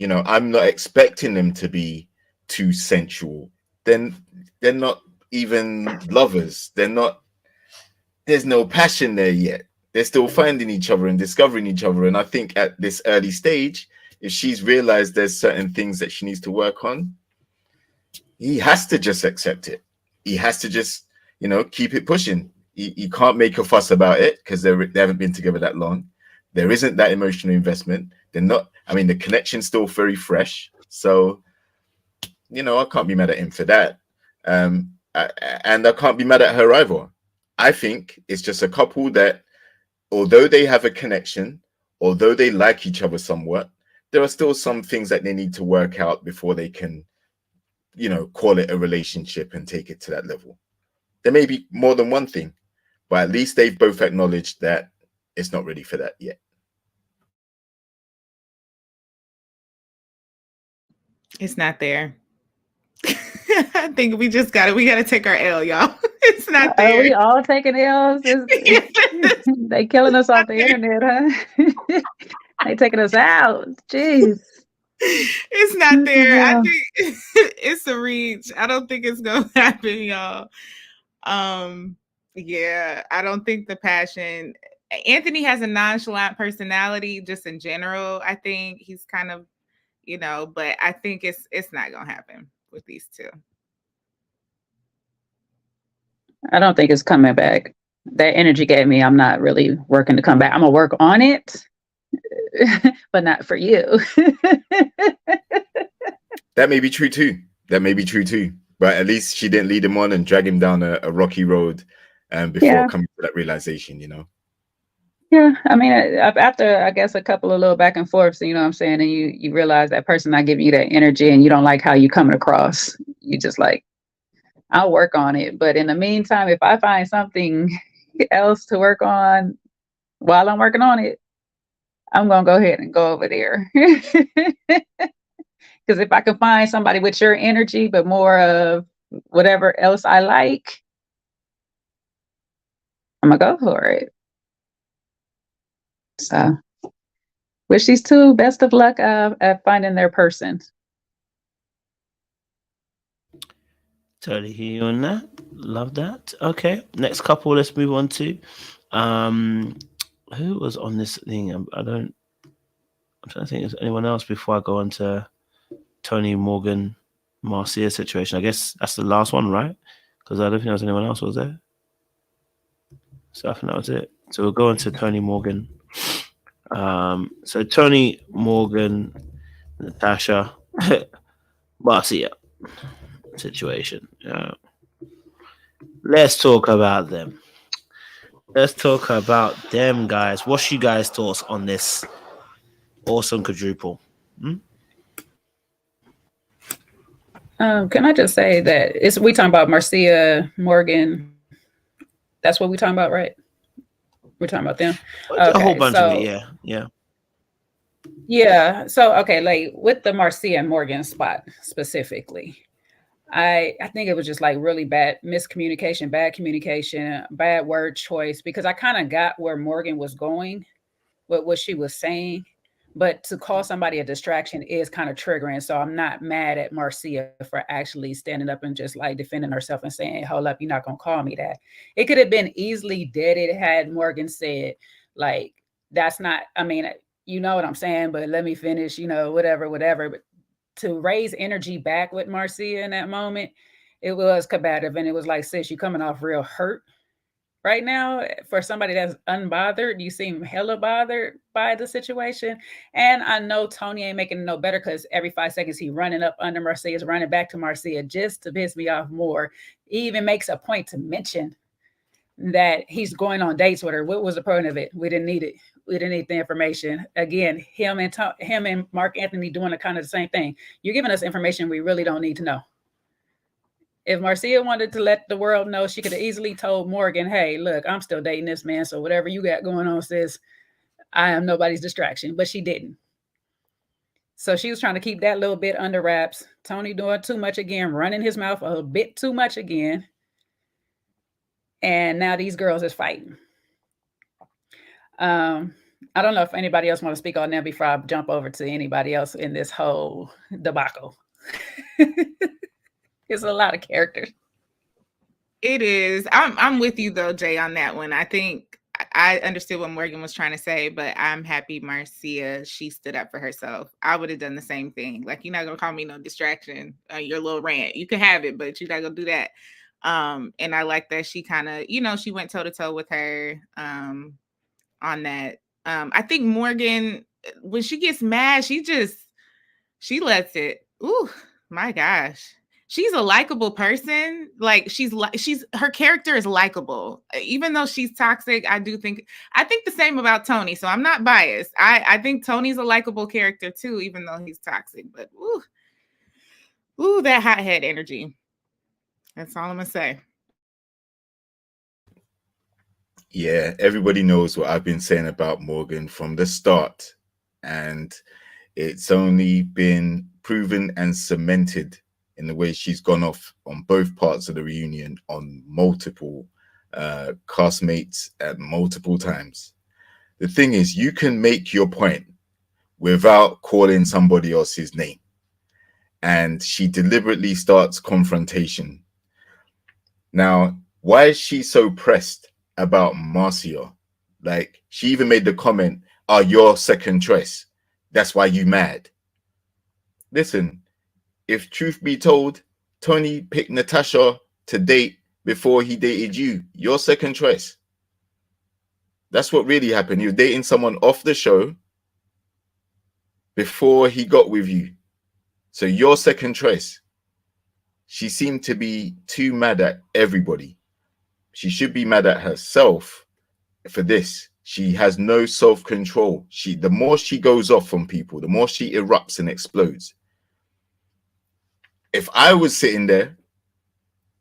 not expecting them to be too sensual. Then they're not even lovers. There's no passion there yet. They're still finding each other and discovering each other. And I think at this early stage, if she's realized there's certain things that she needs to work on, he has to just accept it. He has to just keep it pushing. You can't make a fuss about it because they haven't been together that long. There isn't that emotional investment. They're not. I mean, the connection's still very fresh. So, I can't be mad at him for that. And I can't be mad at her either. I think it's just a couple that, although they have a connection, although they like each other somewhat, there are still some things that they need to work out before they can, call it a relationship and take it to that level. There may be more than one thing, but at least they've both acknowledged that it's not ready for that yet. It's not there. I think we gotta take our L, y'all. It's not Are there. we all taking L's? They killing us off the internet, huh? They taking us out. Jeez. It's not there. I think it's a reach. I don't think it's gonna happen, y'all. Yeah, I don't think the passion. Anthony has a nonchalant personality just in general. I think he's kind of, but I think it's not gonna happen with these two. I don't think it's coming back. That energy gave me, I'm not really working to come back. I'm gonna work on it, but not for you. That may be true too. But at least she didn't lead him on and drag him down a rocky road before coming to that realization, Yeah, I mean, after I guess a couple of little back and forths, you know what I'm saying, and you realize that person not giving you that energy, and you don't like how you coming across. You just like, I'll work on it. But in the meantime, if I find something else to work on while I'm working on it, I'm gonna go ahead and go over there. Because if I can find somebody with your energy, but more of whatever else I like, I'm gonna go for it. So, wish these two best of luck at finding their person. Totally hear you on that. Love that. Okay, next couple. Let's move on to who was on this thing. I'm trying to think. Is anyone else before I go on to Tony Morgan, Marcia situation? I guess that's the last one, right? Because I don't think there was anyone else, was there? So I think that was it. So we'll go on to Tony Morgan. So Tony Morgan, Natasha, Marcia situation. Let's talk about them. Let's talk about them, guys. What's you guys' thoughts on this awesome quadruple? Can I just say that we talking about Marcia Morgan? That's what we're talking about, right? We're talking about them. Okay, a whole bunch of it, yeah. Yeah. So okay, like with the Marcia Morgan spot specifically, I think it was just like really bad miscommunication, bad communication, bad word choice, because I kind of got where Morgan was going, what she was saying. But to call somebody a distraction is kind of triggering. So I'm not mad at Marcia for actually standing up and just like defending herself and saying, hold up, you're not going to call me that. It could have been easily deaded had Morgan said, like, that's not, I mean, you know what I'm saying, but let me finish, whatever. But to raise energy back with Marcia in that moment, it was combative. And it was like, sis, you coming off real hurt right now. For somebody that's unbothered, you seem hella bothered by the situation. And I know Tony ain't making it no better because every 5 seconds he running up under Marcia's, running back to Marcia just to piss me off more. He even makes a point to mention that he's going on dates with her. What was the point of it? We didn't need it. We didn't need the information. Again, him and Marc Anthony doing the kind of the same thing. You're giving us information we really don't need to know. If Marcia wanted to let the world know, she could have easily told Morgan, hey, look, I'm still dating this man. So whatever you got going on, sis, I am nobody's distraction. But she didn't. So she was trying to keep that little bit under wraps. Tony doing too much again, running his mouth a bit too much again. And now these girls is fighting. I don't know if anybody else want to speak on that before I jump over to anybody else in this whole debacle. It's a lot of characters. It is. I'm with you though, Jay, on that one. I think I understood what Morgan was trying to say, but I'm happy Marcia, she stood up for herself. I would have done the same thing. Like, you're not gonna call me no distraction. Your little rant, you can have it, but you're not gonna do that. And I like that she kind of, she went toe to toe with her on that. I think Morgan, when she gets mad, she lets it. Ooh, my gosh. She's a likable person. Like her character is likable. Even though she's toxic, I think the same about Tony. So I'm not biased. I think Tony's a likable character too, even though he's toxic. But ooh, that hothead energy. That's all I'm gonna say. Yeah, everybody knows what I've been saying about Morgan from the start. And it's only been proven and cemented in the way she's gone off on both parts of the reunion on multiple castmates at multiple times. The thing is, you can make your point without calling somebody else's name. And she deliberately starts confrontation. Now, why is she so pressed about Marcia? Like, she even made the comment, "Oh, your second choice. That's why you mad." Listen, if truth be told, Tony picked Natasha to date before he dated you. Your second choice. That's what really happened. You're dating someone off the show before he got with you. So your second choice. She seemed to be too mad at everybody. She should be mad at herself for this. She has no self-control. The more she goes off on people, the more she erupts and explodes. If I was sitting there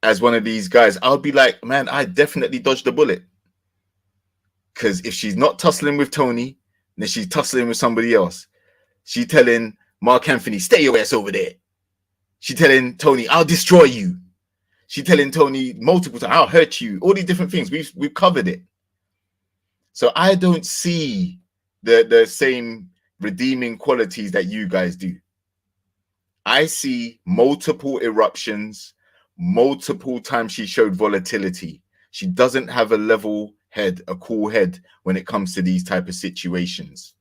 as one of these guys, I would be like, man, I definitely dodged the bullet. Because if she's not tussling with Tony, then she's tussling with somebody else. She's telling Marc Anthony, "Stay your ass over there." She's telling Tony, "I'll destroy you." She's telling Tony multiple times, "I'll hurt you." All these different things. We've covered it. So I don't see the same redeeming qualities that you guys do. I see multiple eruptions, multiple times she showed volatility. She doesn't have a level head, a cool head when it comes to these type of situations.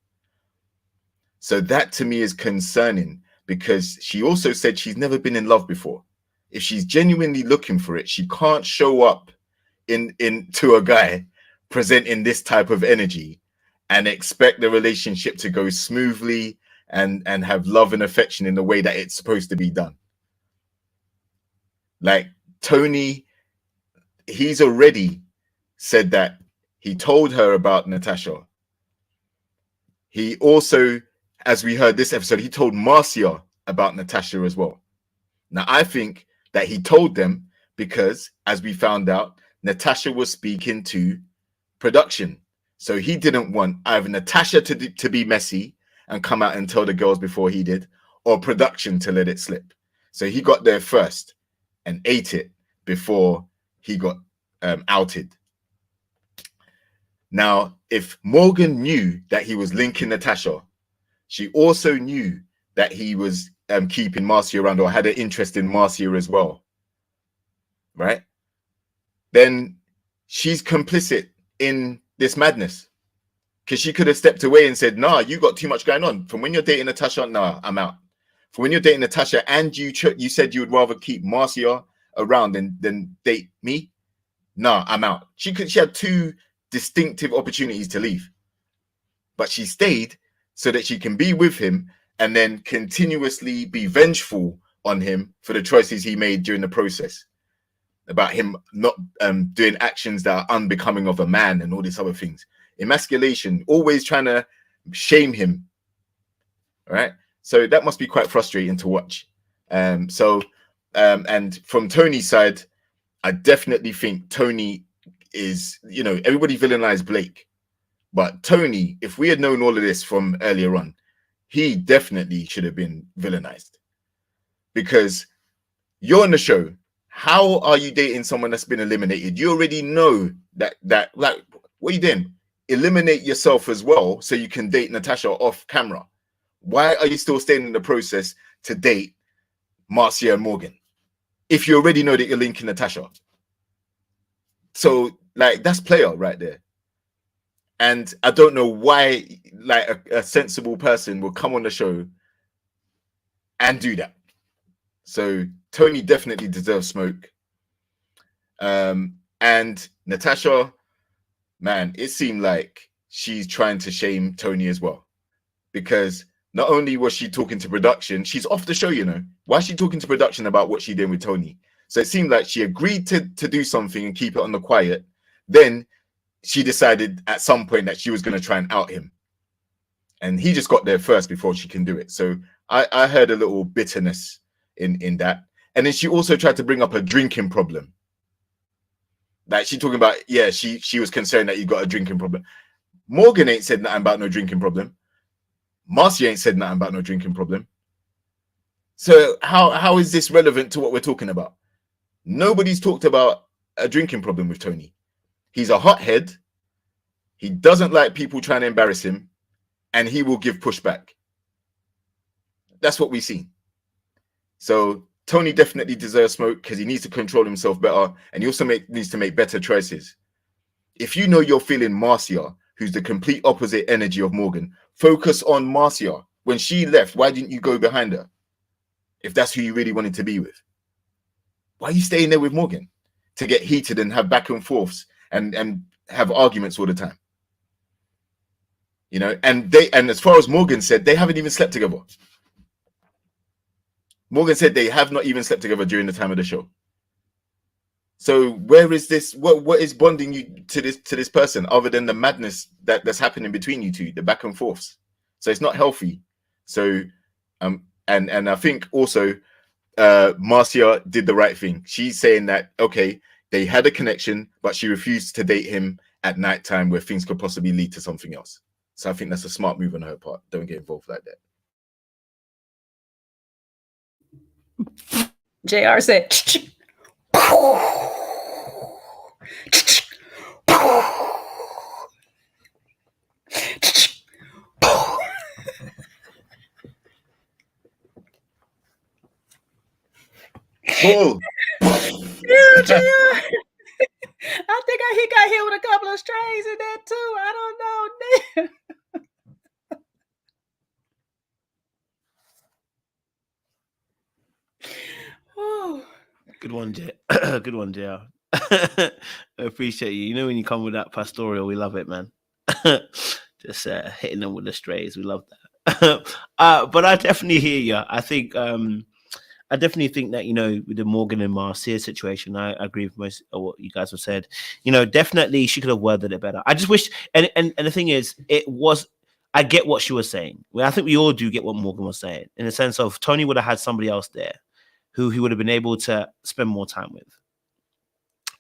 So that to me is concerning, because she also said she's never been in love before. If she's genuinely looking for it, she can't show up to a guy presenting this type of energy and expect the relationship to go smoothly and have love and affection in the way that it's supposed to be done. Like Tony, he's already said that he told her about Natasha. He also, as we heard this episode, he told Marcia about Natasha as well. Now, I think that he told them because, as we found out, Natasha was speaking to production. So he didn't want either Natasha to be messy and come out and tell the girls before he did, or production to let it slip. So he got there first and ate it before he got outed. Now, if Morgan knew that he was linking Natasha, she also knew that he was keeping Marcia around or had an interest in Marcia as well, right? Then she's complicit in this madness, because she could have stepped away and said, "Nah, you got too much going on. From when you're dating Natasha, nah, I'm out. From when you're dating Natasha and you said you would rather keep Marcia around than date me, nah, I'm out." She had two distinctive opportunities to leave, but she stayed so that she can be with him and then continuously be vengeful on him for the choices he made during the process, about him not doing actions that are unbecoming of a man and all these other things. Emasculation, always trying to shame him, right? So that must be quite frustrating to watch. And from Tony's side, I definitely think Tony is, everybody villainized Blake, but Tony, if we had known all of this from earlier on, he definitely should have been villainized, because you're on the show. How are you dating someone that's been eliminated? You already know that like, what are you doing? Eliminate yourself as well so you can date Natasha off camera. Why are you still staying in the process to date Marcia and Morgan if you already know that you're linking Natasha? So, like, that's player right there. And I don't know why, like, a sensible person will come on the show and do that. So Tony definitely deserves smoke. And Natasha, man, it seemed like she's trying to shame Tony as well, because not only was she talking to production, she's off the show, Why is she talking to production about what she did with Tony? So it seemed like she agreed to do something and keep it on the quiet. Then she decided at some point that she was going to try and out him. And he just got there first before she can do it. So I heard a little bitterness in that. And then she also tried to bring up a drinking problem. Like, she talking about, yeah, she was concerned that you got a drinking problem. Morgan ain't said nothing about no drinking problem. Marcia ain't said nothing about no drinking problem. So how is this relevant to what we're talking about? Nobody's talked about a drinking problem with Tony. He's a hothead. He doesn't like people trying to embarrass him, and he will give pushback. That's what we've seen. So Tony definitely deserves smoke because he needs to control himself better, and he also needs to make better choices. If you know you're feeling Marcia, who's the complete opposite energy of Morgan, focus on Marcia. When she left, why didn't you go behind her? If that's who you really wanted to be with. Why are you staying there with Morgan? To get heated and have back and forths and have arguments all the time. You know, and as far as Morgan said, they haven't even slept together. Morgan said they have not even slept together during the time of the show. So where is this? What is bonding you to this person other than the madness that's happening between you two, the back and forths? So it's not healthy. So and I think also Marcia did the right thing. She's saying that okay, they had a connection, but she refused to date him at nighttime where things could possibly lead to something else. So I think that's a smart move on her part. Don't get involved like that. JR said, Cool. yeah, JR. I think he got hit with a couple of strays in that too. I don't know. Good one, Jay. Good one, JR. I appreciate you. You know when you come with that pastoral, we love it, man. Just hitting them with the strays. We love that. But I definitely hear you. I definitely think that, you know, with the Morgan and Marcia situation, I agree with most of what you guys have said. You know, definitely she could have worded it better. I just wish, and the thing is, I get what she was saying. Well, I think we all do get what Morgan was saying, in the sense of Tony would have had somebody else there who he would have been able to spend more time with.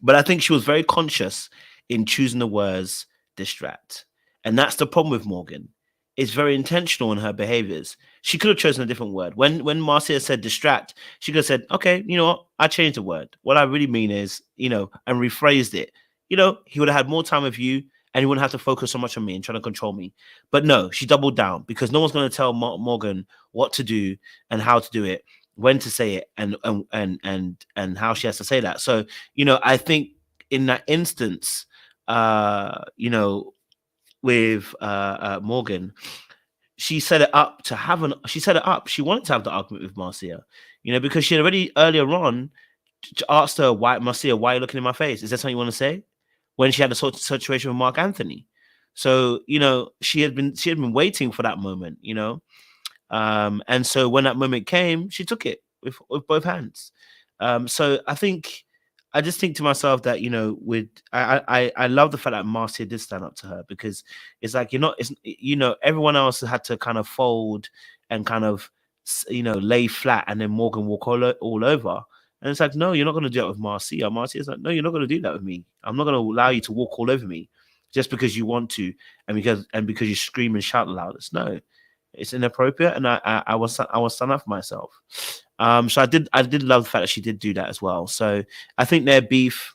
But I think she was very conscious in choosing the words distract. And that's the problem with Morgan. It's very intentional in her behaviors. She could have chosen a different word. When Marcia said distract, she could have said, okay, you know what? I changed the word. What I really mean is, you know, and rephrased it. You know, he would have had more time with you and he wouldn't have to focus so much on me and trying to control me. But no, she doubled down because no one's going to tell Morgan what to do and how to do it, when to say it, and how she has to say that. So, you know, I think in that instance, you know, with Morgan, she set it up to have she set it up. She wanted to have the argument with Marcia, you know, because she had already earlier on asked her, Marcia, why are you looking in my face? Is that something you want to say? When she had a sort of situation with Marc Anthony. So, you know, she had been waiting for that moment, you know. And so when that moment came, she took it with both hands. So I just think to myself that, you know, I love the fact that Marcia did stand up to her, because it's like, you know, everyone else had to kind of fold and kind of, you know, lay flat, and then Morgan walk all over. And it's like, no, you're not going to do that with Marcia. Marcia's like, no, you're not going to do that with me. I'm not going to allow you to walk all over me just because you want to, and because you scream and shout the loudest. No, it's inappropriate, and I was stand up for myself. So I did love the fact that she did do that as well. So I think their beef,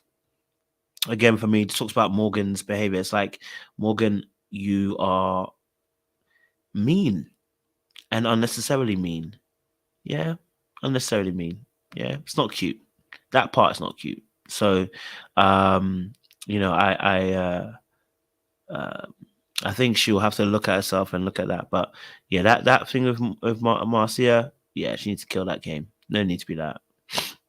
again, for me, talks about Morgan's behavior. It's like, Morgan, you are mean and unnecessarily mean. Yeah, unnecessarily mean. Yeah, it's not cute. That part is not cute. So, you know, I think she'll have to look at herself and look at that. But yeah, that thing with Marcia, yeah, she needs to kill that game. No need to be that,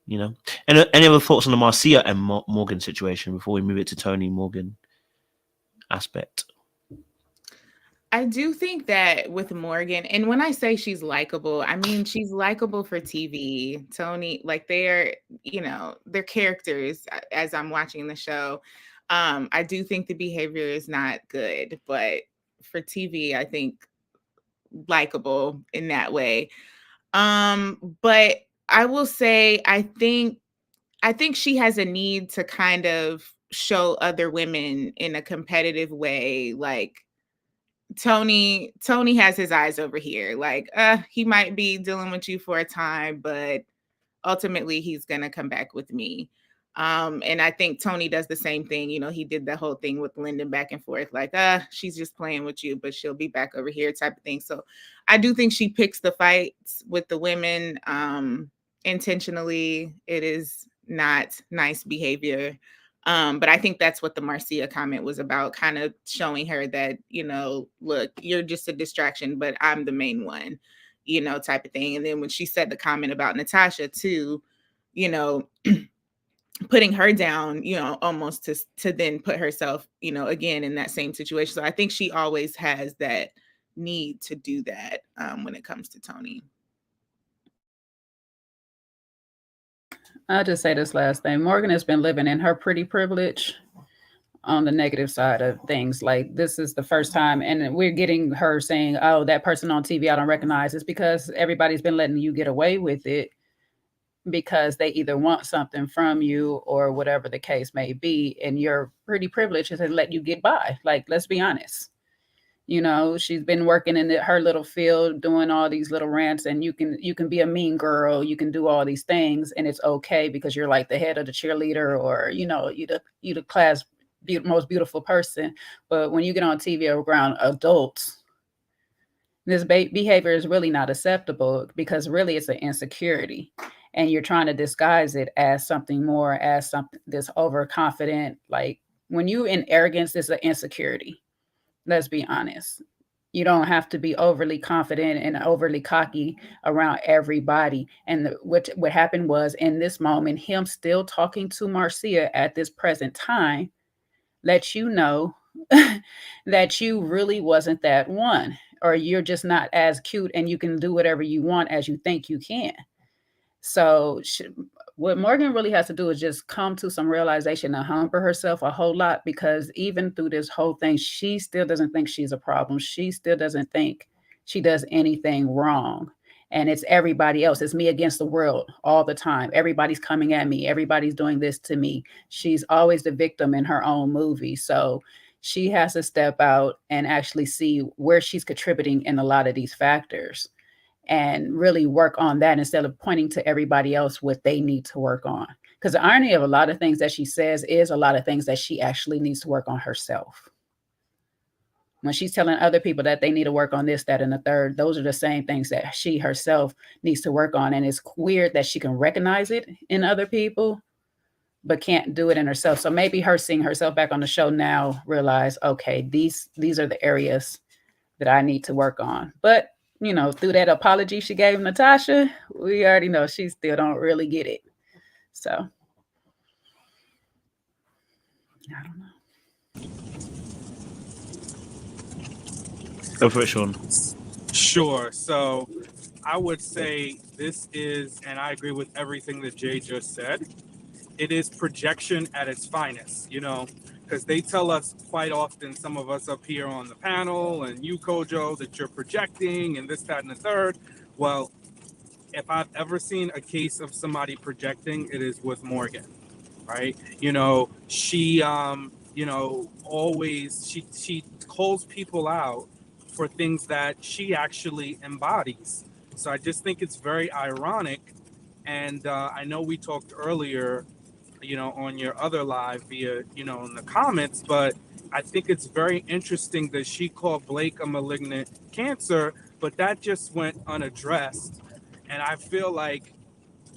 you know. And any other thoughts on the Marcia and Morgan situation before we move it to Tony Morgan aspect? I do think that with Morgan, and when I say she's likable, I mean she's likable for TV. Tony, like they're, you know, they're characters as I'm watching the show. I do think the behavior is not good, but for TV, I think likable in that way. But I will say I think she has a need to kind of show other women in a competitive way, like, Tony has his eyes over here. Like, he might be dealing with you for a time, but ultimately he's gonna come back with me. And I think Tony does the same thing. You know, he did the whole thing with Lyndon back and forth, like, she's just playing with you, but she'll be back over here type of thing. So I do think she picks the fights with the women intentionally. It is not nice behavior. But I think that's what the Marcia comment was about, kind of showing her that, you know, look, you're just a distraction, but I'm the main one, you know, type of thing. And then when she said the comment about Natasha too, you know, putting her down, you know, almost to then put herself, you know, again in that same situation. So I think she always has that need to do that when it comes to Tony. I'll just say this last thing. Morgan has been living in her pretty privilege on the negative side of things. Like, this is the first time, and we're getting her saying, oh, that person on TV I don't recognize. It's because everybody's been letting you get away with it because they either want something from you or whatever the case may be. And your pretty privilege is to let you get by. Like, let's be honest. You know, she's been working in her little field, doing all these little rants, and you can be a mean girl, you can do all these things, and it's okay because you're like the head of the cheerleader, or you know, you the class most beautiful person. But when you get on TV around adults, this behavior is really not acceptable because really it's an insecurity, and you're trying to disguise it as something more, as something this overconfident. Like, when you in arrogance, it's an insecurity. Let's be honest. You don't have to be overly confident and overly cocky around everybody. And what happened was, in this moment, him still talking to Marcia at this present time lets you know that you really wasn't that one, or you're just not as cute and you can do whatever you want as you think you can. So what Morgan really has to do is just come to some realization and humble herself a whole lot, because even through this whole thing, she still doesn't think she's a problem. She still doesn't think she does anything wrong. And it's everybody else. It's me against the world all the time. Everybody's coming at me. Everybody's doing this to me. She's always the victim in her own movie. So she has to step out and actually see where she's contributing in a lot of these factors, and really work on that instead of pointing to everybody else what they need to work on. Because the irony of a lot of things that she says is a lot of things that she actually needs to work on herself. When she's telling other people that they need to work on this, that, and the third, those are the same things that she herself needs to work on. And it's weird that she can recognize it in other people, but can't do it in herself. So maybe her seeing herself back on the show now realize, okay, these are the areas that I need to work on. But you know, through that apology she gave Natasha, we already know she still don't really get it. So, I don't know. Go for it, Sean. Sure. So, I would say this is, and I agree with everything that Jay just said, it is projection at its finest, you know, because they tell us quite often, some of us up here on the panel and you, Kojo, that you're projecting and this, that, and the third. Well, if I've ever seen a case of somebody projecting, it is with Morgan, right? You know, she, you know, always, she calls people out for things that she actually embodies. So I just think it's very ironic. And I know we talked earlier, you know, on your other live via, you know, in the comments, but I think it's very interesting that she called Blake a malignant cancer, but that just went unaddressed. And I feel like,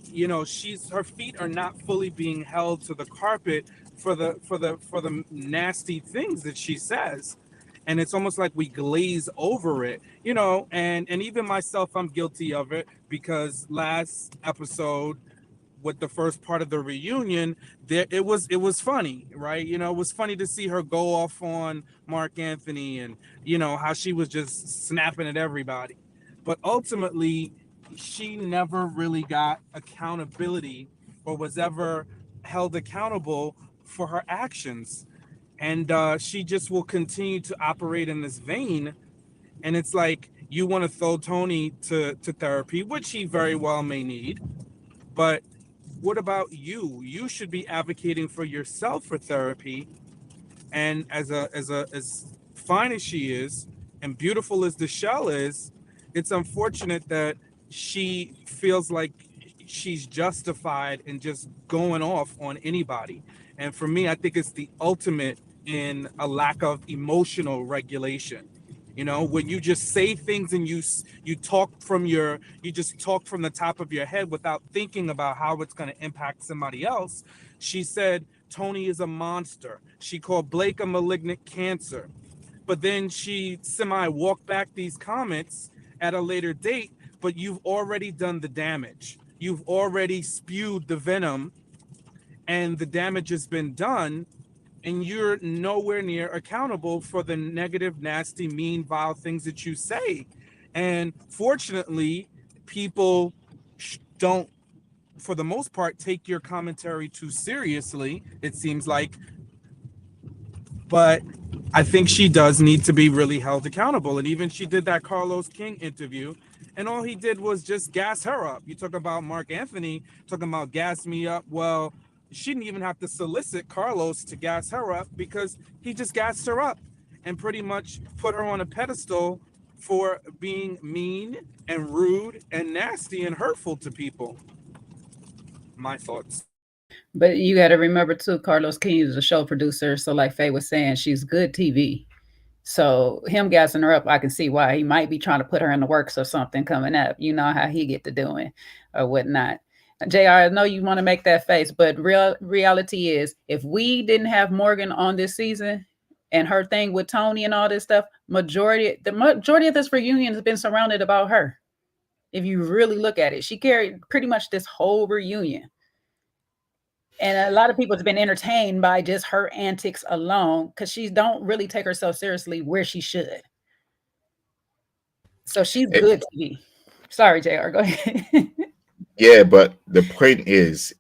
you know, her feet are not fully being held to the carpet for the nasty things that she says. And it's almost like we glaze over it, you know, and even myself, I'm guilty of it, because last episode, with the first part of the reunion, there it was funny, right? You know, it was funny to see her go off on Marc Anthony, and you know how she was just snapping at everybody. But ultimately, she never really got accountability or was ever held accountable for her actions. And she just will continue to operate in this vein. And it's like, you want to throw Tony to therapy, which he very well may need, but what about you? You should be advocating for yourself for therapy. And as fine as she is, And beautiful as the shell is, it's unfortunate that she feels like she's justified in just going off on anybody. And for me, I think it's the ultimate in a lack of emotional regulation. You know, when you just say things and you talk from you just talk from the top of your head without thinking about how it's going to impact somebody else. She said Tony is a monster. She called Blake a malignant cancer. But then she walked back these comments at a later date, but you've already done the damage. You've already spewed the venom and the damage has been done, and you're nowhere near accountable for the negative, nasty, mean, vile things that you say. And fortunately, people don't, for the most part, take your commentary too seriously, it seems like. But I think she does need to be really held accountable. And even she did that Carlos King interview, and all he did was just gas her up. You talk about Marc Anthony talking about gas me up. Well, she didn't even have to solicit Carlos to gas her up, because he just gassed her up and pretty much put her on a pedestal for being mean and rude and nasty and hurtful to people. My thoughts. But you got to remember too, Carlos King is a show producer. So like Faye was saying, she's good TV. So him gassing her up, I can see why he might be trying to put her in the works or something coming up. You know how he get to doing or whatnot. JR, I know you want to make that face, but reality is, if we didn't have Morgan on this season and her thing with Tony and all this stuff, the majority of this reunion has been surrounded about her. If you really look at it, she carried pretty much this whole reunion. And a lot of people have been entertained by just her antics alone, because she don't really take herself seriously where she should. So she's good TV. Sorry, JR, go ahead. Yeah, but the point is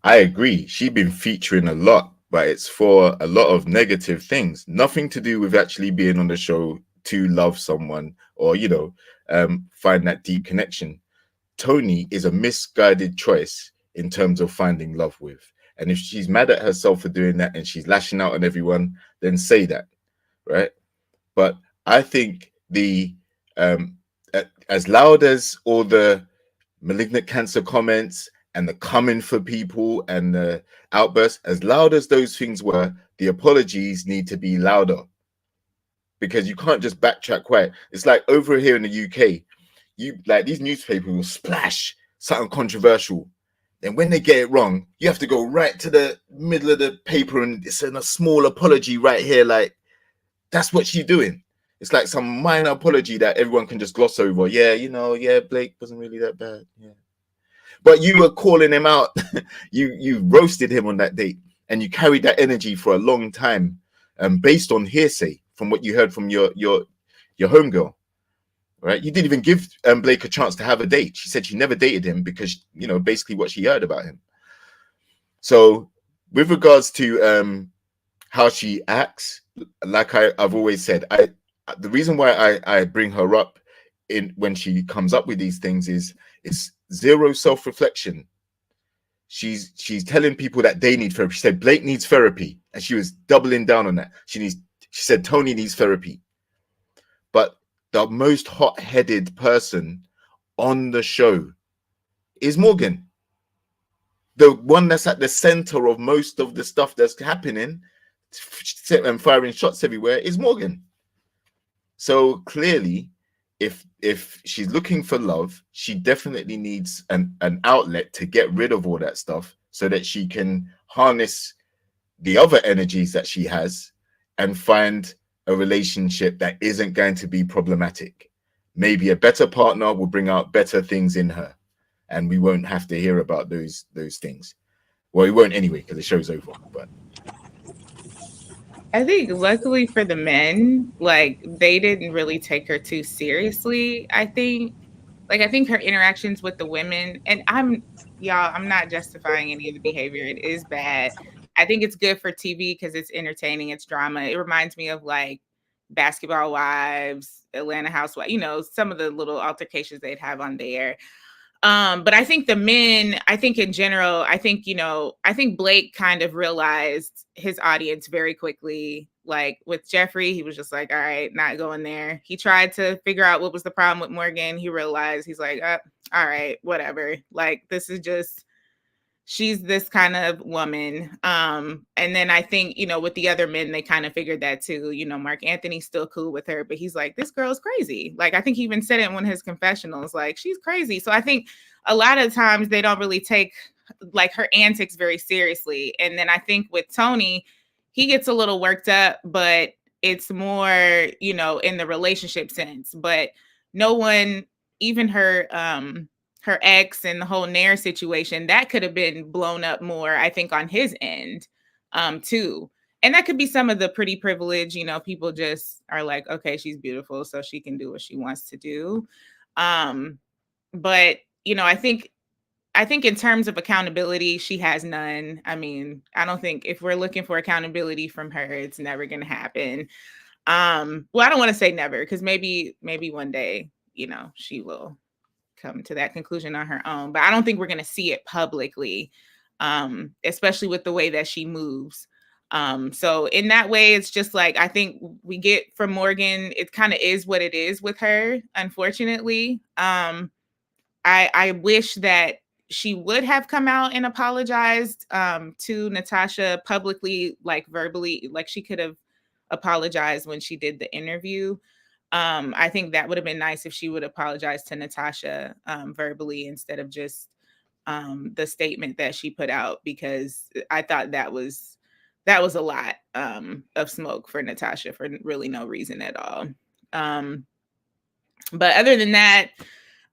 I agree. She's been featuring a lot, but it's for a lot of negative things. Nothing to do with actually being on the show to love someone or, find that deep connection. Tony is a misguided choice in terms of finding love with. And if she's mad at herself for doing that and she's lashing out on everyone, then say that, right? But I think as loud as all the malignant cancer comments and the coming for people and the outbursts, as loud as those things were, the apologies need to be louder, because you can't just backtrack quiet. It's like over here in the UK, these newspapers will splash something controversial. And when they get it wrong, you have to go right to the middle of the paper and send a small apology right here. Like, that's what she's doing. It's like some minor apology that everyone can just gloss over. Yeah, Blake wasn't really that bad. Yeah. But you were calling him out. you roasted him on that date, and you carried that energy for a long time, based on hearsay from what you heard from your homegirl. Right? You didn't even give Blake a chance to have a date. She said she never dated him because, basically what she heard about him. So with regards to how she acts, like I've always said, the reason why I bring her up when she comes up with these things is it's zero self-reflection. She's telling people that they need therapy. She said Blake needs therapy, and she was doubling down on that. She said Tony needs therapy. But the most hot-headed person on the show is Morgan. The one that's at the center of most of the stuff that's happening and firing shots everywhere is Morgan. So clearly, if she's looking for love, she definitely needs an outlet to get rid of all that stuff so that she can harness the other energies that she has and find a relationship that isn't going to be problematic. Maybe a better partner will bring out better things in her, and we won't have to hear about those things. Well, we won't anyway, because the show's over. But I think luckily for the men, they didn't really take her too seriously. I think her interactions with the women, and I'm not justifying any of the behavior. It is bad. I think it's good for TV because it's entertaining, it's drama. It reminds me of Basketball Wives, Atlanta Housewives, some of the little altercations they'd have on there. But I think the men, in general, I think Blake kind of realized his audience very quickly. Like with Jeffrey, he was just like, all right, not going there. He tried to figure out what was the problem with Morgan. He realized, he's like, all right, whatever. Like, this is just, she's this kind of woman. And then I think, you know, with the other men, they kind of figured that too. You know, Marc Anthony's still cool with her, but he's like, this girl's crazy. Like, I think he even said it in one of his confessionals, like, she's crazy. So I think a lot of times they don't really take like her antics very seriously. And then I think with Tony, he gets a little worked up, but it's more, you know, in the relationship sense. But no one, even her ex and the whole Nair situation, that could have been blown up more, I think, on his end, too. And that could be some of the pretty privilege, you know, people just are like, okay, she's beautiful, so she can do what she wants to do. But, you know, I think in terms of accountability, she has none. I mean, I don't think, if we're looking for accountability from her, it's never going to happen. Well, I don't want to say never, because maybe one day, you know, she will come to that conclusion on her own. But I don't think we're going to see it publicly, especially with the way that she moves. So in that way, it's just like, I think we get from Morgan, it kind of is what it is with her, unfortunately. I wish that she would have come out and apologized to Natasha publicly, like verbally, like she could have apologized when she did the interview. I think that would have been nice if she would apologize to Natasha verbally instead of just the statement that she put out, because I thought that was a lot of smoke for Natasha for really no reason at all. But other than that,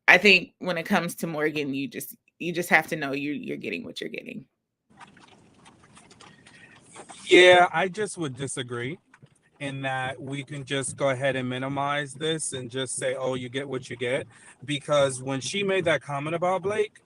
I think when it comes to Morgan, you just have to know you're getting what you're getting. Yeah, I just would disagree in that we can just go ahead and minimize this and just say, oh, you get what you get. Because when she made that comment about Blake,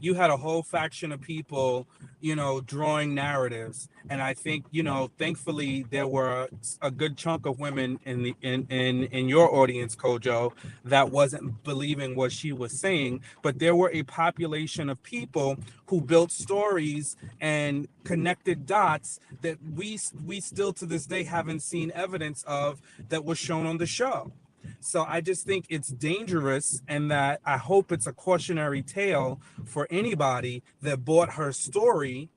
you had a whole faction of people, you know, drawing narratives. And I think, you know, thankfully there were a good chunk of women in your audience, Kojo, that wasn't believing what she was saying. But there were a population of people who built stories and connected dots that we still to this day haven't seen evidence of that was shown on the show. So I just think it's dangerous, and that I hope it's a cautionary tale for anybody that bought her story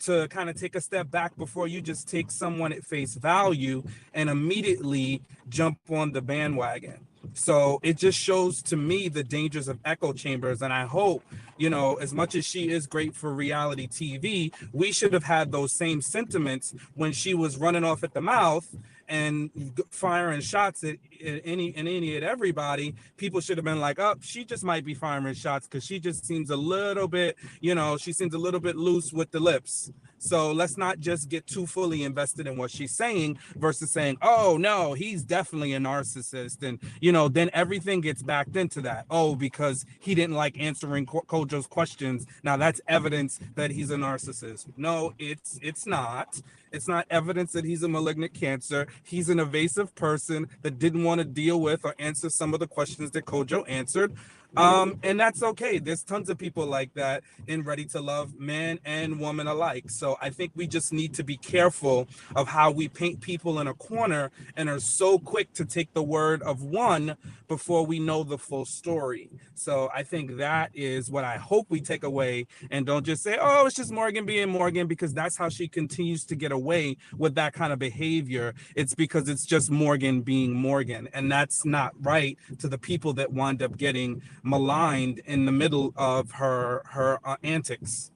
to kind of take a step back before you just take someone at face value and immediately jump on the bandwagon. So it just shows to me the dangers of echo chambers. And I hope, you know, as much as she is great for reality TV, we should have had those same sentiments when she was running off at the mouth and firing shots at any and everybody. People should have been like, oh, she just might be firing shots because she just seems a little bit, you know, she seems a little bit loose with the lips. So let's not just get too fully invested in what she's saying versus saying, oh, no, he's definitely a narcissist. And, you know, then everything gets backed into that. Oh, because he didn't like answering Kojo's questions. Now that's evidence that he's a narcissist. No, it's not. It's not evidence that he's a malignant cancer. He's an evasive person that didn't want to deal with or answer some of the questions that Kojo answered. And that's okay. There's tons of people like that in Ready to Love, man and woman alike. So I think we just need to be careful of how we paint people in a corner and are so quick to take the word of one before we know the full story. So I think that is what I hope we take away, and don't just say, oh, it's just Morgan being Morgan, because that's how she continues to get away with that kind of behavior. It's because it's just Morgan being Morgan, and that's not right to the people that wind up getting maligned in the middle of her antics.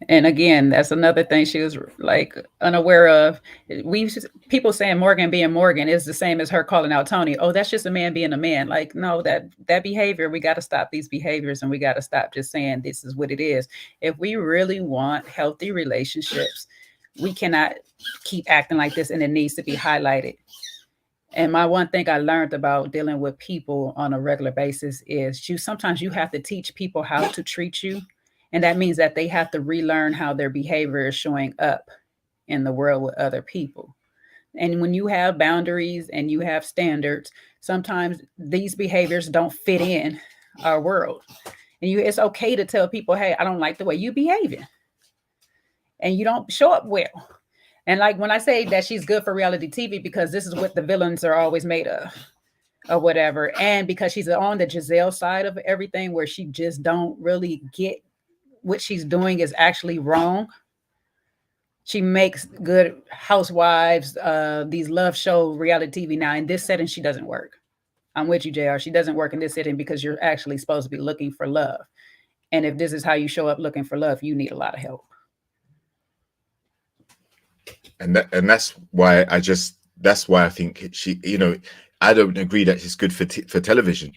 And again, that's another thing she was like unaware of. People saying Morgan being Morgan is the same as her calling out Tony. Oh, that's just a man being a man. Like, no, that behavior, we got to stop these behaviors, and we got to stop just saying this is what it is. If we really want healthy relationships, we cannot keep acting like this, and it needs to be highlighted. And my one thing I learned about dealing with people on a regular basis is sometimes you have to teach people how to treat you. And that means that they have to relearn how their behavior is showing up in the world with other people. And when you have boundaries and you have standards, sometimes these behaviors don't fit in our world. And it's okay to tell people, hey, I don't like the way you behaving. and you don't show up well. And like when I say that she's good for reality TV, because this is what the villains are always made of, or whatever. And because she's on the Giselle side of everything, where she just don't really get what she's doing is actually wrong. She makes good housewives, these love show reality TV. Now in this setting, she doesn't work. I'm with you, JR. She doesn't work in this setting because you're actually supposed to be looking for love. And if this is how you show up looking for love, you need a lot of help. And that's why I think she, I don't agree that she's good for television,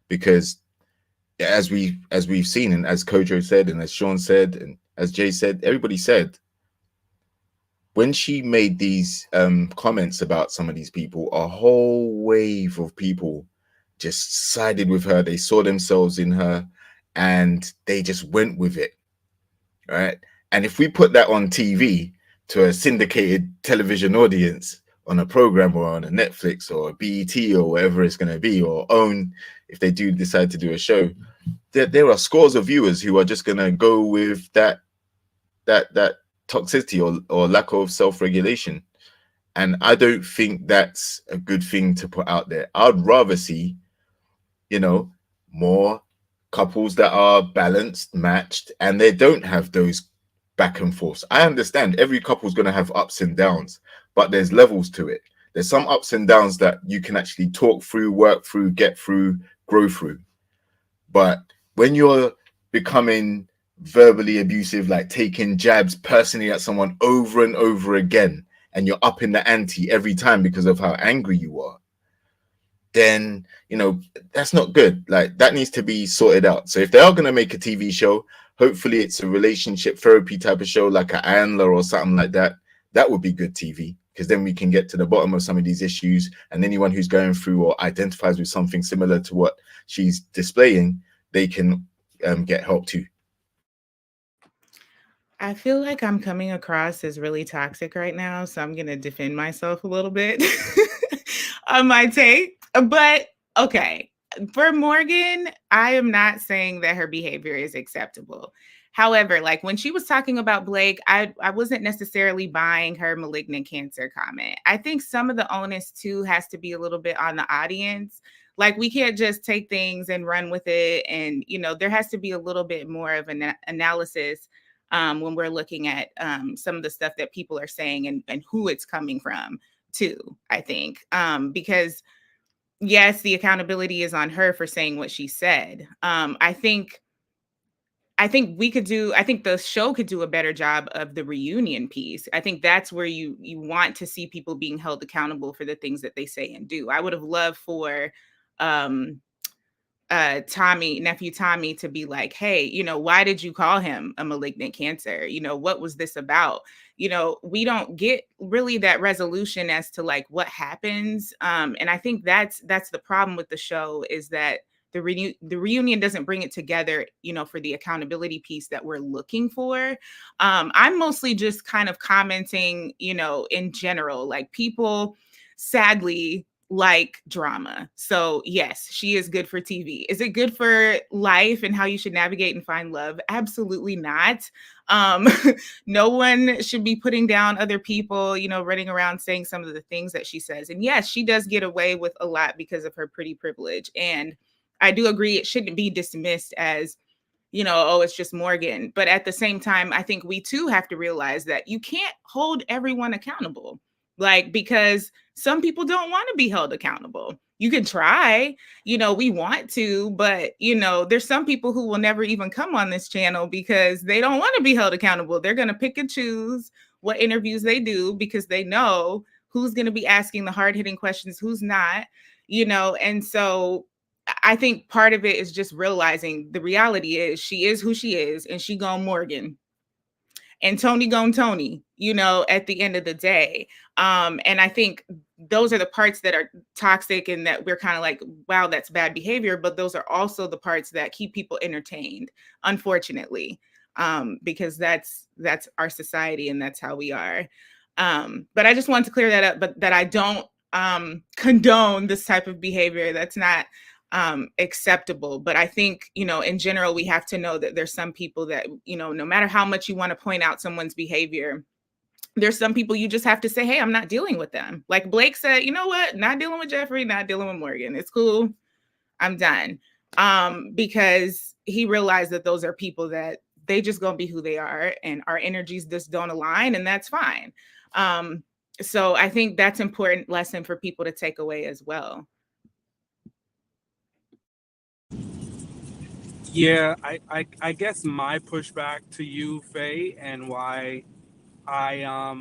because as we've seen, and as Kojo said, and as Sean said, and as Jay said, everybody said, when she made these comments about some of these people, a whole wave of people just sided with her. They saw themselves in her, and they just went with it, right? And if we put that on TV to a syndicated television audience, on a program or on a Netflix or a BET or whatever it's going to be, or OWN, if they do decide to do a show, there are scores of viewers who are just going to go with that toxicity or lack of self-regulation. And I don't think that's a good thing to put out there. I'd rather see, more couples that are balanced, matched, and they don't have those back and forths. I understand every couple's going to have ups and downs, but there's levels to it. There's some ups and downs that you can actually talk through, work through, get through, grow through. But when you're becoming verbally abusive, like taking jabs personally at someone over and over again, and you're up in the ante every time because of how angry you are, then that's not good. Like, that needs to be sorted out. So if they are going to make a TV show, hopefully it's a relationship therapy type of show, like an Anla or something like that. That would be good TV, because then we can get to the bottom of some of these issues, and anyone who's going through or identifies with something similar to what she's displaying, they can get help too. I feel like I'm coming across as really toxic right now, so I'm going to defend myself a little bit on my take. But okay, for Morgan, I am not saying that her behavior is acceptable. However, like when she was talking about Blake, I wasn't necessarily buying her malignant cancer comment. I think some of the onus too has to be a little bit on the audience. Like, we can't just take things and run with it. And, there has to be a little bit more of an analysis when we're looking at some of the stuff that people are saying and who it's coming from too, I think. Because yes, the accountability is on her for saying what she said. I think the show could do a better job of the reunion piece. I think that's where you want to see people being held accountable for the things that they say and do. I would have loved for nephew Tommy to be like, hey, why did you call him a malignant cancer? What was this about? We don't get really that resolution as to like what happens. And I think that's the problem with the show, is that the reunion doesn't bring it together, for the accountability piece that we're looking for. I'm mostly just kind of commenting, in general, like, people sadly like drama. So yes, she is good for TV. Is it good for life and how you should navigate and find love? Absolutely not. No one should be putting down other people, running around saying some of the things that she says. And yes, she does get away with a lot because of her pretty privilege. And I do agree it shouldn't be dismissed as, oh, it's just Morgan. But at the same time, I think we too have to realize that you can't hold everyone accountable. Like, because some people don't want to be held accountable. You can try, we want to, but, there's some people who will never even come on this channel because they don't want to be held accountable. They're going to pick and choose what interviews they do because they know who's going to be asking the hard-hitting questions, who's not, and so I think part of it is just realizing the reality is she is who she is, and she gone Morgan. And Tony gone Tony, at the end of the day. And I think those are the parts that are toxic and that we're kind of like, wow, that's bad behavior. But those are also the parts that keep people entertained, unfortunately, because that's our society and that's how we are. But I just want to clear that up, but that I don't condone this type of behavior. That's not acceptable. But I think, you know, in general, we have to know that there's some people that, you know, no matter how much you want to point out someone's behavior, there's some people you just have to say, hey, I'm not dealing with them. Like Blake said, you know what? Not dealing with Jeffrey, not dealing with Morgan. It's cool. I'm done. Because he realized that those are people that they just gonna be who they are, and our energies just don't align, and that's fine. So I think that's important lesson for people to take away as well. Yeah, I guess my pushback to you, Faye, and why I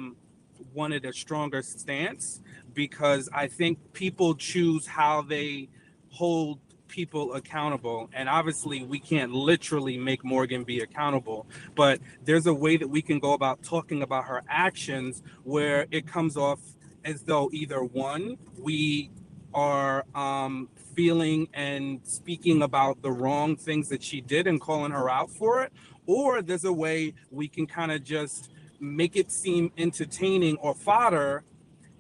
wanted a stronger stance, because I think people choose how they hold people accountable. And obviously we can't literally make Morgan be accountable, but there's a way that we can go about talking about her actions where it comes off as though either one, we are feeling and speaking about the wrong things that she did and calling her out for it, or there's a way we can kind of just make it seem entertaining or fodder,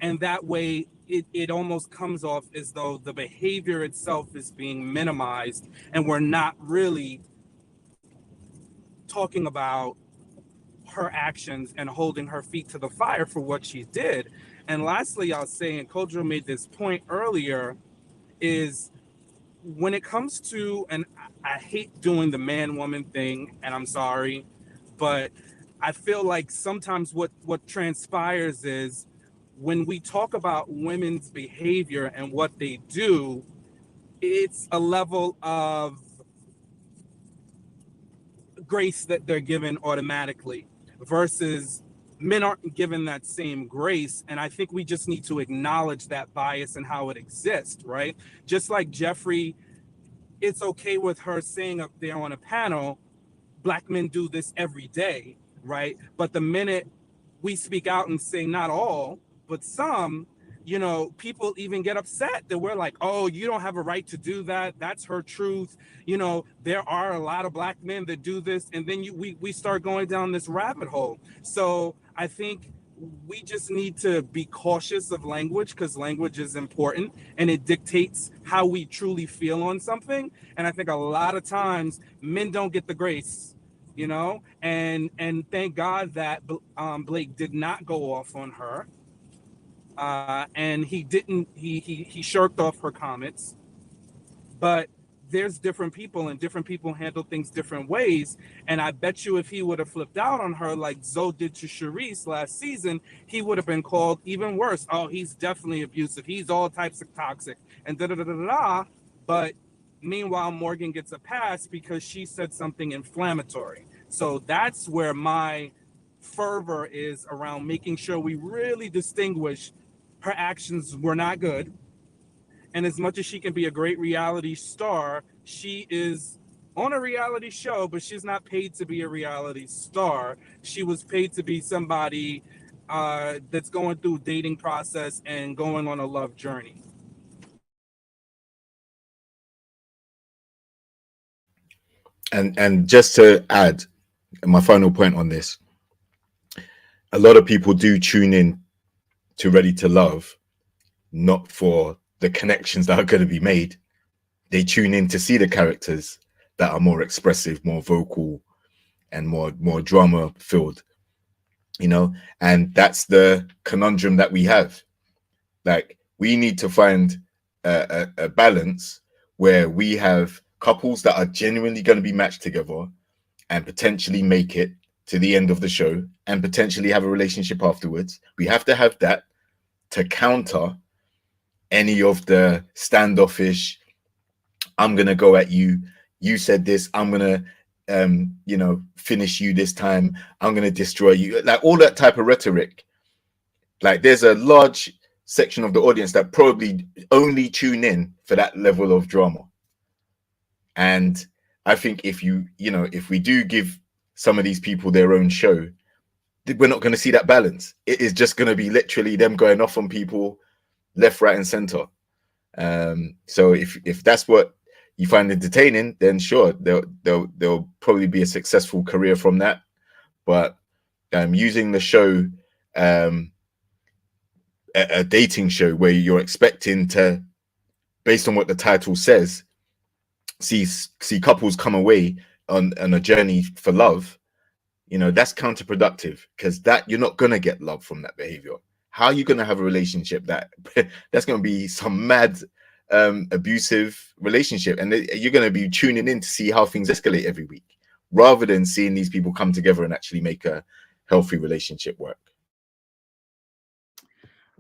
and that way it almost comes off as though the behavior itself is being minimized and we're not really talking about her actions and holding her feet to the fire for what she did. And lastly, I'll say, and Kojo made this point earlier, is when it comes to, and I hate doing the man-woman thing, and I'm sorry, but I feel like sometimes what transpires is when we talk about women's behavior and what they do, it's a level of grace that they're given automatically versus men aren't given that same grace. And I think we just need to acknowledge that bias and how it exists, right? Just like Jeffrey, it's okay with her saying up there on a panel, Black men do this every day, right? But the minute we speak out and say not all, but some, you know, people even get upset that we're like, oh, you don't have a right to do that. That's her truth. You know, there are a lot of Black men that do this. And then we start going down this rabbit hole. So I think we just need to be cautious of language, because language is important and it dictates how we truly feel on something. And I think a lot of times men don't get the grace, you know, and thank God that Blake did not go off on her. And he shirked off her comments. But there's different people, and different people handle things different ways. And I bet you if he would have flipped out on her like Zoe did to Charisse last season, he would have been called even worse. Oh, he's definitely abusive. He's all types of toxic and da-da-da-da-da. But meanwhile, Morgan gets a pass because she said something inflammatory. So that's where my fervor is around making sure we really distinguish her actions were not good. And as much as she can be a great reality star, she is on a reality show, but she's not paid to be a reality star. She was paid to be somebody that's going through a dating process and going on a love journey. And just to add my final point on this, a lot of people do tune in to Ready to Love not for the connections that are going to be made. They tune in to see the characters that are more expressive, more vocal, and more drama filled, you know. And that's the conundrum that we have. Like, we need to find a balance where we have couples that are genuinely going to be matched together and potentially make it to the end of the show and potentially have a relationship afterwards. We have to have that to counter any of the standoffish, I'm going to go at you, you said this, I'm going to, you know, finish you this time, I'm going to destroy you. Like, all that type of rhetoric. Like, there's a large section of the audience that probably only tune in for that level of drama. And I think if if we do give some of these people their own show, we're not going to see that balance. It is just going to be literally them going off on people left, right, and center. So if that's what you find entertaining, then sure, there'll probably be a successful career from that. But using the show, a dating show where you're expecting to, based on what the title says, see couples come away on a journey for love, you know, that's counterproductive, because that you're not gonna get love from that behavior. How are you gonna have a relationship that's gonna be some mad abusive relationship, and you're gonna be tuning in to see how things escalate every week, rather than seeing these people come together and actually make a healthy relationship work?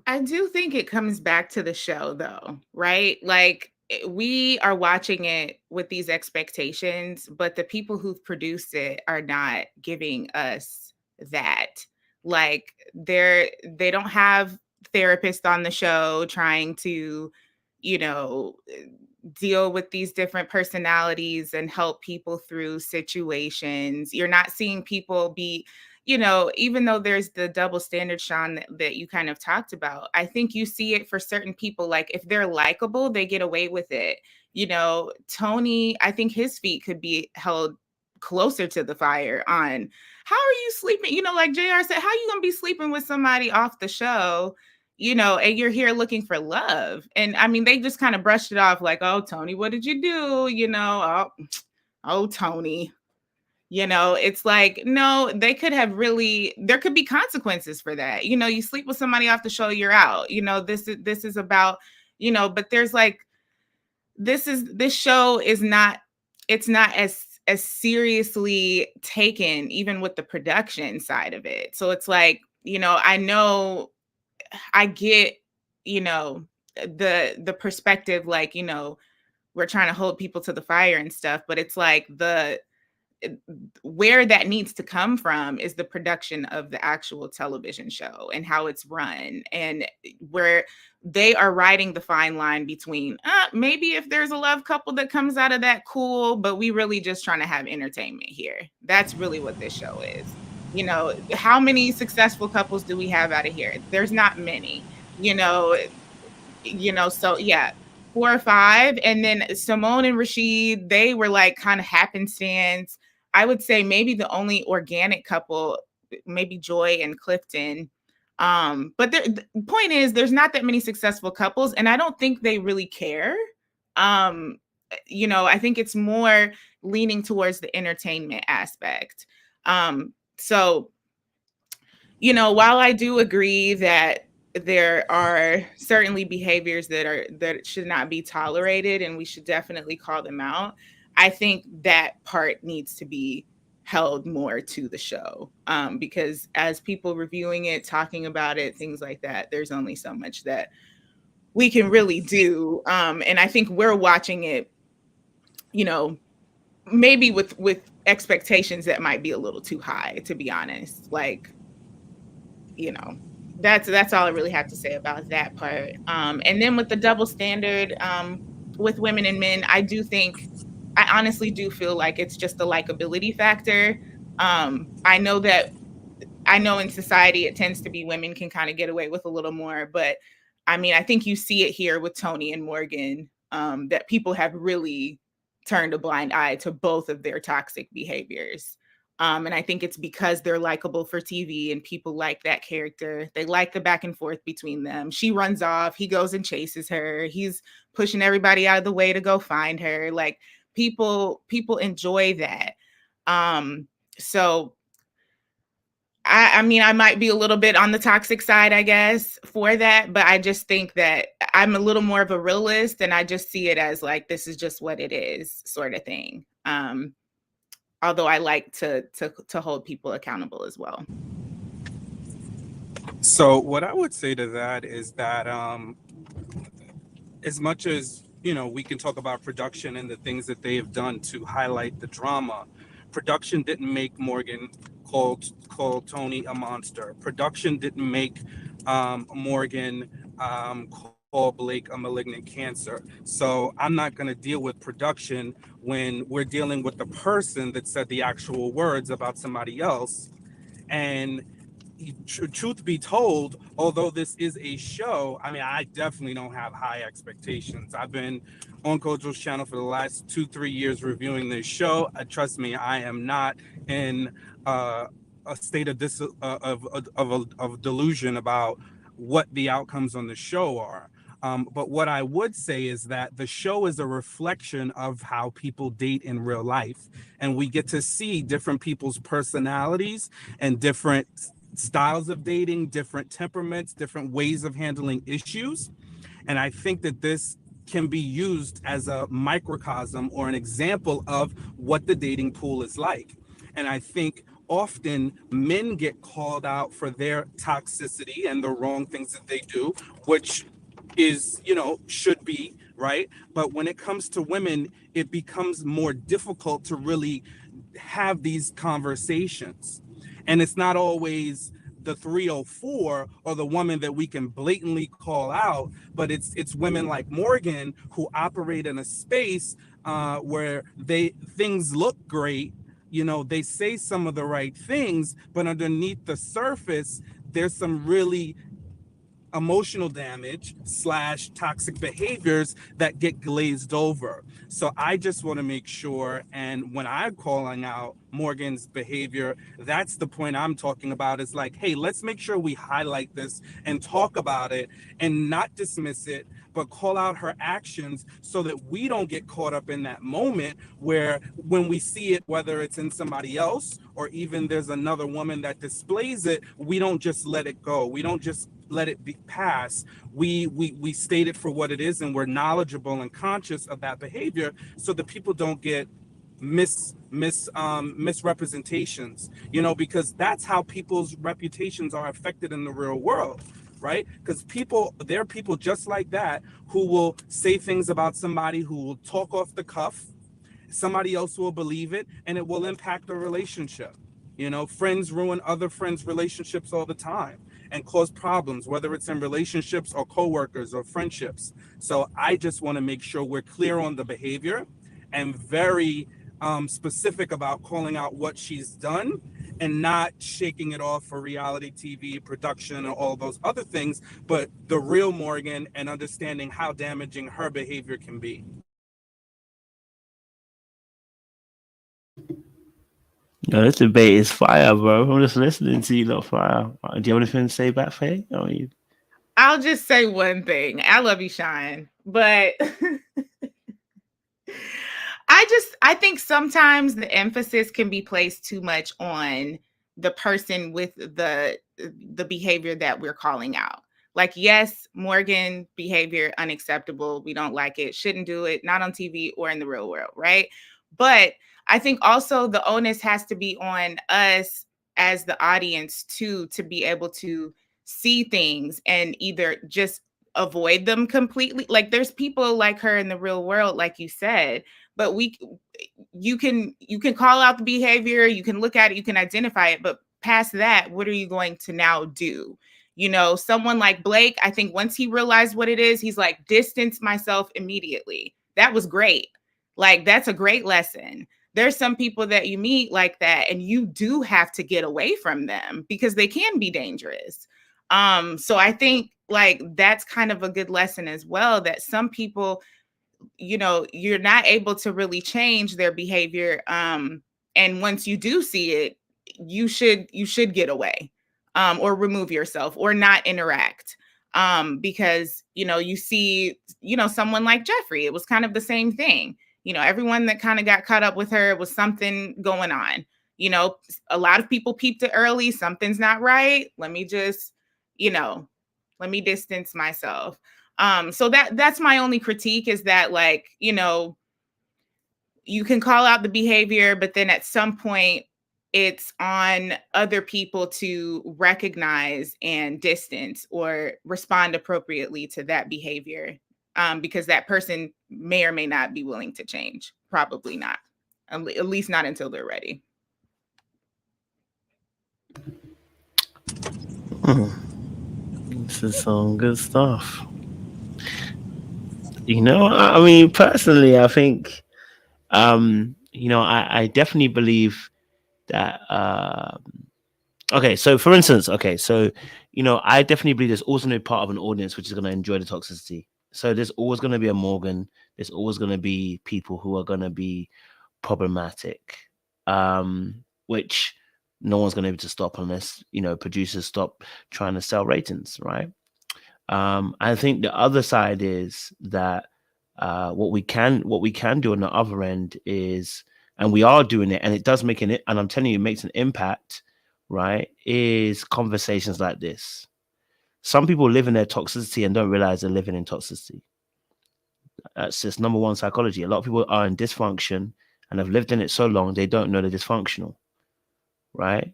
I do think it comes back to the show, though, right? Like, we are watching it with these expectations, but the people who've produced it are not giving us that. Like, they don't have therapists on the show trying to, you know, deal with these different personalities and help people through situations. You're not seeing people be, you know, even though there's the double standard, Sean, that you kind of talked about, I think you see it for certain people. Like, if they're likable, they get away with it. You know, Tony, I think his feet could be held closer to the fire on how are you sleeping? You know, like JR said, how you gonna be sleeping with somebody off the show, you know, and you're here looking for love? And I mean, they just kind of brushed it off like, oh, Tony, what did you do? You know, oh, Tony. You know, it's like, no, they could have really, there could be consequences for that. You know, you sleep with somebody off the show, you're out. You know, this is about, you know, but there's like, this show is not, it's not as seriously taken, even with the production side of it. So it's like, you know, I get, you know, the perspective, like, you know, we're trying to hold people to the fire and stuff, but it's like where that needs to come from is the production of the actual television show and how it's run, and where they are riding the fine line between maybe if there's a love couple that comes out of that, cool, but we really just trying to have entertainment here. That's really what this show is. You know, how many successful couples do we have out of here? There's not many, you know, so yeah, 4 or 5. And then Simone and Rashid, they were like kind of happenstance. I would say maybe the only organic couple, maybe Joy and Clifton. But the point is, there's not that many successful couples, and I don't think they really care. You know, I think it's more leaning towards the entertainment aspect. So, you know, while I do agree that there are certainly behaviors that should not be tolerated, and we should definitely call them out, I think that part needs to be held more to the show, because as people reviewing it, talking about it, things like that, there's only so much that we can really do. And I think we're watching it, you know, maybe with expectations that might be a little too high, to be honest. Like, you know, that's all I really have to say about that part. And then with the double standard, with women and men, I honestly do feel like it's just the likability factor. I know in society it tends to be women can kind of get away with a little more, but I mean, I think you see it here with Tony and Morgan, that people have really turned a blind eye to both of their toxic behaviors. And I think it's because they're likable for TV and people like that character. They like the back and forth between them. She runs off, he goes and chases her. He's pushing everybody out of the way to go find her. Like, people enjoy that. So I mean, I might be a little bit on the toxic side, I guess, for that, but I just think that I'm a little more of a realist, and I just see it as like, this is just what it is, sort of thing. Although I like to hold people accountable as well. So what I would say to that is that as much as, you know, we can talk about production and the things that they have done to highlight the drama, production didn't make Morgan call Tony a monster. Production didn't make Morgan call Blake a malignant cancer. So I'm not going to deal with production when we're dealing with the person that said the actual words about somebody else. And truth be told, although this is a show, I mean, I definitely don't have high expectations. I've been on Kojo's channel for the last 2-3 years reviewing this show. Trust me, I am not in a state of delusion about what the outcomes on the show are. But what I would say is that the show is a reflection of how people date in real life. And we get to see different people's personalities and different styles of dating, different temperaments, different ways of handling issues. And I think that this can be used as a microcosm or an example of what the dating pool is like. And I think often men get called out for their toxicity and the wrong things that they do, which is, should be, right? But when it comes to women, it becomes more difficult to really have these conversations. And it's not always the 304 or the woman that we can blatantly call out, but it's women like Morgan who operate in a space where things look great. They say some of the right things, but underneath the surface, there's some really emotional damage / toxic behaviors that get glazed over. So I just want to make sure, and when I'm calling out Morgan's behavior, that's the point I'm talking about, is like, hey, let's make sure we highlight this and talk about it and not dismiss it, but call out her actions so that we don't get caught up in that moment where when we see it, whether it's in somebody else or even there's another woman that displays it, we don't just let it go. We don't just let it be pass. We state it for what it is, and we're knowledgeable and conscious of that behavior so that people don't get misrepresentations, because that's how people's reputations are affected in the real world, right? Because there are people just like that who will say things about somebody, who will talk off the cuff. Somebody else will believe it, and it will impact the relationship. Friends ruin other friends' relationships all the time and cause problems, whether it's in relationships or coworkers or friendships. So I just want to make sure we're clear on the behavior and very specific about calling out what she's done and not shaking it off for reality TV production and all those other things, but the real Morgan and understanding how damaging her behavior can be. No, this debate is fire, bro. I'm just listening to you, lot. Fire. Do you have anything to say back, Faye? I'll just say one thing. I love you, Shine, but I think sometimes the emphasis can be placed too much on the person with the behavior that we're calling out. Like, yes, Morgan behavior unacceptable. We don't like it. Shouldn't do it. Not on TV or in the real world, right? But I think also the onus has to be on us as the audience too, to be able to see things and either just avoid them completely. Like, there's people like her in the real world, like you said, but you can call out the behavior, you can look at it, you can identify it, but past that, what are you going to now do? Someone like Blake, I think once he realized what it is, he's like, distance myself immediately. That was great. Like, that's a great lesson. There's some people that you meet like that, and you do have to get away from them because they can be dangerous. So I think like that's kind of a good lesson as well, that some people, you're not able to really change their behavior. And once you do see it, you should get away, or remove yourself or not interact. Because, you see, someone like Jeffrey, it was kind of the same thing. Everyone that kind of got caught up with her was something going on. A lot of people peeped it early. Something's not right. Let me just, let me distance myself. So that's my only critique, is that, like, you can call out the behavior, but then at some point it's on other people to recognize and distance or respond appropriately to that behavior. Because that person may or may not be willing to change. Probably not, at least not until they're ready. This is some good stuff. I mean, personally, I think, I definitely believe that. Okay, so for instance, I definitely believe there's always going to be part of an audience which is going to enjoy the toxicity. So there's always going to be a Morgan. There's always going to be people who are going to be problematic, which no one's going to be able to stop unless, producers stop trying to sell ratings, right? I think the other side is that what we can do on the other end is, and we are doing it, and it does make and I'm telling you, it makes an impact, right? Is conversations like this. Some people live in their toxicity and don't realize they're living in toxicity. That's just number one psychology. A lot of people are in dysfunction and have lived in it so long they don't know they're dysfunctional, right?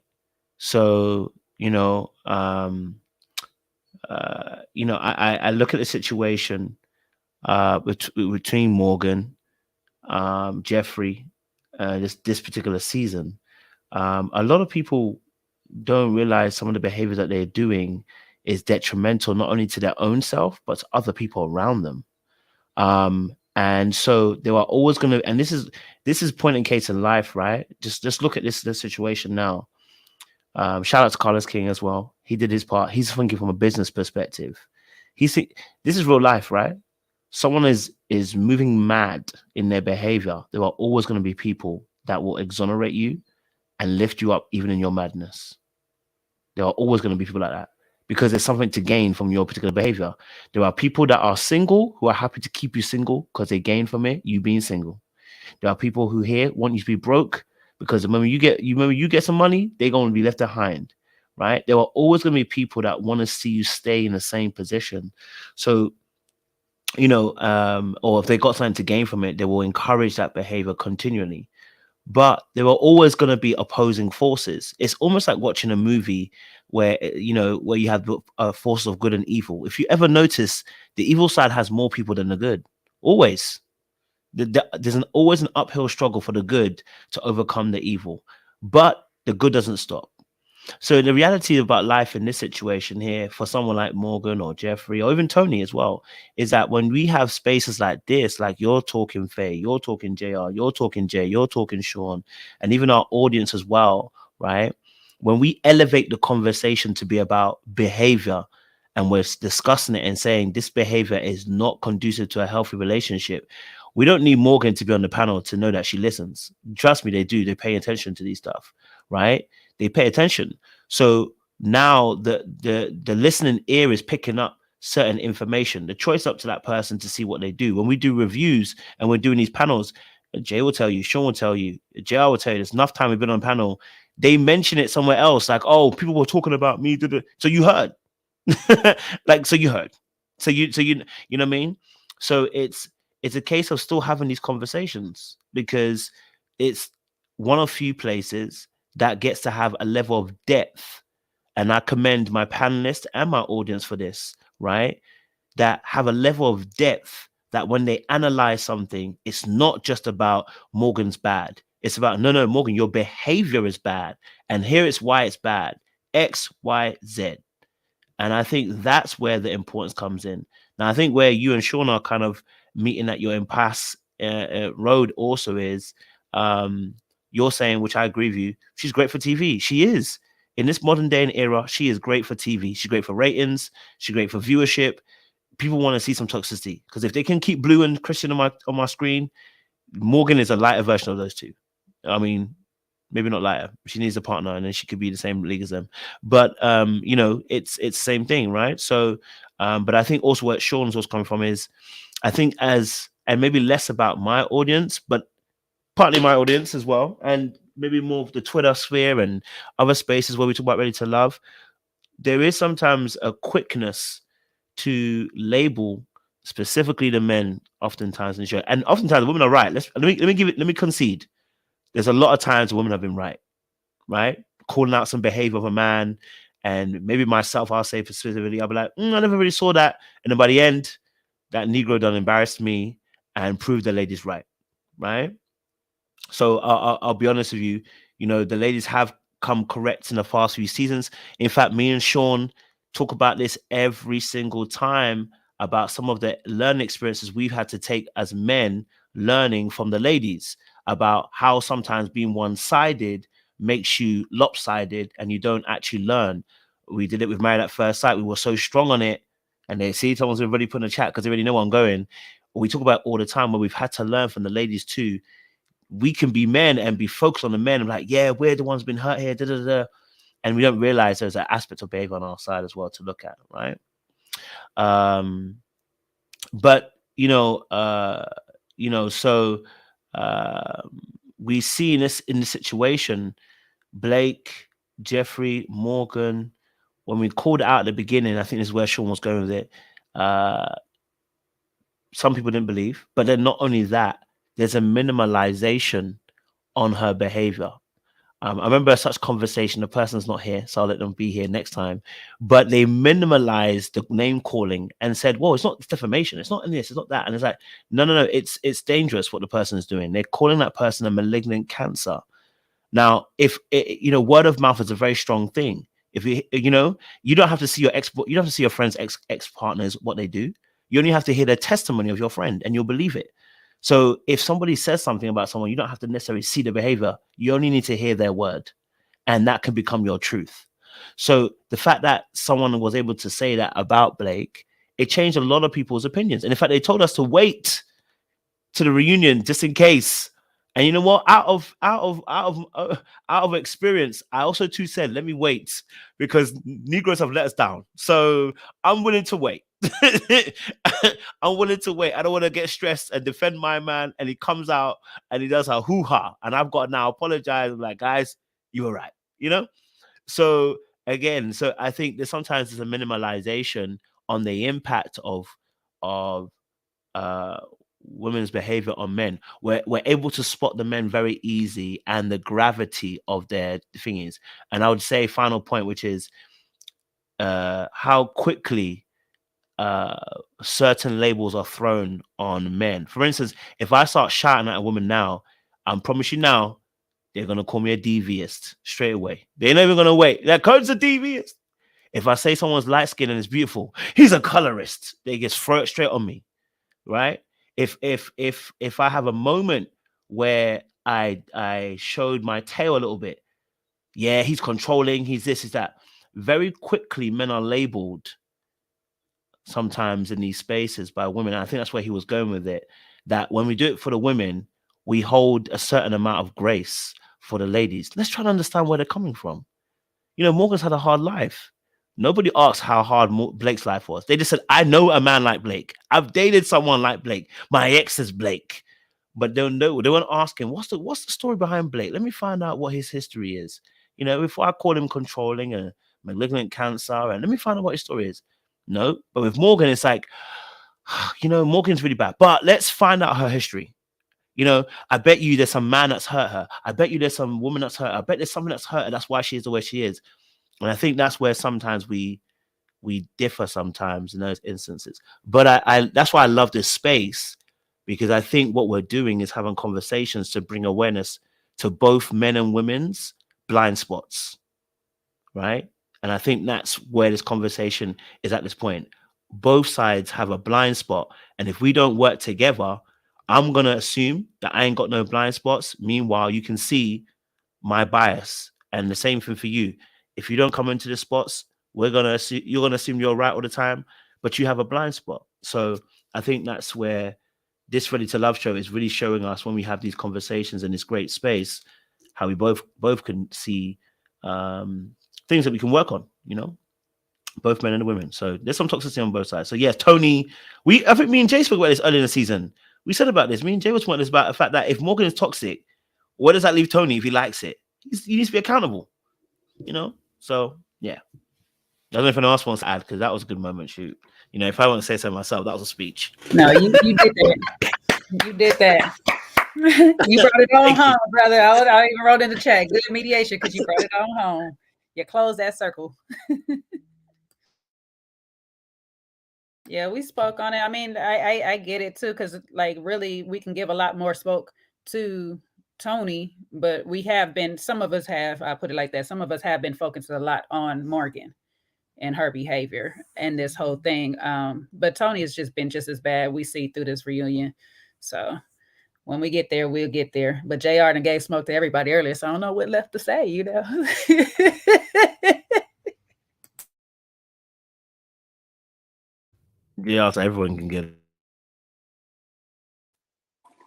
So I look at the situation between Morgan, Jeffrey, this particular season. A lot of people don't realize some of the behaviors that they're doing is detrimental not only to their own self but to other people around them. And so there are always going to, and this is point in case in life, right? Just look at this situation now. Shout out to Carlos King as well. He did his part. He's thinking from a business perspective. This is real life, right? Someone is moving mad in their behavior. There are always going to be people that will exonerate you and lift you up even in your madness. There are always going to be people like that because there's something to gain from your particular behavior. There are people that are single who are happy to keep you single because they gain from it, you being single. There are people who here want you to be broke because the moment you get some money, they're going to be left behind, right? There are always going to be people that want to see you stay in the same position. So, or if they got something to gain from it, they will encourage that behavior continually. But there are always going to be opposing forces. It's almost like watching a movie where you have a force of good and evil. If you ever notice, the evil side has more people than the good. Always. There's always an uphill struggle for the good to overcome the evil, but the good doesn't stop. So the reality about life in this situation here, for someone like Morgan or Jeffrey or even Tony as well, is that when we have spaces like this, like you're talking Faye, you're talking JR, you're talking Jay, you're talking Sean, and even our audience as well, right? When we elevate the conversation to be about behavior and we're discussing it and saying this behavior is not conducive to a healthy relationship, we don't need Morgan to be on the panel to know that she listens. Trust me, they do. They pay attention to these stuff, right? They pay attention. So now the listening ear is picking up certain information. The choice up to that person to see what they do. When we do reviews and we're doing these panels, Jay will tell you, Sean will tell you, JR will tell you, there's enough time we've been on panel. They mention it somewhere else, like, oh, people were talking about me. So you heard. So you heard. So you know what I mean? So it's a case of still having these conversations because it's one of few places that gets to have a level of depth. And I commend my panelists and my audience for this, right? That have a level of depth that when they analyze something, it's not just about Morgan's bad. It's about, no, Morgan, your behavior is bad. And here is why it's bad. X, Y, Z. And I think that's where the importance comes in. Now, I think where you and Sean are kind of meeting at your impasse road also is you're saying, which I agree with you, she's great for TV. She is. In this modern day and era, she is great for TV. She's great for ratings. She's great for viewership. People want to see some toxicity because if they can keep Blue and Christian on my screen, Morgan is a lighter version of those two. I mean, maybe not lighter. She needs a partner, and then she could be the same league as them. But it's the same thing, right? So, but I think also where Sean's was coming from is, I think and maybe less about my audience, but partly my audience as well, and maybe more of the Twitter sphere and other spaces where we talk about Ready to Love. There is sometimes a quickness to label specifically the men oftentimes in the show, and oftentimes the women are right. Let me concede. There's a lot of times women have been right? Calling out some behavior of a man, and maybe myself, I'll say specifically, I'll be like, I never really saw that. And then by the end, that Negro done embarrassed me and proved the ladies right? So I'll be honest with you, the ladies have come correct in the past few seasons. In fact, me and Sean talk about this every single time about some of the learning experiences we've had to take as men, learning from the ladies about how sometimes being one-sided makes you lopsided and you don't actually learn. We did it with Married at First Sight. We were so strong on it, and they see someone's already put in a chat because they already know where I'm going. We talk about all the time where we've had to learn from the ladies too. We can be men and be focused on the men and like, yeah, we're the ones been hurt here, and we don't realize there's an aspect of behavior on our side as well to look at, right? But so we see in this situation, Blake, Jeffrey, Morgan, when we called it out at the beginning, I think this is where Sean was going with it. Some people didn't believe, but then not only that, there's a minimalization on her behavior. I remember such conversation. The person's not here, so I'll let them be here next time. But they minimalized the name calling and said, "Well, it's not defamation. It's not in this. It's not that." And it's like, no. It's dangerous what the person is doing. They're calling that person a malignant cancer. Now, if word of mouth is a very strong thing. If you don't have to see your you don't have to see your friend's ex partners what they do. You only have to hear the testimony of your friend, and you'll believe it. So if somebody says something about someone, you don't have to necessarily see the behavior. You only need to hear their word, and that can become your truth. So the fact that someone was able to say that about Blake, it changed a lot of people's opinions. And in fact, they told us to wait to the reunion just in case. And you know what? Out of experience, I also too said, let me wait, because Negroes have let us down. So I'm willing to wait. I'm willing to wait. I don't want to get stressed and defend my man. And he comes out and he does a hoo-ha. And I've got to now apologize. I'm like, guys, you were right. So again, I think that sometimes there's a minimalization on the impact of women's behavior on men. We're able to spot the men very easy and the gravity of their thingies. And I would say final point, which is how quickly certain labels are thrown on men. For instance, if I start shouting at a woman now, I promise you now, they're gonna call me a deviist straight away. They're not even gonna wait. That code's a deviist. If I say someone's light skinned and is beautiful, he's a colorist. They just throw it straight on me, right? If I have a moment where I showed my tail a little bit, yeah, he's controlling, he's this, he's that. Very quickly, men are labeled sometimes in these spaces by women. And I think that's where he was going with it. That when we do it for the women, we hold a certain amount of grace for the ladies. Let's try to understand where they're coming from. Morgan's had a hard life. Nobody asked how hard Blake's life was. They just said, I know a man like Blake. I've dated someone like Blake. My ex is Blake. But they weren't asking, what's the story behind Blake? Let me find out what his history is. Before I call him controlling and malignant cancer, and let me find out what his story is. No, but with Morgan, it's like, Morgan's really bad. But let's find out her history. I bet you there's some man that's hurt her. I bet you there's some woman that's hurt her. I bet there's something that's hurt her. That's why she is the way she is. And I think that's where sometimes we differ sometimes in those instances. But I that's why I love this space, because I think what we're doing is having conversations to bring awareness to both men and women's blind spots, right? And I think that's where this conversation is at this point. Both sides have a blind spot. And if we don't work together, I'm going to assume that I ain't got no blind spots. Meanwhile, you can see my bias. And the same thing for you. If you don't come into the spots, you're going to assume you're right all the time, but you have a blind spot. So I think that's where this Ready to Love show is really showing us, when we have these conversations in this great space, how we both can see things that we can work on, both men and women. So there's some toxicity on both sides. So yes, Tony, I think me and Jay spoke about this earlier in the season. We said about this. Me and Jay was talking about the fact that if Morgan is toxic, where does that leave Tony if he likes it? He needs to be accountable, So yeah. I don't know if anyone else wants to add, because that was a good moment. Shoot. If I want to say so myself, that was a speech. No, you did that. You did that. You brought it on home, brother. I even wrote in the chat, good mediation, because you brought it on home. You closed that circle. Yeah, we spoke on it. I mean, I get it too, because really we can give a lot more spoke to Tony, but some of us have, I put it like that, some of us have been focused a lot on Morgan and her behavior and this whole thing. But Tony has just been just as bad. We see through this reunion. So when we get there, we'll get there. But JR done gave smoke to everybody earlier, so I don't know what left to say, Yeah, so everyone can get it.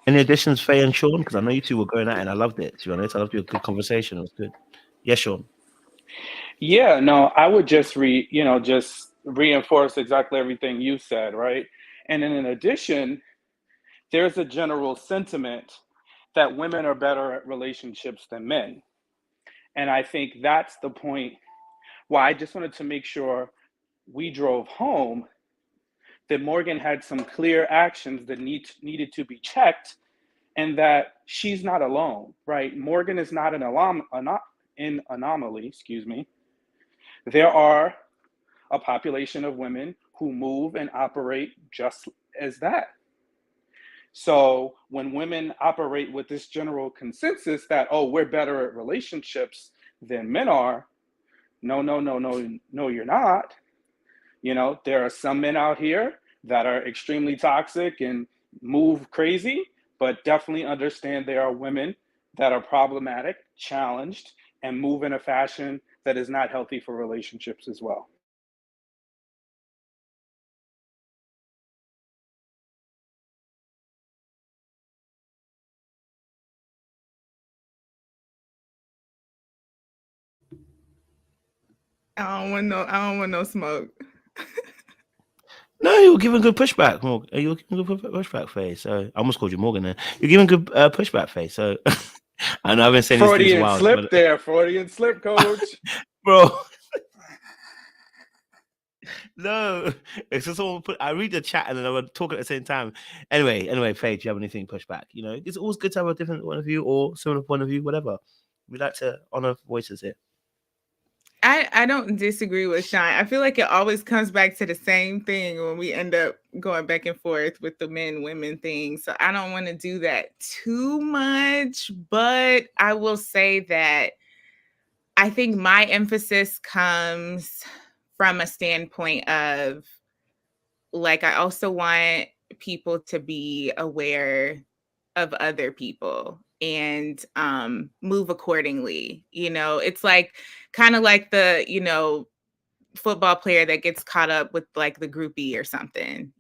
Any additions, Faye and Sean? Because I know you two were going at it and I loved it, to be honest. I loved your good conversation. It was good. Yes, Sean. Yeah, no, I would just just reinforce exactly everything you said, right? And then in addition, there's a general sentiment that women are better at relationships than men. And I think that's the point why I just wanted to make sure we drove home that Morgan had some clear actions that needed to be checked, and that she's not alone, right? Morgan is not an anomaly, excuse me. There are a population of women who move and operate just as that. So when women operate with this general consensus that, oh, we're better at relationships than men are, no, you're not. You know, there are some men out here that are extremely toxic and move crazy, but definitely understand there are women that are problematic, challenged, and move in a fashion that is not healthy for relationships as well. I don't want no smoke. No, you're giving good pushback, Morgan. You're giving good pushback, Faye. So I almost called you Morgan then. You're giving good pushback, Faye. So I know I've been saying these things a Freudian while, slip but there, Freudian slip, coach. bro. No, it's just all put. I read the chat and then I would talk at the same time. Anyway, Faye, do you have anything pushback? You know, it's always good to have a different point of view or similar point of view, whatever. We like to honor voices here. I don't disagree with Shine. I feel like it always comes back to the same thing when we end up going back and forth with the men-women thing. So I don't want to do that too much, but I will say that I think my emphasis comes from a standpoint of, like, I also want people to be aware of other people and move accordingly. You know, it's like kind of like the, football player that gets caught up with like the groupie or something.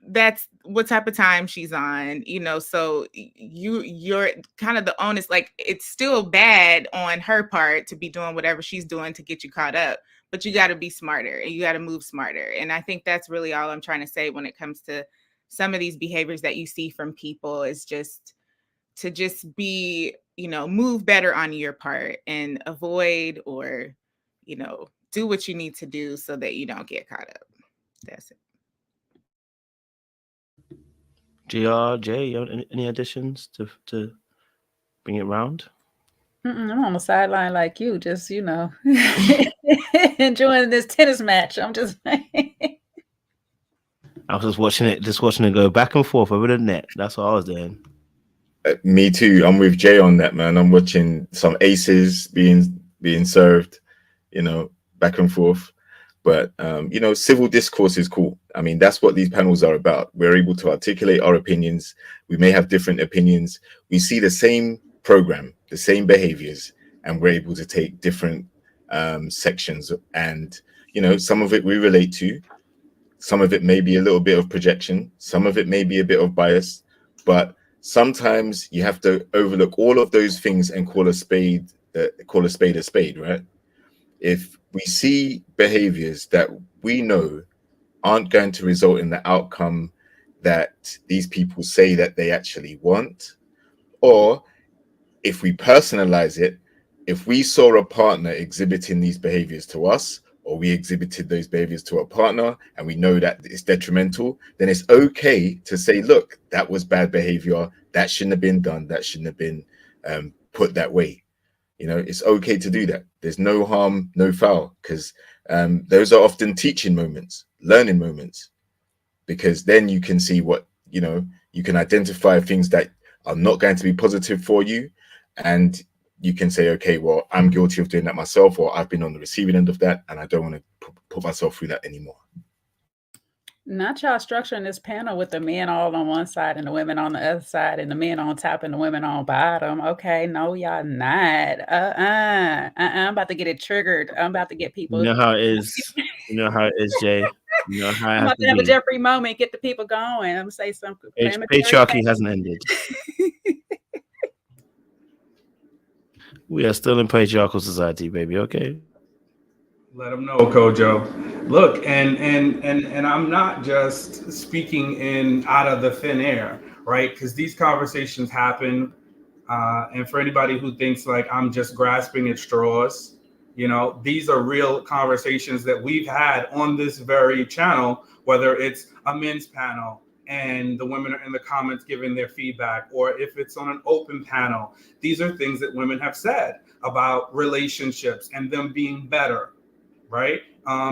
That's what type of time she's on, so you're kind of the onus. Like, it's still bad on her part to be doing whatever she's doing to get you caught up, but you got to be smarter and you got to move smarter. And I think that's really all I'm trying to say when it comes to some of these behaviors that you see from people, is just to just be, move better on your part and avoid, or do what you need to do so that you don't get caught up. That's it. GRJ, you have any additions to bring it round? I'm on the sideline like you, just enjoying this tennis match. I'm just I was just watching it go back and forth over the net. That's what I was doing. Me too. I'm with Jay on that, man. I'm watching some aces being served, back and forth. But civil discourse is cool. I mean, that's what these panels are about. We're able to articulate our opinions. We may have different opinions. We see the same program, the same behaviors, and we're able to take different sections. And some of it we relate to. Some of it may be a little bit of projection. Some of it may be a bit of bias. But sometimes you have to overlook all of those things and call a spade a spade, right? If we see behaviors that we know aren't going to result in the outcome that these people say that they actually want, or if we personalize it, if we saw a partner exhibiting these behaviors to us, or we exhibited those behaviors to a partner, and we know that it's detrimental, then it's okay to say, look, that was bad behavior. That shouldn't have been done. That shouldn't have been put that way. It's okay to do that. There's no harm, no foul, because those are often teaching moments, learning moments, because then you can see what, you can identify things that are not going to be positive for you. And you can say, okay, well, I'm guilty of doing that myself, or I've been on the receiving end of that, and I don't want to put myself through that anymore. Not y'all structuring this panel with the men all on one side and the women on the other side, and the men on top and the women on bottom. Okay, no, y'all not. I'm about to get it triggered. I'm about to get people. You know how it is. You know how it is, Jay. You know how I'm about to have a Jeffrey moment, get the people going. I'm gonna say something. Patriarchy hasn't ended. We are still in patriarchal society, baby. Okay. Let them know, Kojo. Look, and I'm not just speaking in out of the thin air, right? Because these conversations happen, and for anybody who thinks like I'm just grasping at straws, these are real conversations that we've had on this very channel, whether it's a men's panel and the women are in the comments giving their feedback, or if it's on an open panel. These are things that women have said about relationships and them being better, right?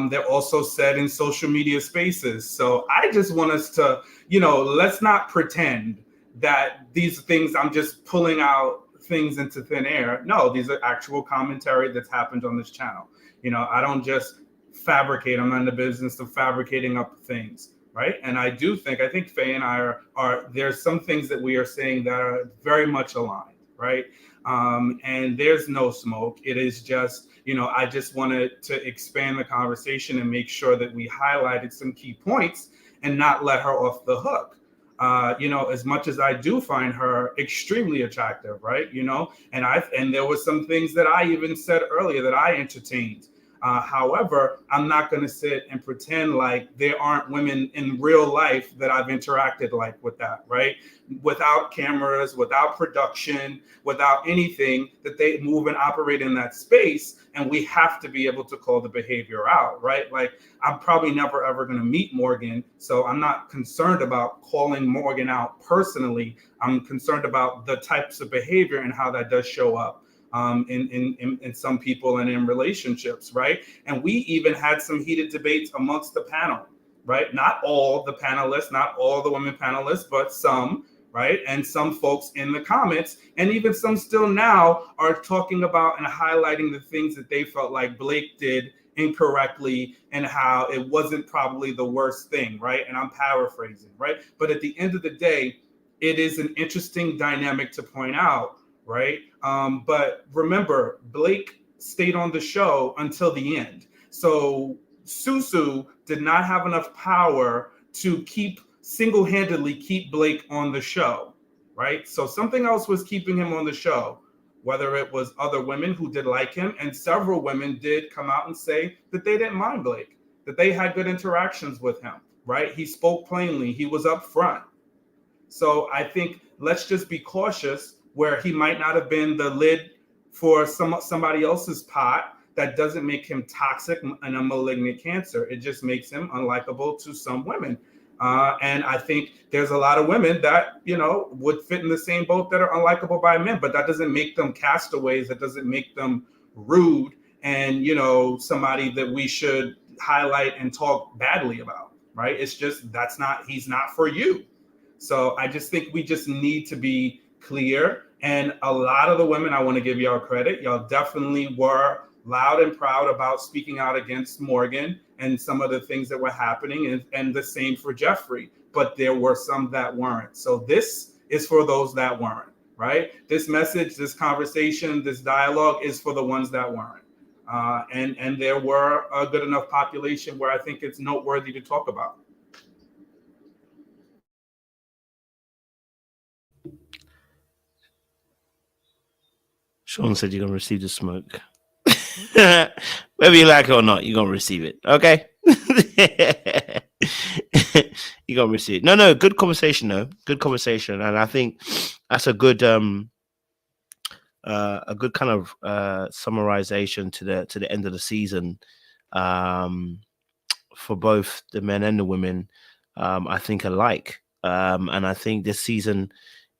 They're also said in social media spaces. So I just want us to, let's not pretend that these things, I'm just pulling out things into thin air. No, these are actual commentary that's happened on this channel. I don't just fabricate. I'm not in the business of fabricating up things, right? And I think Faye and I are there's some things that we are saying that are very much aligned, right? And there's no smoke. It is just, I just wanted to expand the conversation and make sure that we highlighted some key points and not let her off the hook. As much as I do find her extremely attractive, right? And there were some things that I even said earlier that I entertained. However, I'm not going to sit and pretend like there aren't women in real life that I've interacted like with that, right? Without cameras, without production, without anything, that they move and operate in that space. And we have to be able to call the behavior out, right? Like, I'm probably never ever going to meet Morgan, so I'm not concerned about calling Morgan out personally. I'm concerned about the types of behavior and how that does show up in some people and in relationships, right? And we even had some heated debates amongst the panel, right? Not all the panelists, not all the women panelists, but some, right? And some folks in the comments, and even some still now, are talking about and highlighting the things that they felt like Blake did incorrectly and how it wasn't probably the worst thing, right? And I'm paraphrasing, right? But at the end of the day, it is an interesting dynamic to point out, right? But remember, Blake stayed on the show until the end. So Susu did not have enough power to single-handedly keep Blake on the show, right? So something else was keeping him on the show, whether it was other women who did like him, and several women did come out and say that they didn't mind Blake, that they had good interactions with him, right? He spoke plainly, he was upfront. So I think let's just be cautious where he might not have been the lid for somebody else's pot. That doesn't make him toxic and a malignant cancer. It just makes him unlikable to some women. And I think there's a lot of women that, would fit in the same boat that are unlikable by men, but that doesn't make them castaways. That doesn't make them rude and, somebody that we should highlight and talk badly about, right? It's just, he's not for you. So I just think we just need to be clear. And a lot of the women, I want to give y'all credit. Y'all definitely were loud and proud about speaking out against Morgan and some of the things that were happening, and the same for Jeffrey. But there were some that weren't. So this is for those that weren't, right? This message, this conversation, this dialogue is for the ones that weren't. And there were a good enough population where I think it's noteworthy to talk about. Sean said you're going to receive the smoke. Whether you like it or not, you're going to receive it. Okay? You're going to receive it. No, good conversation, though. Good conversation. And I think that's a good kind of summarization to the end of the season for both the men and the women, I think alike. And I think this season,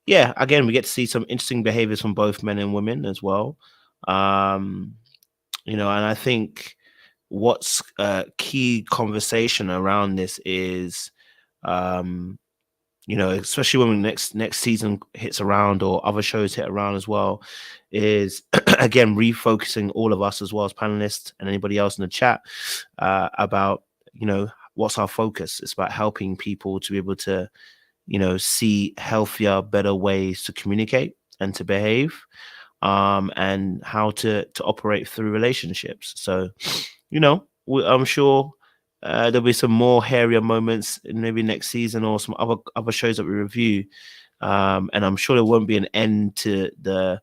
yeah, again, we get to see some interesting behaviors from both men and women as well. And I think what's key conversation around this is, especially when next season hits around or other shows hit around as well, is again refocusing all of us as well as panelists and anybody else in the chat about what's our focus. It's about helping people to be able to see healthier, better ways to communicate and to behave, and how to operate through relationships. So, I'm sure there'll be some more hairier moments in maybe next season or some other shows that we review. And I'm sure there won't be an end to the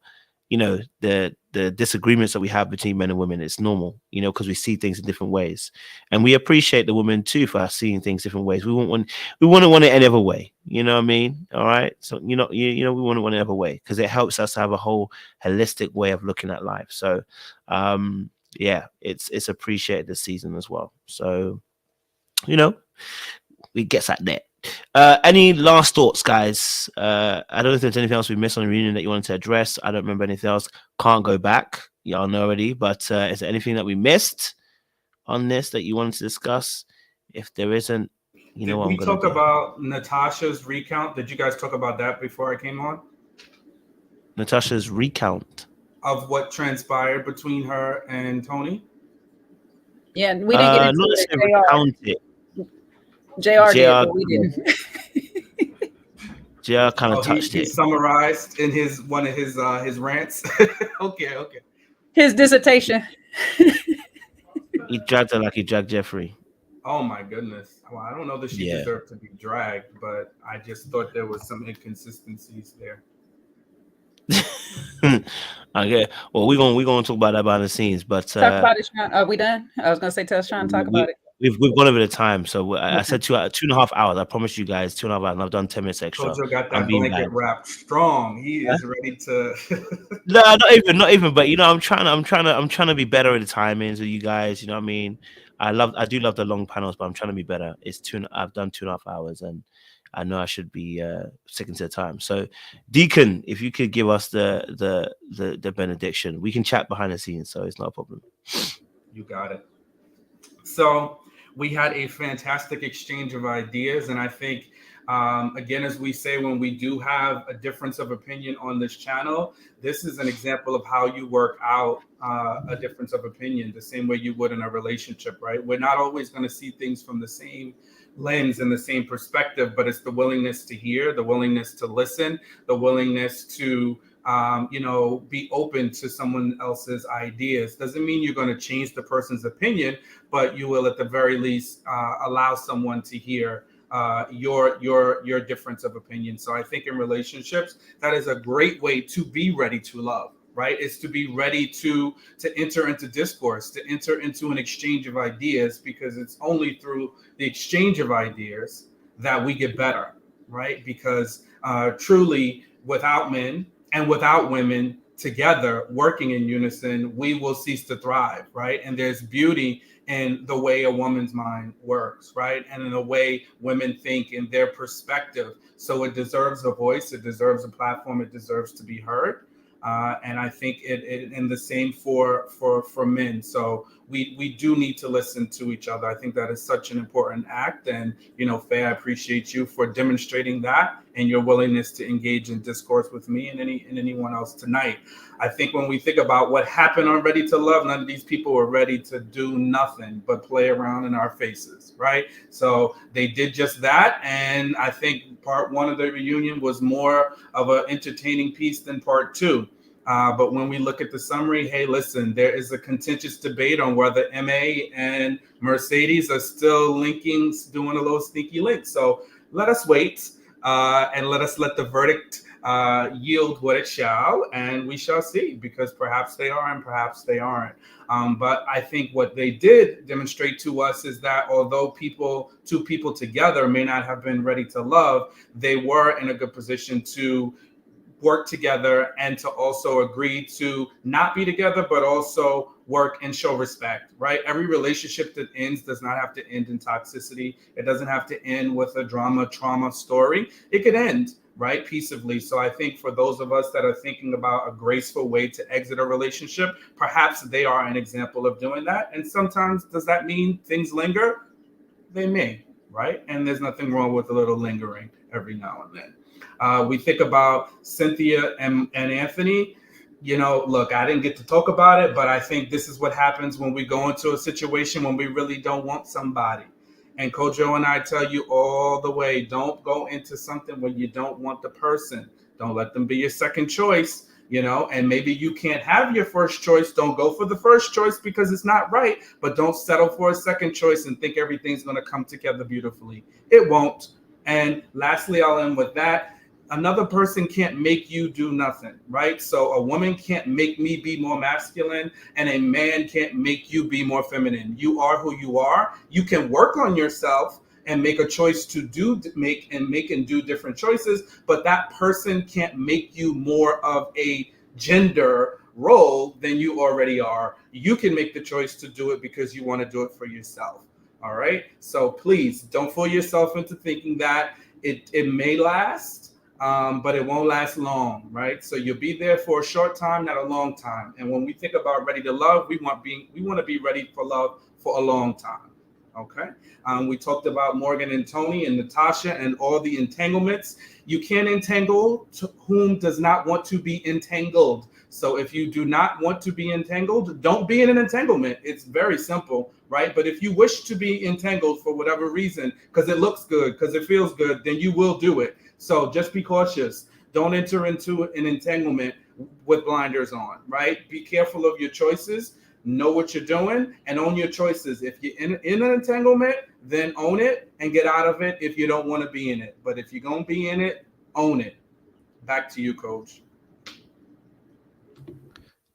the disagreements that we have between men and women. It's normal, you know, because we see things in different ways, and we appreciate the women too for seeing things different ways. We wouldn't want it any other way. You know what I mean? All right. So we wouldn't want it any other way because it helps us to have a whole holistic way of looking at life. So, yeah, it's appreciated this season as well. So, you know, it gets at that. Any last thoughts, guys? I don't know if there's anything else we missed on the reunion that you wanted to address. I don't remember anything else. Can't go back. Y'all know already. But is there anything that we missed on this that you wanted to discuss? If there isn't, you know what I'm going to do. Did we talk about Natasha's recount? Did you guys talk about that before I came on? Natasha's recount of what transpired between her and Tony? Yeah, we didn't get into it. JR did, but we didn't. JR kind of touched he it. Summarized in one of his rants. Okay. His dissertation. He dragged her like he dragged Jeffrey. Oh my goodness. Well, I don't know that she deserved to be dragged, but I just thought there was some inconsistencies there. Okay. Well, we're gonna talk about that behind the scenes, but talk about it, Sean. Are we done? I was gonna say tell Sean talk about it. We've gone over the time, so I said 2.5 hours. I promise you guys 2.5 hours, and I've done 10 minutes extra. Kojo got that blanket wrapped strong. He is ready to. No, not even. But you know, I'm trying to be better at the timings with you guys. You know what I mean? I do love the long panels, but I'm trying to be better. I've done 2.5 hours, and I know I should be sticking to the time. So, Deacon, if you could give us the benediction, we can chat behind the scenes, so it's not a problem. You got it. So we had a fantastic exchange of ideas, and I think, again, as we say, when we do have a difference of opinion on this channel, this is an example of how you work out a difference of opinion, the same way you would in a relationship, right? We're not always going to see things from the same lens and the same perspective, but it's the willingness to hear, the willingness to listen, the willingness to be open to someone else's ideas. Doesn't mean you're going to change the person's opinion, but you will at the very least allow someone to hear your difference of opinion. So I think in relationships, that is a great way to be ready to love, right? It's to be ready to enter into discourse, to enter into an exchange of ideas, because it's only through the exchange of ideas that we get better, right? Because truly, without men and without women together working in unison, we will cease to thrive, right? And there's beauty in the way a woman's mind works, right? And in the way women think in their perspective. So it deserves a voice, it deserves a platform, it deserves to be heard. And I think it and the same for men. So we do need to listen to each other. I think that is such an important act. And, Faye, I appreciate you for demonstrating that and your willingness to engage in discourse with me and anyone else tonight. I think when we think about what happened on Ready to Love, none of these people were ready to do nothing but play around in our faces, right? So they did just that. And I think part one of the reunion was more of an entertaining piece than part two. But when we look at the summary, hey, listen, there is a contentious debate on whether MA and Mercedes are still doing a little sneaky link. So let us wait and let the verdict yield what it shall, and we shall see, because perhaps they are and perhaps they aren't. But I think what they did demonstrate to us is that although two people together may not have been ready to love, they were in a good position to work together and to also agree to not be together, but also work and show respect, right? Every relationship that ends does not have to end in toxicity. It doesn't have to end with a trauma story. It could end, right, peaceably. So I think for those of us that are thinking about a graceful way to exit a relationship, perhaps they are an example of doing that. And sometimes, does that mean things linger? They may, right? And there's nothing wrong with a little lingering every now and then. We think about Cynthia and Anthony. Look, I didn't get to talk about it, but I think this is what happens when we go into a situation when we really don't want somebody. And Kojo and I tell you all the way, don't go into something when you don't want the person. Don't let them be your second choice, and maybe you can't have your first choice. Don't go for the first choice because it's not right, but don't settle for a second choice and think everything's going to come together beautifully. It won't. And lastly, I'll end with that. Another person can't make you do nothing, right? So a woman can't make me be more masculine, and a man can't make you be more feminine. You are who you are. You can work on yourself and make a choice to make and do different choices, but that person can't make you more of a gender role than you already are. You can make the choice to do it because you want to do it for yourself. All right. So please don't fool yourself into thinking that it may last, but it won't last long, right? So you'll be there for a short time, not a long time. And when we think about ready to love, we want to be ready for love for a long time. Okay. We talked about Morgan and Tony and Natasha and all the entanglements. You can't entangle to whom does not want to be entangled. So if you do not want to be entangled, don't be in an entanglement. It's very simple, right? But if you wish to be entangled for whatever reason, because it looks good, because it feels good, then you will do it. So just be cautious. Don't enter into an entanglement with blinders on, right? Be careful of your choices. Know what you're doing and own your choices. If you're in an entanglement, then own it and get out of it if you don't want to be in it. But if you're going to be in it, own it. Back to you, Coach.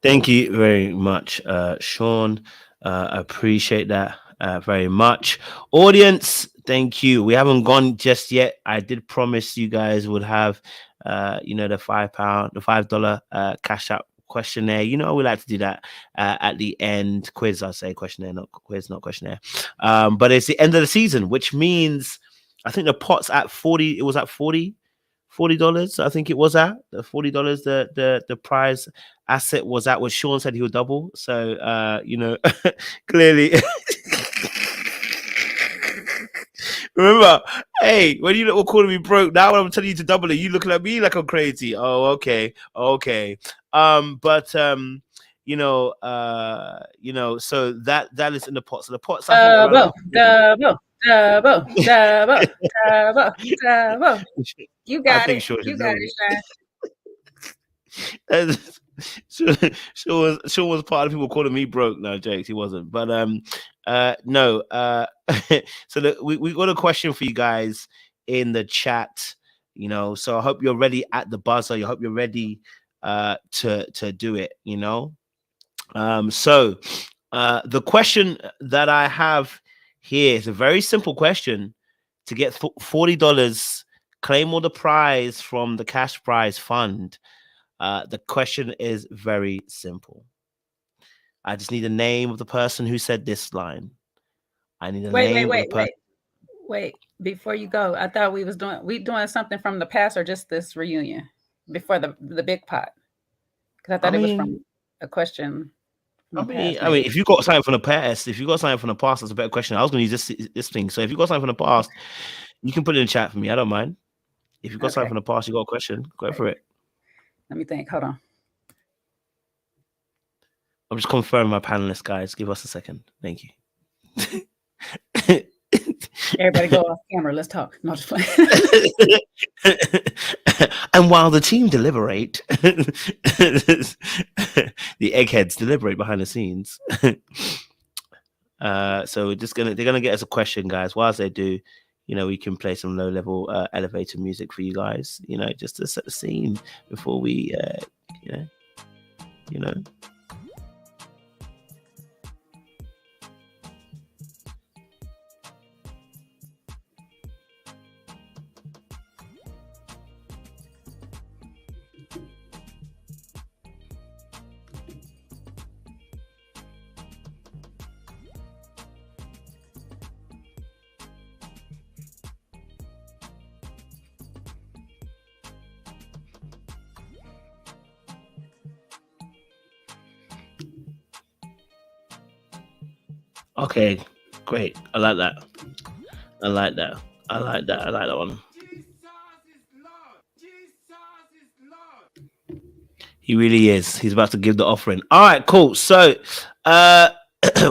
Thank you very much, Sean. I appreciate that very much. Audience, thank you. We haven't gone just yet. I did promise you guys would have, the $5 cash out questionnaire. You know, we like to do that at the end. Quiz, I say questionnaire, not quiz, not questionnaire. But it's the end of the season, which means I think the pot's at 40. It was at $40. I think it was at the $40. The prize asset was at what Sean said he would double. So clearly. Remember, hey, when you were calling me broke, now when I'm telling you to double it, you looking at me like I'm crazy. Oh, okay. So that is in the pot. So the pot's double. You got it. You got it, Sean. Sean was part of people calling me broke. No, Jakes, he wasn't. But no. So we got a question for you guys in the chat. So I hope you're ready at the buzzer. I hope you're ready to do it. So the question that I have here is a very simple question. To get $40, claim all the prize from the cash prize fund. The question is very simple. I just need the name of the person who said this line. I need a name of the person. Wait. Before you go, I thought we doing something from the past or just this reunion before the big pot. Because I thought it was from a question. I mean, if you got something from the past, that's a better question. I was going to use this thing. So if you got something from the past, you can put it in the chat for me. I don't mind. If you got something from the past, you got a question, go for it. Let me think. Hold on. I'm just confirming my panelists, guys. Give us a second. Thank you. Everybody go off camera. Let's talk. No, just playing. And while the team deliberate, the eggheads deliberate behind the scenes. So they're gonna get us a question, guys. Whilst they do, we can play some low-level elevator music for you guys. Just to set the scene before we, Okay, great. I like that. I like that one. He really is. He's about to give the offering. All right, cool. So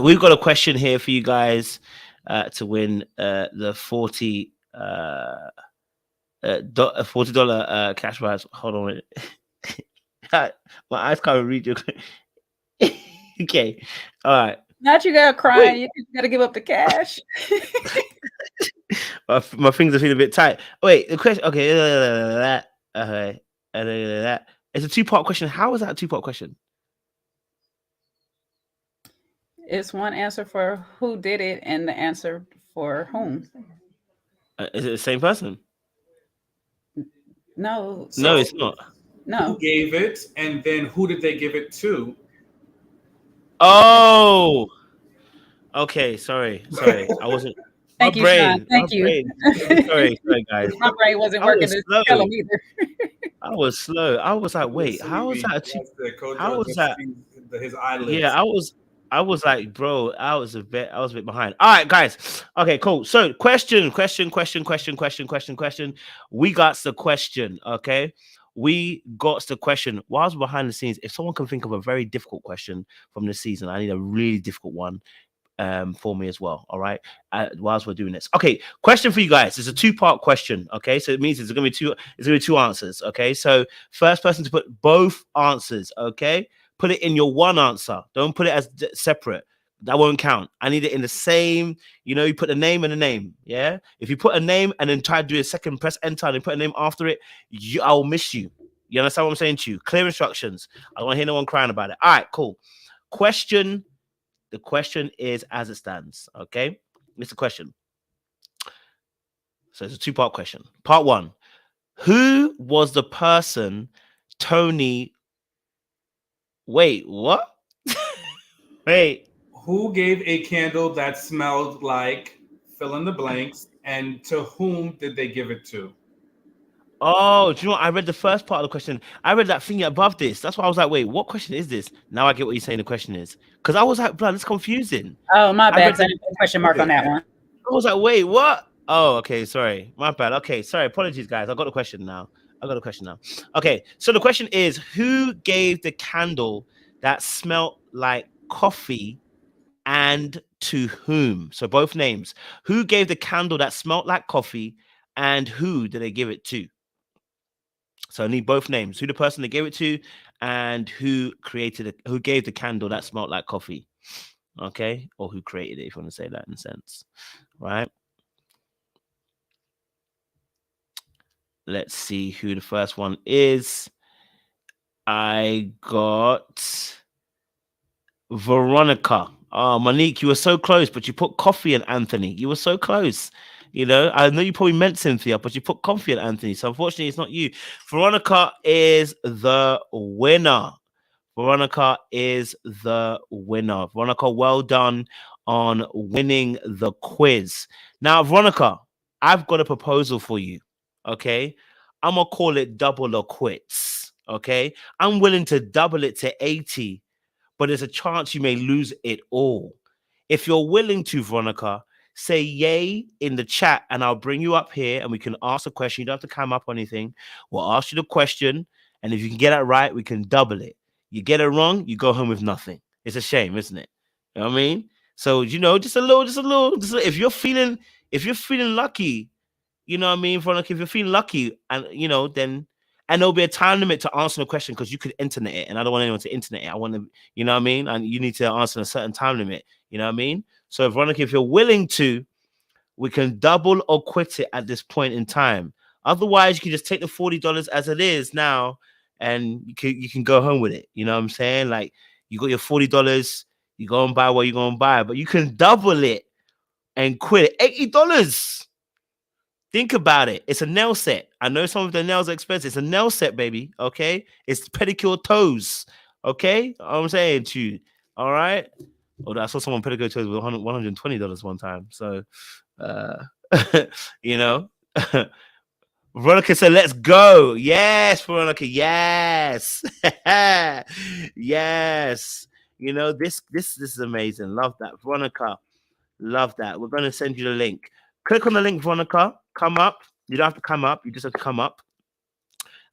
we've got a question here for you guys to win the $40 cash prize. Hold on a minute. My eyes can't read you. Okay. All right. Not you gotta cry. You gotta give up the cash. My fingers are feeling a bit tight. Wait, the question. Okay. Okay. And then that. It's a two-part question. How is that a two-part question? It's one answer for who did it and the answer for whom. Is it the same person? No. No, it's not. No. Who gave it, and then who did they give it to? Oh. Okay, sorry. I wasn't. Thank you, Sean. Thank you. Sorry, guys. My brain wasn't working to tell them either. I was slow. I was like, wait, how was that? How was that? His eyelids. Yeah, I was like, bro, I was a bit behind. All right, guys. Okay, cool. So, question. We got the question. Okay, we got the question. Whilst we're behind the scenes, if someone can think of a very difficult question from this season, I need a really difficult one. For me as well. All right. Whilst we're doing this. Okay. Question for you guys. It's a two-part question. Okay. So it means it's gonna be two answers. Okay. So first person to put both answers. Okay. Put it in your one answer. Don't put it as separate. That won't count. I need it in the same, you put a name and a name. Yeah. If you put a name and then try to do a second, press enter and then put a name after it, I'll miss you. You understand what I'm saying to you? Clear instructions. I don't want to hear no one crying about it. All right, cool. Question. The question is as it stands, okay? It's a question. So it's a two-part question. Part one, who was the person Tony... Wait, what? Wait. Who gave a candle that smelled like fill in the blanks, and to whom did they give it to? Oh, do you know what? I read the first part of the question. I read that thing above this. That's why I was like, wait, what question is this? Now I get what you're saying the question is. Because I was like, blood, it's confusing. Oh, my bad. I didn't put a question mark on that one. I was like, wait, what? Oh, okay, sorry. My bad. Okay, sorry. Apologies, guys. I got the question now. Okay, so the question is, who gave the candle that smelled like coffee and to whom? So both names. Who gave the candle that smelled like coffee and who did they give it to? So I need both names. Who the person they gave it to and who gave the candle that smelled like coffee. Okay? Or who created it, if you want to say that in a sense. Right? Let's see who the first one is. I got Veronica. Oh, Monique, you were so close, but you put coffee and Anthony. You were so close. I know you probably meant Cynthia, but you put coffee and Anthony. So unfortunately, it's not you. Veronica is the winner. Veronica, well done on winning the quiz. Now, Veronica, I've got a proposal for you. Okay, I'm gonna call it double or quits. Okay, I'm willing to double it to 80, but there's a chance you may lose it all. If you're willing to, Veronica, say yay in the chat and I'll bring you up here and we can ask a question. You don't have to come up or anything. We'll ask you the question, and if you can get it right, we can double it. You get it wrong, you go home with nothing. It's a shame, isn't it? You know what I mean? So, just a little. If you're feeling lucky, you know what I mean, Veronica, if you're feeling lucky, and then, and there'll be a time limit to answer the question because you could internet it, and I don't want anyone to internet it. I want to, you know what I mean? And you need to answer in a certain time limit, you know what I mean? So, Veronica, if you're willing to, we can double or quit it at this point in time. Otherwise, you can just take the $40 as it is now, and you can go home with it. You know what I'm saying? Like, you got your $40, you go and buy what you're going to buy, but you can double it and quit it. $80. Think about it. It's a nail set. I know some of the nails are expensive. It's a nail set, baby. Okay? It's pedicure toes. Okay? I'm saying to you. All right? Oh, I saw someone pedicure toes with $120 one time. So, Veronica said, let's go. Yes, Veronica. Yes. Yes. This is amazing. Love that. Veronica. Love that. We're going to send you the link. Click on the link, Veronica. Come up. You don't have to come up. You just have to come up.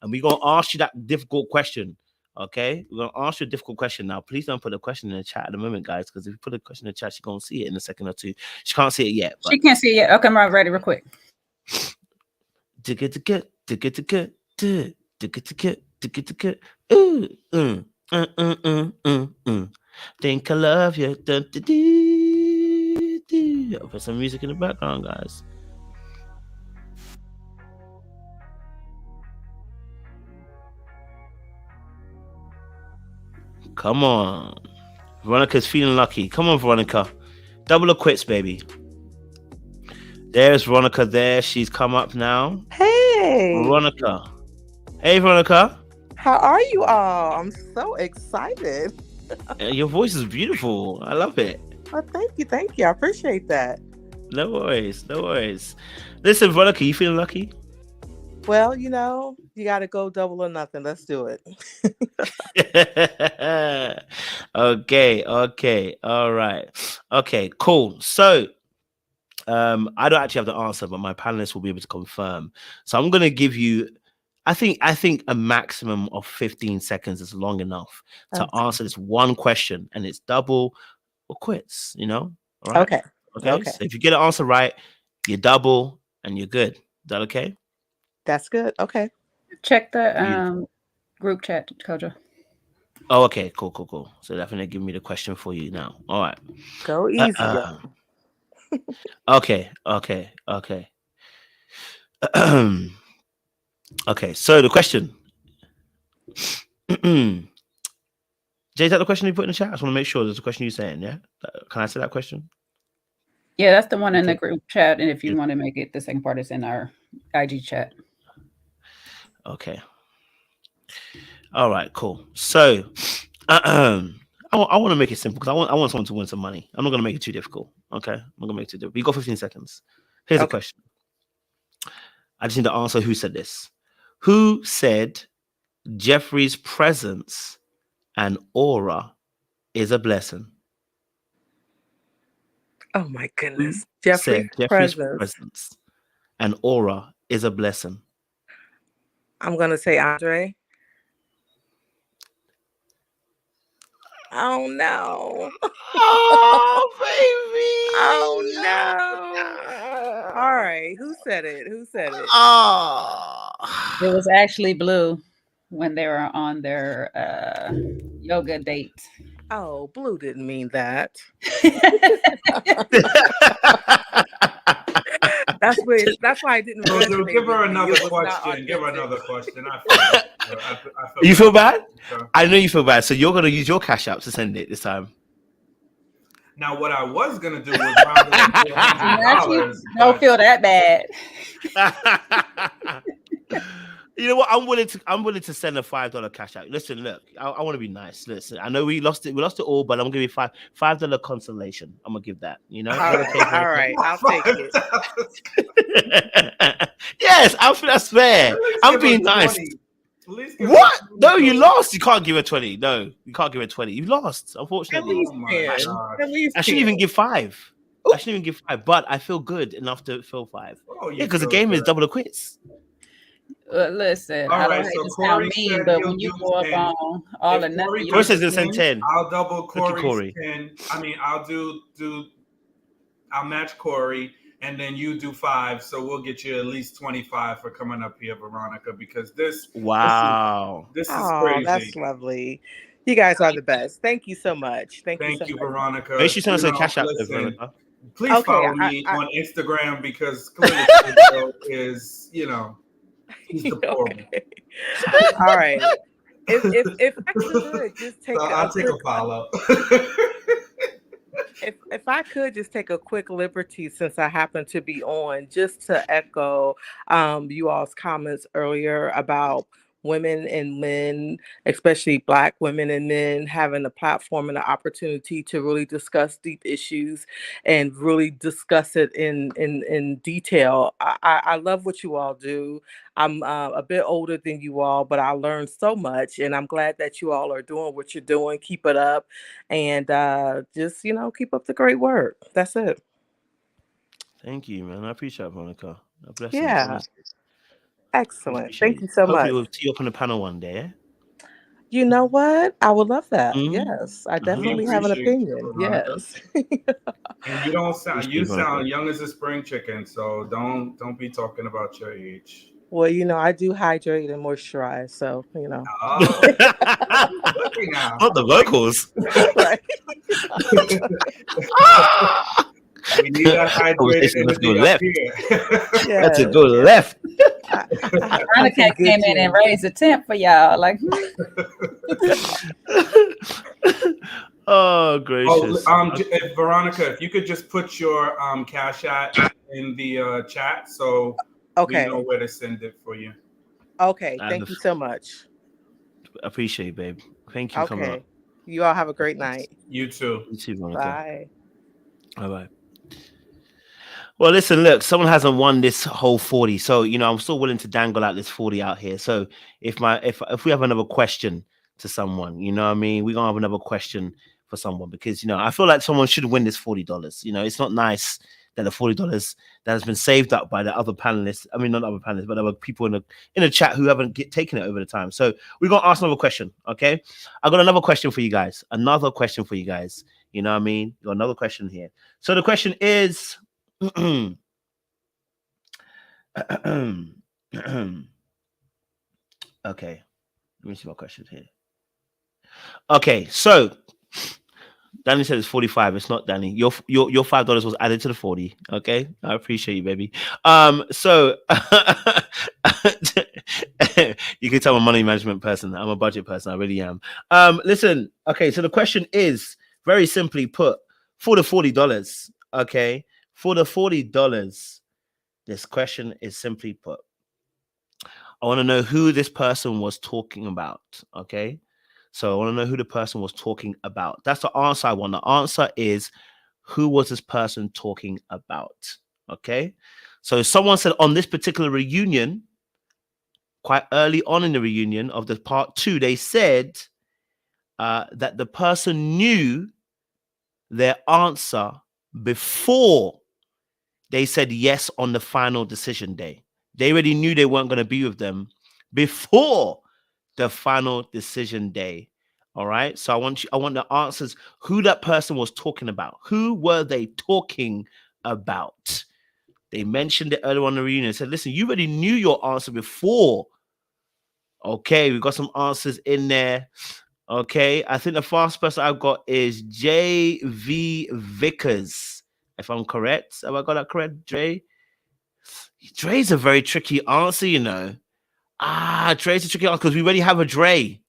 And we're going to ask you that difficult question. Okay? We're going to ask you a difficult question. Now, please don't put a question in the chat at the moment, guys, because if you put a question in the chat, she's going to see it in a second or two. She can't see it yet. She can't see it yet. Okay, I'm ready real quick. Think I love you. I'll put some music in the background, guys. Come on. Veronica's feeling lucky. Come on, Veronica. Double or quits, baby. There's Veronica there. She's come up now. Hey. Veronica. Hey, Veronica. How are you all? I'm so excited. Your voice is beautiful. I love it. Oh, thank you. Thank you. I appreciate that. No worries. No worries. Listen, Veronica, you feeling lucky? Well, you know, you got to go double or nothing. Let's do it. Okay. All right. Okay, cool. So, I don't actually have the answer, but my panelists will be able to confirm. So I'm going to give you, I think a maximum of 15 seconds is long enough to answer this one question, and it's double or quits, you know? All right? Okay. So if you get an answer right, you double and you're good. Is that okay? That's good. Okay. Check the group chat, Kojo. Oh, okay. Cool. So definitely give me the question for you now. All right. Go easy. Okay. Okay, so the question. Jay, is that the question you put in the chat? I just want to make sure there's a question you're saying, yeah? Can I say that question? Yeah, that's the one in the group chat. And if you want to make it, the second part is in our IG chat. Okay. All right, cool. So I want to make it simple because I want someone to win some money. I'm not going to make it too difficult. Okay, I'm not going to make it too difficult. You got 15 seconds. Here's a question. I just need to answer who said this. Who said Jeffrey's presence and aura is a blessing? Oh my goodness. Jeffrey's presence and aura is a blessing. I'm going to say Andre. Oh no. Oh baby. Oh no. All right. Who said it? Oh. It was actually Blue when they were on their yoga date. Oh, Blue didn't mean that. That's why I didn't. Give her another question. You feel bad? I know you feel bad. So you're gonna use your cash app to send it this time. Now, what I was gonna do was round it up to $400. Don't feel that bad. You know what? I'm willing to send a $5 cash out. Listen, look, I want to be nice. Listen, I know we lost it all, but I'm gonna give you $5 consolation. I'm gonna give that. You know, all right, I'll take it. Yes, I feel that's fair. I'm being nice. What? No, you lost. You can't give her 20. No, you can't give her 20. You lost, unfortunately. At least I shouldn't even give 5. I shouldn't even give 5, but I feel good enough to feel 5. Yeah, because the game is double or quits. Listen, I don't hate to sound mean, but when you go up on all or nothing, Corey says gonna send 10. I'll double Corey's 10. I mean, I'll match Corey, and then you do 5. So we'll get you at least 25 for coming up here, Veronica, because this. Wow. This is crazy. That's lovely. You guys are the best. Thank you so much. Thank you, Veronica. Make sure you send us a cash out, Veronica. Please follow me on Instagram because clearly is, he's deplorable. All right. If I could just take I'll take a follow. If I could just take a quick liberty, since I happen to be on, just to echo you all's comments earlier about women and men, especially Black women and men, having a platform and an opportunity to really discuss deep issues and really discuss it in detail. I love what you all do. I'm a bit older than you all, but I learned so much, and I'm glad that you all are doing what you're doing. Keep it up, and just keep up the great work. That's it. Thank you, man. I appreciate it, Veronica. Bless you. Excellent. Thank you so much. Hopefully we'll see you up on the panel one day. Yeah? You know what? I would love that. Yes, I definitely have an opinion. Yes. And you don't sound. You sound young as a spring chicken. So don't be talking about your age. Well, I do hydrate and moisturize, so Oh, not the vocals. We need that hydrated energy left. Yeah. Let's go left. Veronica came in and raised the temp for y'all. Like, Oh, gracious. If Veronica, if you could just put your cash app in the chat so we know where to send it for you. Okay, thank you so much. Appreciate it, babe. Thank you for coming up. You all have a great night. You too. You too, Veronica. Bye. Bye-bye. Well, listen, look, someone hasn't won this whole 40. So, I'm still willing to dangle out this 40 out here. So if we have another question to someone, you know what I mean? We're gonna have another question for someone because I feel like someone should win this $40. It's not nice that the $40 that has been saved up by the other panelists. I mean, not other panelists, but other people in the chat who haven't taken it over the time. So we're gonna ask another question. Okay. I got another question for you guys. Another question for you guys. You know what I mean? Got another question here. So the question is okay, let me see my question here. Okay, so Danny said it's 45. It's not, Danny. Your $5 was added to the 40. Okay, I appreciate you, baby. So you can tell I'm a money management person. I'm a budget person. I really am. Listen. Okay, so the question is very simply put: for the $40, okay. For the $40, this question is simply put. I want to know who this person was talking about. Okay. So I want to know who the person was talking about. That's the answer I want. The answer is, who was this person talking about? Okay. So someone said on this particular reunion, quite early on in the reunion of the part 2, they said that the person knew their answer before they said yes on the final decision day. They already knew they weren't going to be with them before the final decision day. All right. So I want the answers, who that person was talking about. Who were they talking about? They mentioned it earlier on the reunion. Said, listen, you already knew your answer before. Okay, we've got some answers in there. Okay, I think the fastest person I've got is J.V. Vickers. If I'm correct. Have I got that correct, Dre? Dre's a very tricky answer, Dre's a tricky answer because we already have a Dre.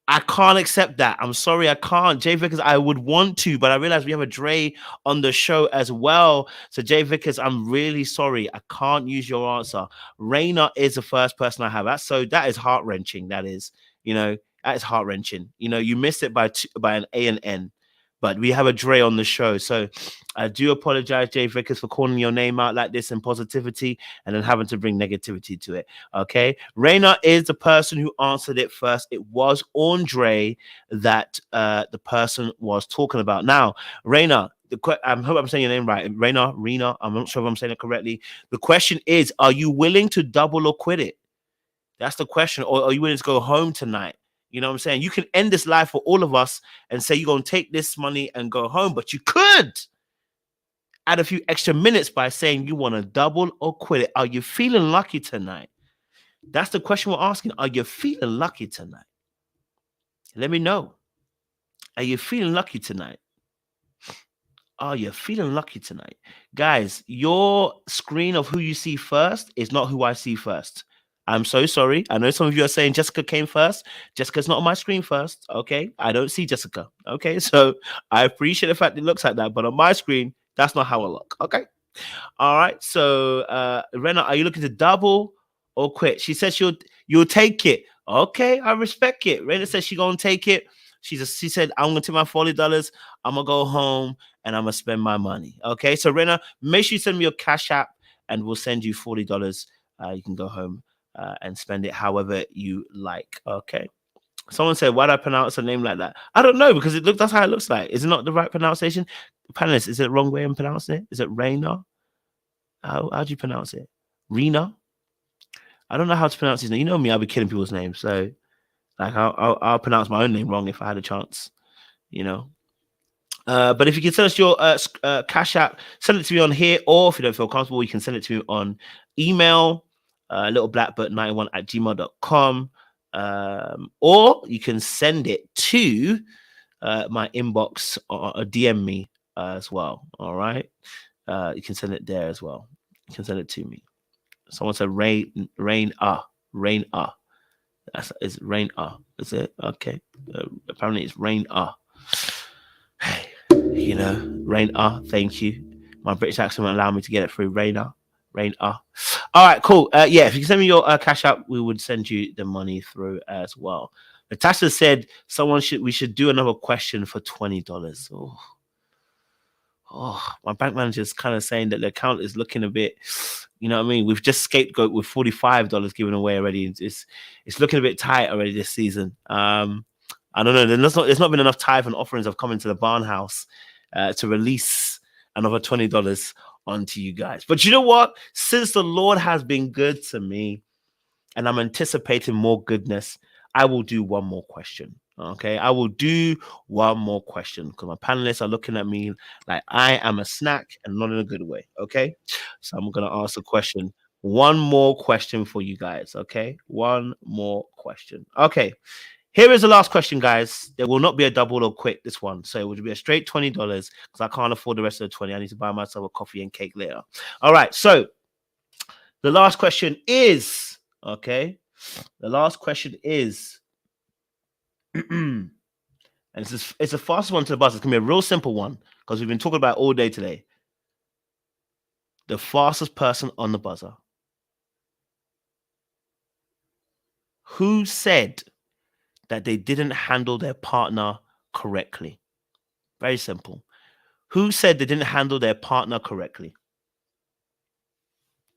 I can't accept that. I'm sorry, I can't. Jay Vickers, I would want to, but I realize we have a Dre on the show as well. So Jay Vickers, I'm really sorry. I can't use your answer. Raina is the first person I have. That is heart-wrenching. That is, that is heart-wrenching. You missed it by an A and N. But we have a Dre on the show. So I do apologize, Jay Vickers, for calling your name out like this in positivity and then having to bring negativity to it. Okay. Raina is the person who answered it first. It was on Dre that the person was talking about. Now, Raina, I hope I'm saying your name right. Rena, I'm not sure if I'm saying it correctly. The question is, are you willing to double or quit it? That's the question. Or are you willing to go home tonight? You know what I'm saying? You can end this life for all of us and say you're going to take this money and go home, but you could add a few extra minutes by saying you want to double or quit it. Are you feeling lucky tonight? That's the question we're asking. Are you feeling lucky tonight? Let me know. Are you feeling lucky tonight? Are you feeling lucky tonight? Guys, your screen of who you see first is not who I see first. I'm so sorry. I know some of you are saying Jessica came first. Jessica's not on my screen first. Okay. I don't see Jessica. Okay. So I appreciate the fact it looks like that, but on my screen, that's not how I look. Okay. All right. So Rena, are you looking to double or quit? She says you'll take it. Okay. I respect it. Rena says she's gonna take it. She said, I'm gonna take my $40. I'm gonna go home and I'm gonna spend my money. Okay. So Rena, make sure you send me your Cash App and we'll send you $40. You can go home and spend it however you like. Okay. Someone said, why did I pronounce a name like that? I don't know, because that's how it looks like. Is it not the right pronunciation? Panelists, is it the wrong way I'm pronouncing it? Is it Raina? How do you pronounce it? Rena? I don't know how to pronounce his name. You know me, I'll be killing people's names. So like I'll pronounce my own name wrong if I had a chance, But if you can send us your Cash App, send it to me on here, or if you don't feel comfortable, you can send it to me on email, littleblackbird91@gmail.com, or you can send it to my inbox or DM me as well. All right, you can send it there as well. You can send it to me. Someone said rain. That's is rain. Is it? Okay. Apparently it's Rainer. Hey, you know, Rainer. Thank you. My British accent won't allow me to get it through. Rainer. All right, cool. Yeah, if you can send me your cash app, we would send you the money through as well. Natasha said we should do another question for $20. Oh, my bank manager's kind of saying that the account is looking a bit, you know what I mean? We've just scapegoat with $45 given away already. It's looking a bit tight already this season. I don't know. There's not been enough tithe and offerings have come into the barn house to release another $20 onto you guys. But you know what? Since the Lord has been good to me and I'm anticipating more goodness, I will do one more question. Okay, I will do one more question because my panelists are looking at me like I am a snack and not in a good way. Okay, so I'm gonna ask a question. One more question for you guys. Okay, one more question. Okay, here is the last question, guys. There will not be a double or quick this one, so it would be a straight $20 because I can't afford the rest of the 20. I need to buy myself a coffee and cake later. All right, so the last question is okay. The last question is. And it's the fastest one to the buzzer. It's gonna be a real simple one because we've been talking about it all day today. The fastest person on the buzzer. Who said that they didn't handle their partner correctly? Very simple. Who said they didn't handle their partner correctly?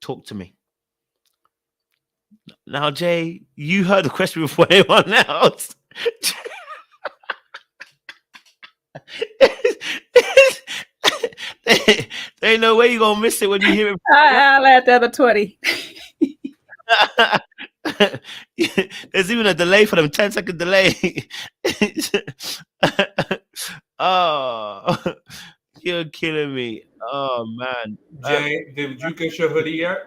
Talk to me. Now, Jay, you heard the question before anyone else. There ain't no way you're gonna miss it when you hear it. I'll add the other 20. There's even a delay for them, 10-second delay. Oh, you're killing me. Oh man. Jay, did you get your hoodie yet?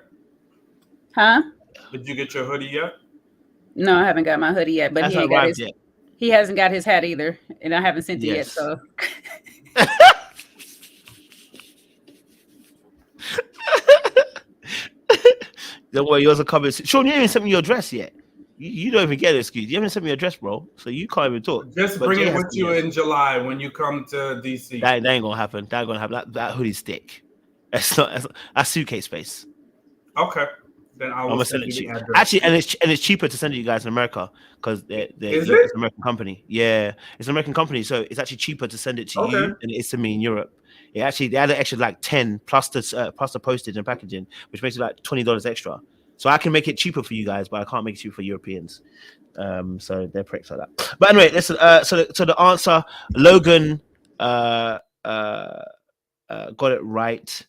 Huh? Did you get your hoodie yet? No, I haven't got my hoodie yet, but he hasn't got his hat either, and I haven't sent it yet. So don't worry, yours are coming. Sean, you haven't sent me your address yet. You don't even get an excuse. You haven't sent me your address, bro. So you can't even talk. Just bring it with you in July when you come to DC. That ain't gonna happen. That ain't gonna happen. That hoodie stick. That's suitcase space. Okay. Then I will send it to you. Actually, and it's cheaper to send it to you guys in America because it's an American company. Yeah, it's an American company, so it's actually cheaper to send it to you than it is to me in Europe. They added an extra like 10 plus the postage and packaging, which makes it like $20 extra. So I can make it cheaper for you guys, but I can't make it cheaper for Europeans. So they're pricks like that. But anyway, listen. So the answer, Logan got it right.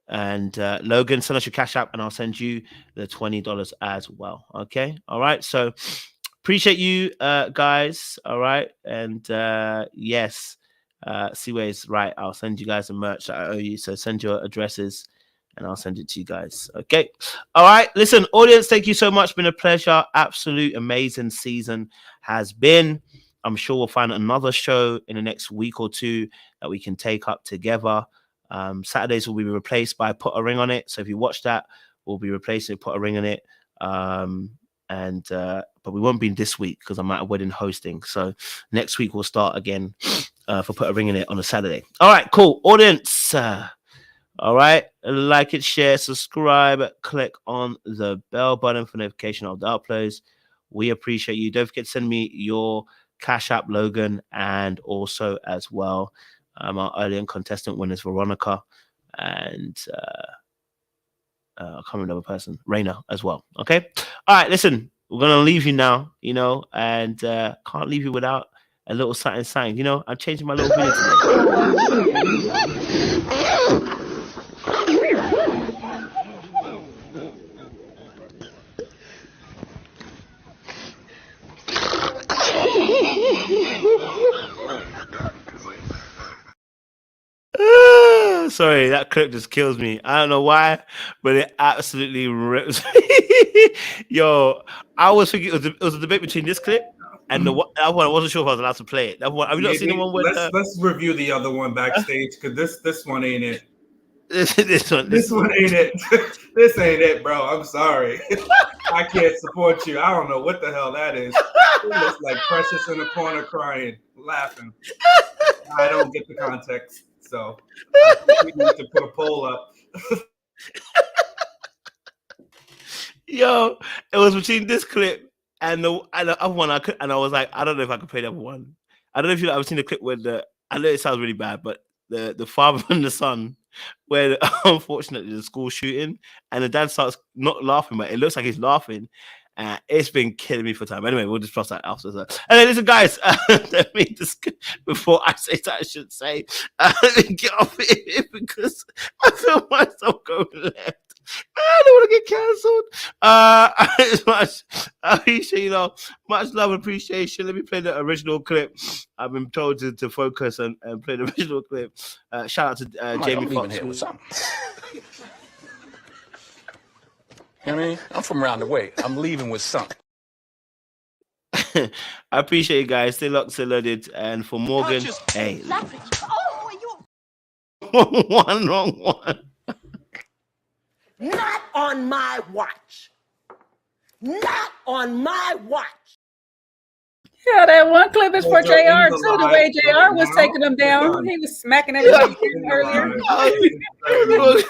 And Logan, send us your cash app and I'll send you the $20 as well. Okay. All right. So appreciate you guys. All right. And yes, Seaway's right. I'll send you guys the merch that I owe you. So send your addresses and I'll send it to you guys. Okay. All right. Listen, audience, thank you so much. Been a pleasure. Absolute amazing season has been. I'm sure we'll find another show in the next week or two that we can take up together. Saturdays will be replaced by Put a Ring on It. So if you watch that, we'll be replacing Put a Ring on It. But we won't be this week because I'm at a wedding hosting. So next week we'll start again for Put a Ring on It on a Saturday. All right, cool. Audience. All right. Like it, share, subscribe, click on the bell button for notification of the uploads. We appreciate you. Don't forget to send me your Cash App, Logan, and also as well our earlier contestant winner is Veronica, and I can't remember another person, Raina as well. Okay. All right. Listen, we're gonna leave you now, and can't leave you without a little something. I'm changing my little video today. Sorry, that clip just kills me. I don't know why, but it absolutely rips. Yo, I was thinking it was a debate between this clip and the one. I wasn't sure if I was allowed to play it. That one, have you not seen the one with? Let's review the other one backstage because this one ain't it. This one ain't it. This ain't it, bro. I'm sorry. I can't support you. I don't know what the hell that is. It looks like Precious in the corner crying, laughing. I don't get the context, so I think we need to put a poll up. Yo, it was between this clip and the other one. I was like, I don't know if I could play the other one. I don't know if you've ever seen the clip where I know it sounds really bad, but the father and the son, where unfortunately the school shooting, and the dad starts not laughing, but it looks like he's laughing. It's been killing me for time. Anyway, we'll just cross that after. And then listen, guys, before I say that, I should say, let me get off it because I feel myself going left. I don't want to get cancelled. I appreciate, much love and appreciation. Let me play the original clip. I've been told to focus and play the original clip. Shout out to Jamie Foxx. You know what I mean? I'm from around the way. I'm leaving with something. I appreciate you guys. Stay locked, stay loaded. And for Morgan, hey. Wrong one. Not on my watch. Not on my watch. Yeah, that one clip is for JR too. The way JR was taking them down, he was smacking everybody earlier. That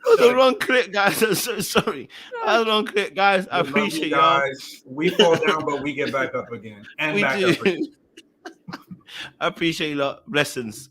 was the wrong clip, guys. I'm so sorry. That was the wrong clip, guys. I appreciate y'all. We fall down, but we get back up again. And We back do. up again. I appreciate you lot. Blessings.